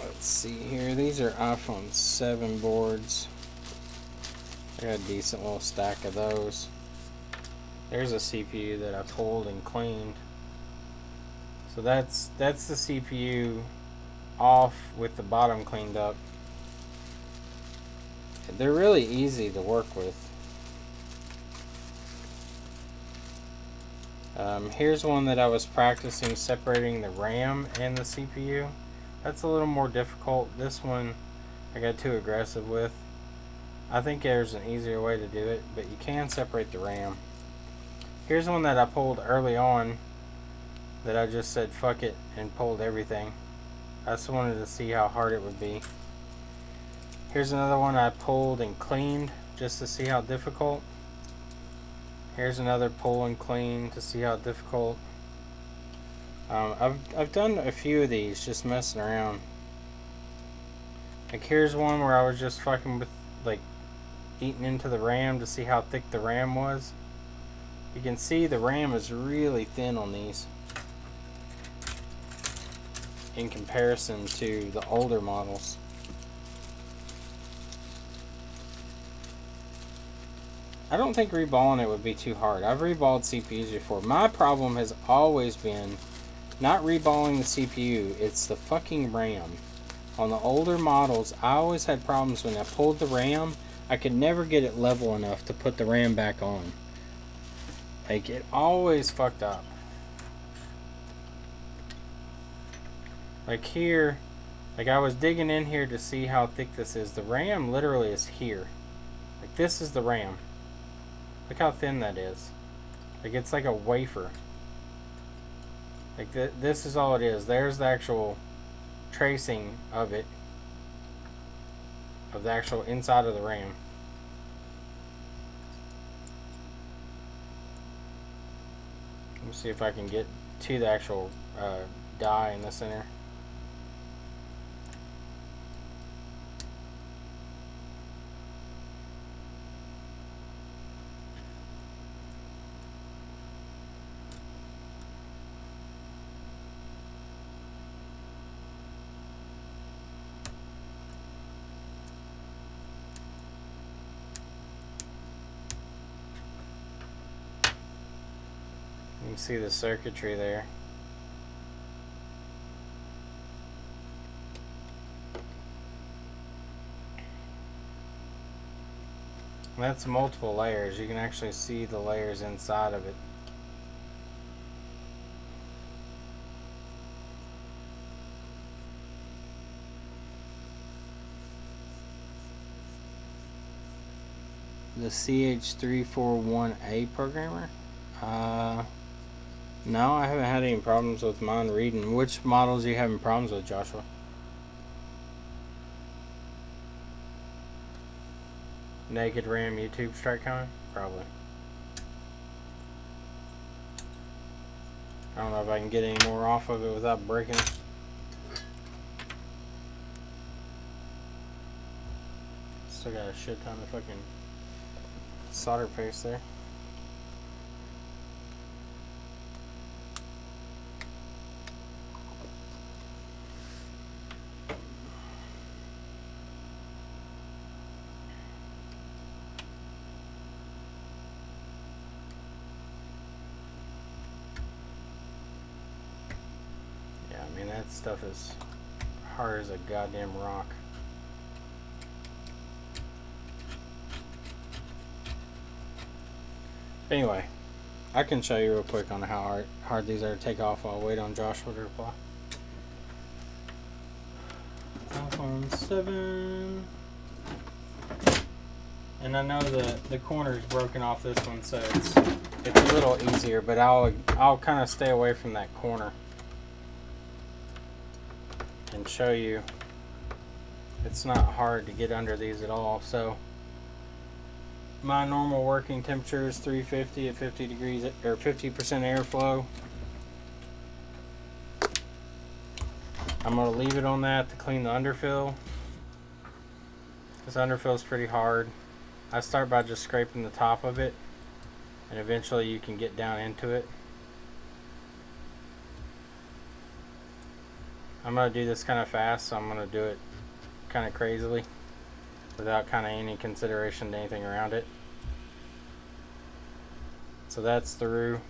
Let's see here. These are iPhone 7 boards. I got a decent little stack of those. There's a CPU that I pulled and cleaned. So that's the CPU off with the bottom cleaned up. They're really easy to work with. Here's one that I was practicing separating the RAM and the CPU. That's a little more difficult. This one I got too aggressive with. I think there's an easier way to do it, but you can separate the RAM. Here's one that I pulled early on that I just said fuck it and pulled everything. I just wanted to see how hard it would be. Here's another one I pulled and cleaned just to see how difficult. Here's another pull and clean to see how difficult. I've done a few of these just messing around. Like here's one where I was just fucking with, like, eating into the RAM to see how thick the RAM was. You can see the RAM is really thin on these in comparison to the older models. I don't think reballing it would be too hard. I've reballed CPUs before. My problem has always been not reballing the CPU, it's the fucking RAM. On the older models, I always had problems when I pulled the RAM. I could never get it level enough to put the RAM back on. Like, it always fucked up. Like here, Like, I was digging in here to see how thick this is. The RAM literally is here. Like, this is the RAM. Look how thin that is. Like, it's like a wafer. Like, this is all it is. There's the actual tracing of it. Of the actual inside of the RAM. Let me see if I can get to the actual die in the center. You can see the circuitry there. And that's multiple layers. You can actually see the layers inside of it. The CH341A programmer? No, I haven't had any problems with mine reading. Which models are you having problems with, Joshua? Naked RAM YouTube strike coming? Probably. I don't know if I can get any more off of it without breaking it. Still got a shit ton of fucking solder paste there. I mean, that stuff is hard as a goddamn rock. Anyway, I can show you real quick on how hard these are to take off while I wait on Joshua to reply. iPhone 7. And I know the corner's broken off this one, so it's a little easier, but I'll kind of stay away from that corner and show you it's not hard to get under these at all. So my normal working temperature is 350 at 50 degrees or 50% airflow. I'm going to leave it on that to clean the underfill. This underfill is pretty hard. I start by just scraping the top of it, and eventually you can get down into it. I'm going to do this kind of fast, so I'm going to do it kind of crazily without kind of any consideration to anything around it. So that's through.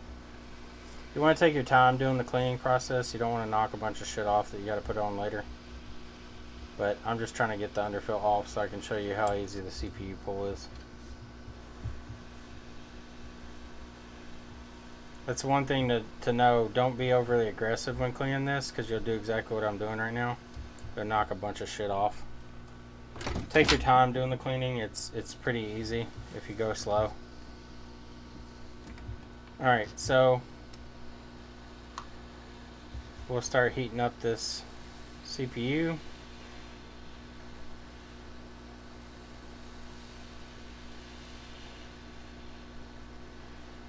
You want to take your time doing the cleaning process. You don't want to knock a bunch of shit off that you got to put on later. But I'm just trying to get the underfill off so I can show you how easy the CPU pull is. That's one thing to know. Don't be overly aggressive when cleaning this, because you'll do exactly what I'm doing right now. You'll knock a bunch of shit off. Take your time doing the cleaning. It's pretty easy if you go slow. Alright, so we'll start heating up this CPU.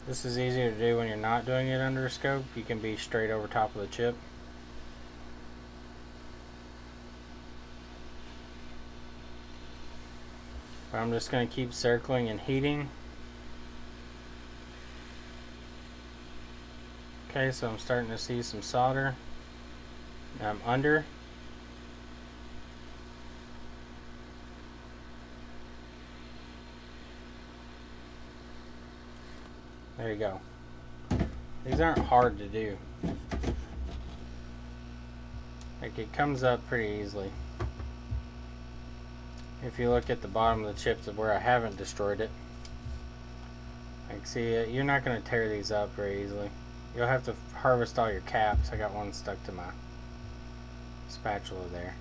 This is easier to do when you're not doing it under a scope. You can be straight over top of the chip. But I'm just going to keep circling and heating. Okay, so I'm starting to see some solder. Now I'm under. There you go. These aren't hard to do. Like, it comes up pretty easily. If you look at the bottom of the chips of where I haven't destroyed it, like, see, you're not going to tear these up very easily. You'll have to harvest all your caps. I got one stuck to my spatula there.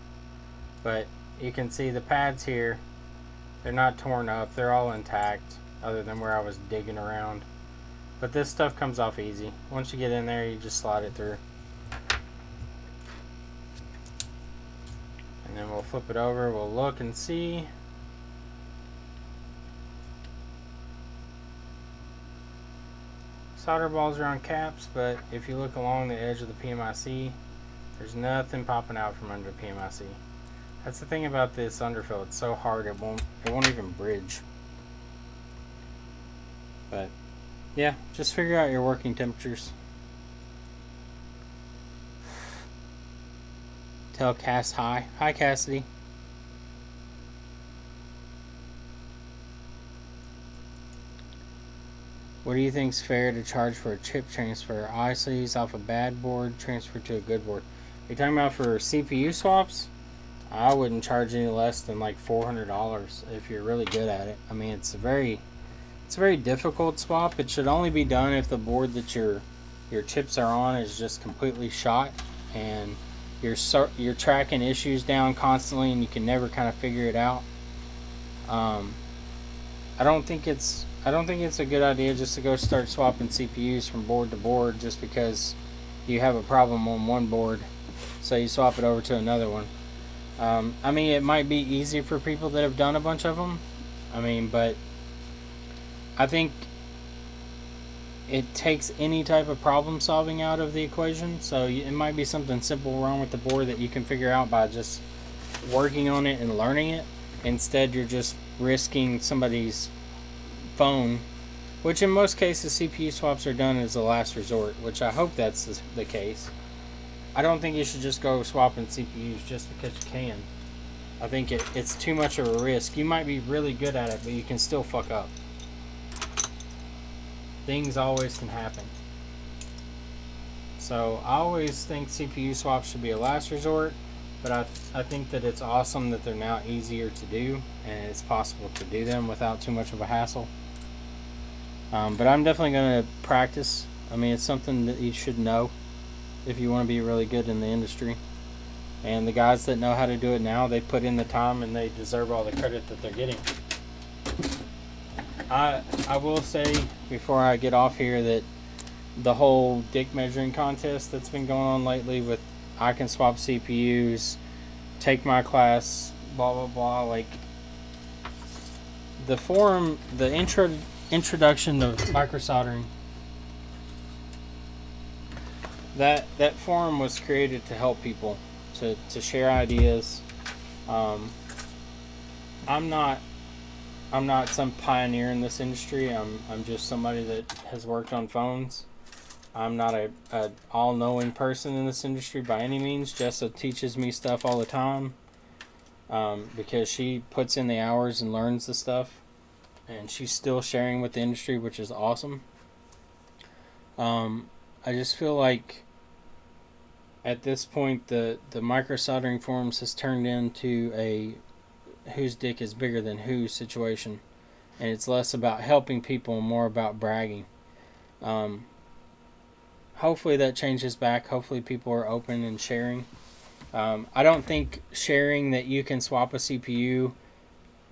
But you can see the pads here, they're not torn up, they're all intact, other than where I was digging around. But this stuff comes off easy. Once you get in there, you just slide it through. And then we'll flip it over, we'll look and see. Solder balls are on caps, but if you look along the edge of the PMIC, there's nothing popping out from under PMIC. That's the thing about this underfill, it's so hard it won't even bridge. But yeah, just figure out your working temperatures. Tell Cass hi. Hi Cassidy. What do you think is fair to charge for a chip transfer? ICs off a bad board, transfer to a good board. Are you talking about for CPU swaps? I wouldn't charge any less than like $400 if you're really good at it. I mean, it's a very difficult swap. It should only be done if the board that your chips are on is just completely shot and you're tracking issues down constantly and you can never kind of figure it out. I don't think it's a good idea just to go start swapping CPUs from board to board just because you have a problem on one board, so you swap it over to another one. I mean, it might be easy for people that have done a bunch of them. I mean, but I think it takes any type of problem solving out of the equation. So it might be something simple wrong with the board that you can figure out by just working on it and learning it. Instead, you're just risking somebody's phone, which in most cases CPU swaps are done as a last resort, which I hope that's the case. I don't think you should just go swapping CPUs just because you can. I think it's too much of a risk. You might be really good at it, but you can still fuck up. Things always can happen. So I always think CPU swaps should be a last resort, but I think that it's awesome that they're now easier to do and it's possible to do them without too much of a hassle. But I'm definitely going to practice. I mean, it's something that you should know if you want to be really good in the industry. And the guys that know how to do it now, they put in the time and they deserve all the credit that they're getting. I will say before I get off here that the whole dick measuring contest that's been going on lately with I can swap CPUs, take my class, blah blah blah, like the forum, the introduction of micro soldering, that forum was created to help people to share ideas. I'm not some pioneer in this industry. I'm just somebody that has worked on phones. I'm not a all-knowing person in this industry by any means. Jessa teaches me stuff all the time because she puts in the hours and learns the stuff, and she's still sharing with the industry, which is awesome. I just feel like at this point the micro soldering forums has turned into a whose dick is bigger than whose situation, and it's less about helping people and more about bragging. Hopefully that changes back. Hopefully people are open and sharing. I don't think sharing that you can swap a CPU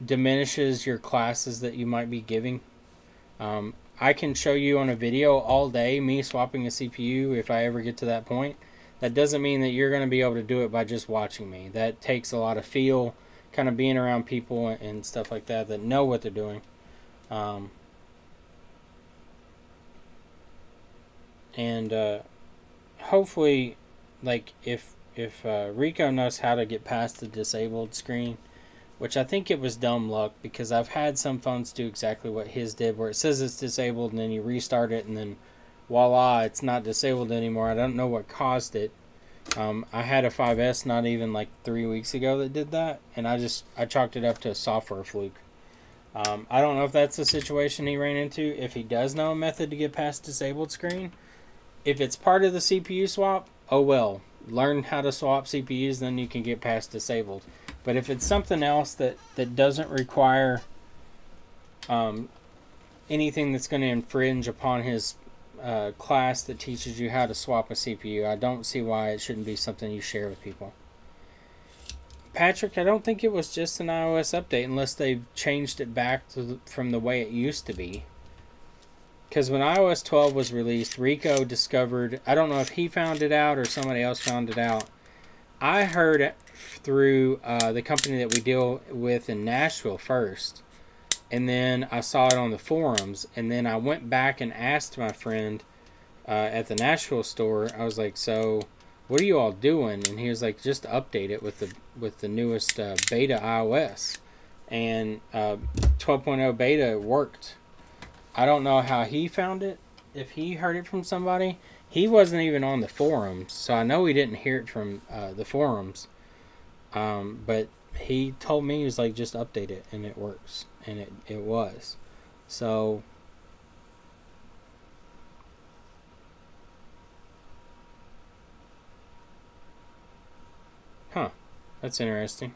diminishes your classes that you might be giving. I can show you on a video all day me swapping a CPU if I ever get to that point. That doesn't mean that you're going to be able to do it by just watching me. That takes a lot of feel, kind of being around people and stuff like that know what they're doing. Hopefully, like if Rico knows how to get past the disabled screen, which I think it was dumb luck because I've had some phones do exactly what his did, where it says it's disabled and then you restart it and then voila, it's not disabled anymore. I don't know what caused it. I had a 5S not even like 3 weeks ago that did that, and I chalked it up to a software fluke. I don't know if that's the situation he ran into. If he does know a method to get past disabled screen, if it's part of the CPU swap, oh well, learn how to swap CPUs, then you can get past disabled. But if it's something else that doesn't require anything that's going to infringe upon his class that teaches you how to swap a CPU, I don't see why it shouldn't be something you share with people. Patrick, I don't think it was just an iOS update unless they've changed it back to from the way it used to be. Because when iOS 12 was released, Rico discovered, I don't know if he found it out or somebody else found it out. I heard it through the company that we deal with in Nashville first. And then I saw it on the forums. And then I went back and asked my friend at the Nashville store. I was like, so what are you all doing? And he was like, just update it with the newest beta iOS. And 12.0 beta worked. I don't know how he found it, if he heard it from somebody. He wasn't even on the forums, so I know he didn't hear it from the forums. But he told me, he was like, just update it, and it works. And it was. So, huh, that's interesting.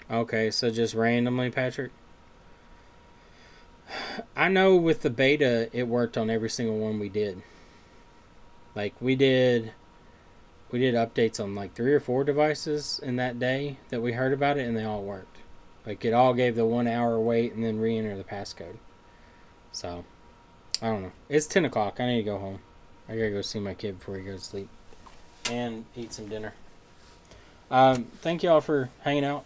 Okay, so just randomly, Patrick? I know with the beta, it worked on every single one we did. Like, we did updates on like 3 or 4 devices in that day that we heard about it, and they all worked. Like, it all gave the 1 hour wait and then re-enter the passcode. So, I don't know. It's 10 o'clock. I need to go home. I gotta go see my kid before he goes to sleep. And eat some dinner. Thank you all for hanging out.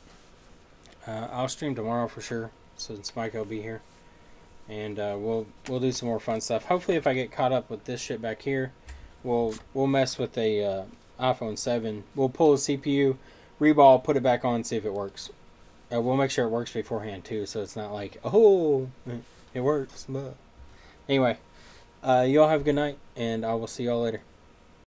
I'll stream tomorrow for sure, since Mike will be here, and we'll do some more fun stuff. Hopefully, if I get caught up with this shit back here, we'll mess with a iPhone 7. We'll pull the CPU, reball, put it back on, see if it works. We'll make sure it works beforehand too, so it's not like, oh, it works. But anyway, you all have a good night, and I will see y'all later.